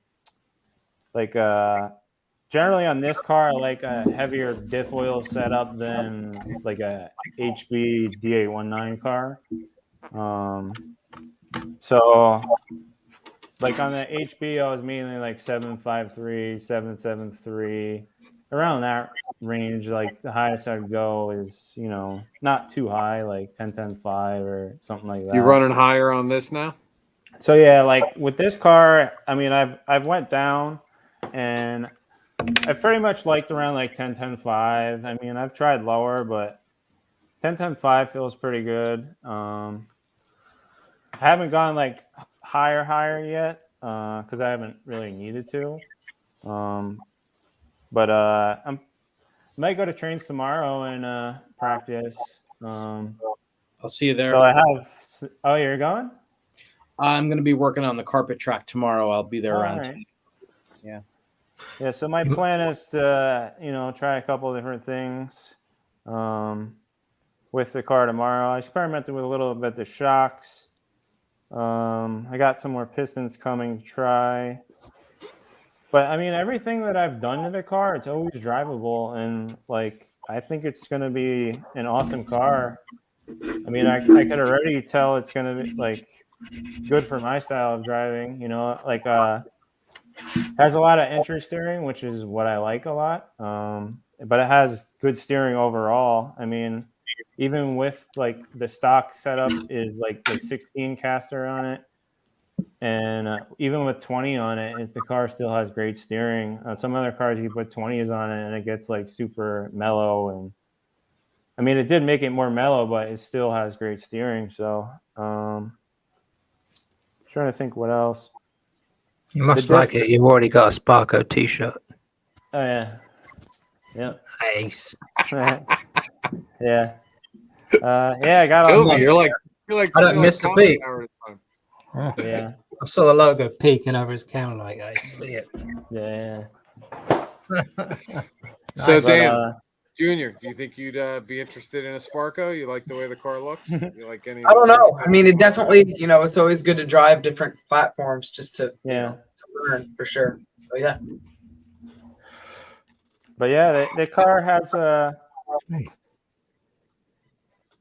Speaker 6: generally on this car, I like a heavier diff oil setup than like a HB D819 car. So like on the HB, I was mainly like 753, 773, around that range. Like the highest I'd go is, not too high, like 10.5 or something like that.
Speaker 2: You running higher on this now?
Speaker 6: So yeah, like with this car, I mean, I've went down, and I've pretty much liked around like 10.5. I mean, I've tried lower, but 10.5 feels pretty good. I haven't gone like higher yet because I haven't really needed to. But I might go to trains tomorrow and practice.
Speaker 5: I'll see you there.
Speaker 6: So I have. Oh, you're going?
Speaker 5: I'm going to be working on the carpet track tomorrow. I'll be there around.
Speaker 6: Right.
Speaker 5: 10. Yeah.
Speaker 6: Yeah. So my plan is to, try a couple of different things with the car tomorrow. I experimented with a little bit of the shocks. I got some more pistons coming to try. But I mean, everything that I've done to the car, it's always drivable, and like I think it's going to be an awesome car. I mean, I could already tell it's going to be like good for my style of driving. Has a lot of entry steering, which is what I like a lot. But it has good steering overall. I mean, even with like the stock setup is like the 16 caster on it. And even with 20 on it, the car still has great steering. Some other cars, you put 20s on it and it gets like super mellow. And I mean, it did make it more mellow, but it still has great steering. So trying to think what else.
Speaker 4: You must like it. You've already got a Sparko t-shirt.
Speaker 6: Oh, yeah. Yeah.
Speaker 4: Nice.
Speaker 6: Yeah. Yeah, I got
Speaker 2: Tell
Speaker 6: all
Speaker 2: me, you're like
Speaker 4: I don't miss a beat.
Speaker 2: Oh.
Speaker 6: Yeah.
Speaker 4: I saw the logo peeking over his camera. Like, I see it.
Speaker 6: Yeah.
Speaker 2: So,
Speaker 4: Nice.
Speaker 2: Dan, Junior, do you think you'd be interested in a Sparko? You like the way the car looks? You like any?
Speaker 7: I don't know. I mean, it definitely, it's always good to drive different platforms just to, to learn for sure. So yeah.
Speaker 6: But yeah, the car has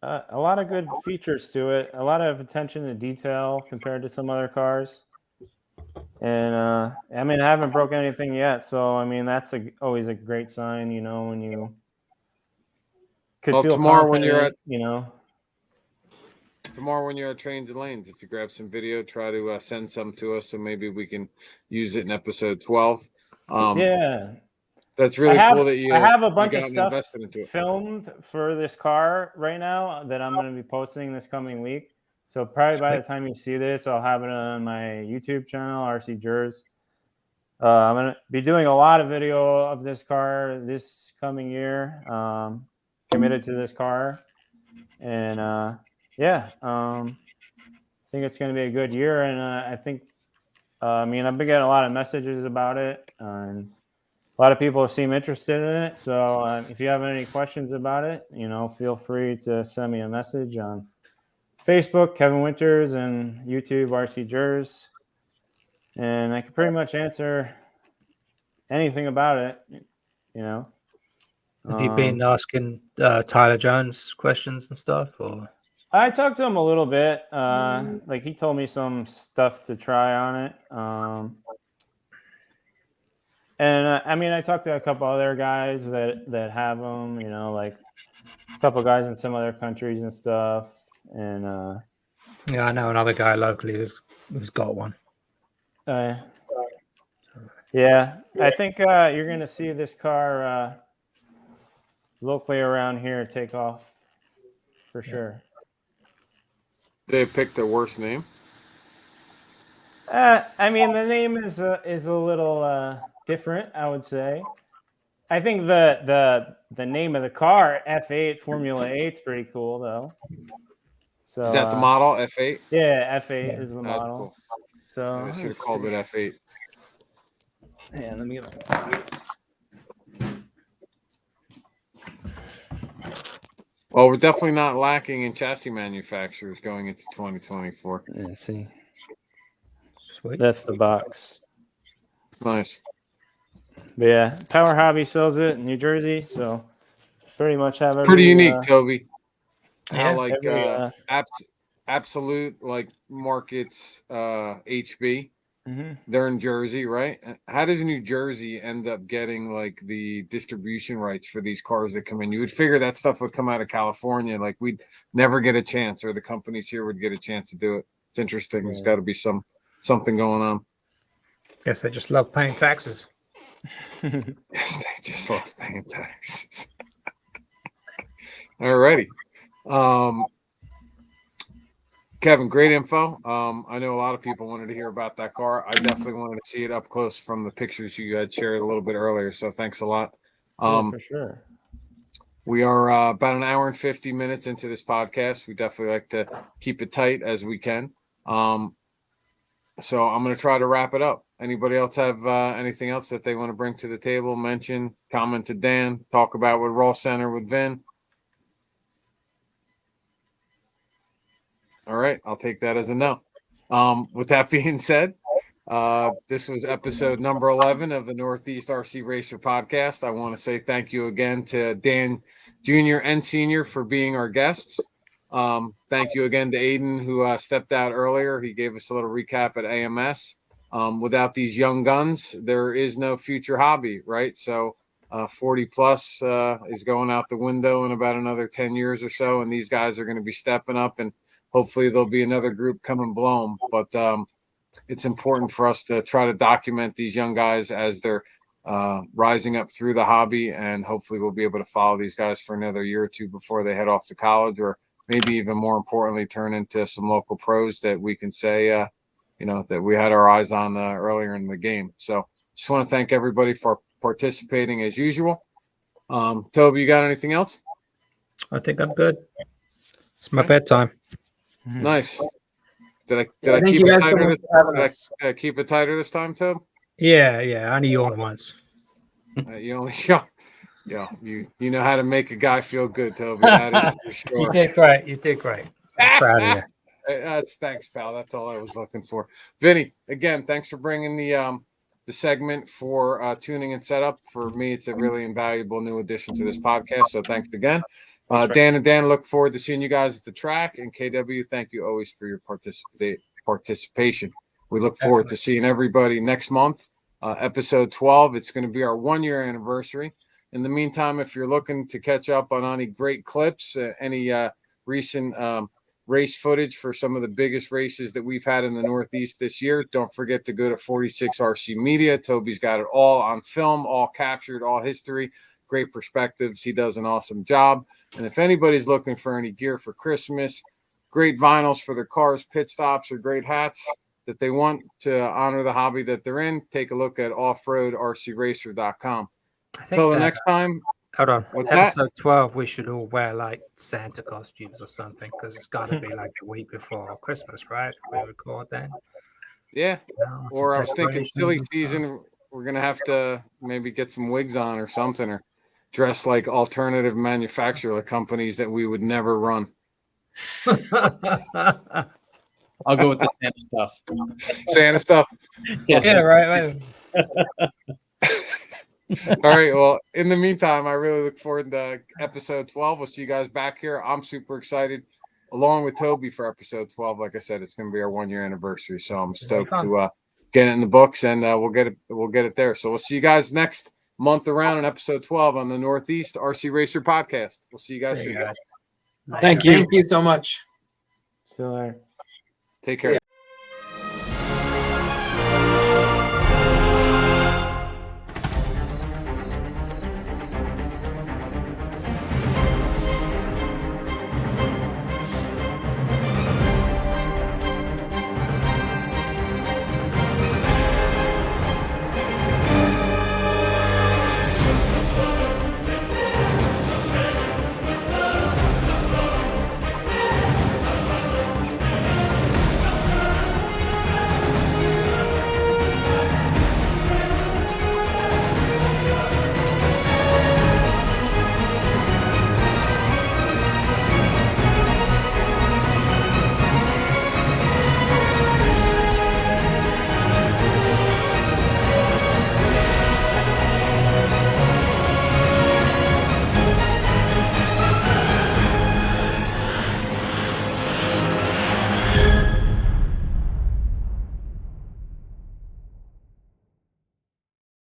Speaker 6: a lot of good features to it, a lot of attention to detail compared to some other cars. And I mean, I haven't broken anything yet, so I mean that's always a great sign, when you could feel
Speaker 2: tomorrow when you're at tomorrow when you're at Trains and Lanes, if you grab some video, try to send some to us so maybe we can use it in episode 12.
Speaker 6: Yeah.
Speaker 2: That's really cool that
Speaker 6: I have a bunch of stuff
Speaker 2: into it.
Speaker 6: filmed for this car right now that I'm going to be posting this coming week. So probably by the time you see this, I'll have it on my YouTube channel, RC Jers. I'm going to be doing a lot of video of this car this coming year. Committed to this car. And I think it's going to be a good year. And I think, I've been getting a lot of messages about it. And a lot of people seem interested in it. So if you have any questions about it, feel free to send me a message on Facebook, Kevin Winters, and YouTube, RC Jers. And I can pretty much answer anything about it,
Speaker 4: Have you been asking Tyler Jones questions and stuff? Or
Speaker 6: I talked to him a little bit. Like he told me some stuff to try on it. And I talked to a couple other guys that have them, like a couple guys in some other countries and stuff. And
Speaker 4: yeah, I know another guy locally who's got one.
Speaker 6: Yeah, I think you're going to see this car locally around here take off for sure.
Speaker 2: They picked the worst name.
Speaker 6: The name is a little different, I would say. I think the name of the car, F8 Formula 8, is pretty cool though. So
Speaker 2: is that the model F8?
Speaker 6: Yeah, F8 is the model.
Speaker 2: Cool.
Speaker 6: So
Speaker 2: I should have called it F8.
Speaker 6: Yeah, let me get
Speaker 2: Well, we're definitely not lacking in chassis manufacturers going into 2024.
Speaker 6: Yeah, see,
Speaker 4: Sweet.
Speaker 6: that's the box.
Speaker 2: It's nice.
Speaker 6: But yeah, Power Hobby sells it in New Jersey, so pretty much have every
Speaker 2: Pretty unique, Toby. How
Speaker 4: Yeah.
Speaker 2: like
Speaker 6: every,
Speaker 2: absolute like markets HB.
Speaker 6: mm-hmm.
Speaker 2: They're in Jersey, right? How does New Jersey end up getting like the distribution rights for these cars that come in? You would figure that stuff would come out of California. Like we'd never get a chance, or the companies here would get a chance to do it. It's interesting. There's got to be something going on.
Speaker 4: Guess they just love paying taxes.
Speaker 2: Yes, they just love paying taxes. Alrighty. Kevin, great info. I know a lot of people wanted to hear about that car. I definitely wanted to see it up close from the pictures you had shared a little bit earlier. So thanks a lot.
Speaker 6: Yeah, for sure.
Speaker 2: We are about an hour and 50 minutes into this podcast. We definitely like to keep it tight as we can. So I'm going to try to wrap it up. Anybody else have anything else that they want to bring to the table, mention, comment to Dan, talk about with Raw Center with Vin? All right, I'll take that as a no. With that being said, this was episode number 11 of the Northeast RC Racer podcast. I want to say thank you again to Dan Jr. and Sr. for being our guests. Thank you again to Aiden, who stepped out earlier. He gave us a little recap at AMS. Without these young guns, there is no future hobby, right? So 40 plus is going out the window in about another 10 years or so, and these guys are going to be stepping up, and hopefully there'll be another group coming blown. But it's important for us to try to document these young guys as they're rising up through the hobby, and hopefully we'll be able to follow these guys for another year or two before they head off to college, or maybe even more importantly, turn into some local pros that we can say, that we had our eyes on earlier in the game. So just want to thank everybody for participating as usual. Toby, you got anything else?
Speaker 4: I think I'm good. It's my bedtime.
Speaker 2: Nice. Did I
Speaker 7: Thank
Speaker 2: keep
Speaker 7: you
Speaker 2: it
Speaker 7: guys so
Speaker 2: tighter?
Speaker 7: much for having us.
Speaker 2: Did I keep it tighter this time, Tob?
Speaker 4: Yeah. I only yawned once.
Speaker 2: You only you know how to make a guy feel good, Toby. That is for sure.
Speaker 4: You did great. I'm proud of you.
Speaker 2: Thanks, pal. That's all I was looking for. Vinny, again, thanks for bringing the segment for tuning and setup. For me, it's a really invaluable new addition to this podcast. So thanks again. Dan, look forward to seeing you guys at the track. And KW, thank you always for your participation. We look forward to seeing everybody next month, episode 12. It's going to be our 1-year anniversary. In the meantime, if you're looking to catch up on any great clips, any recent race footage for some of the biggest races that we've had in the Northeast this year, don't forget to go to 46 RC Media. Toby's got it all on film, all captured, all history, great perspectives. He does an awesome job. And if anybody's looking for any gear for Christmas, great vinyls for their cars, pit stops, or great hats that they want to honor the hobby that they're in, take a look at offroadrcracer.com. Until the next time.
Speaker 4: Hold on.
Speaker 2: What's
Speaker 4: Episode 12, we should all wear like Santa costumes or something, because it's got to be like the week before Christmas, right? We record then.
Speaker 2: Yeah. Or I was thinking silly
Speaker 4: decorations and
Speaker 2: season, we're going to have to maybe get some wigs on or something, or dress like alternative manufacturer companies that we would never run.
Speaker 5: I'll go with the Santa stuff.
Speaker 2: Santa stuff.
Speaker 5: Yes.
Speaker 4: Yeah, right.
Speaker 2: All right. Well, in the meantime, I really look forward to episode 12. We'll see you guys back here. I'm super excited, along with Toby, for episode 12. Like I said, it's going to be our 1-year anniversary, so I'm stoked to get it in the books, and we'll get it there. So we'll see you guys next month around in episode 12 on the Northeast RC Racer podcast. We'll see you guys soon.
Speaker 7: Thank you so much.
Speaker 6: Still there.
Speaker 2: Take care.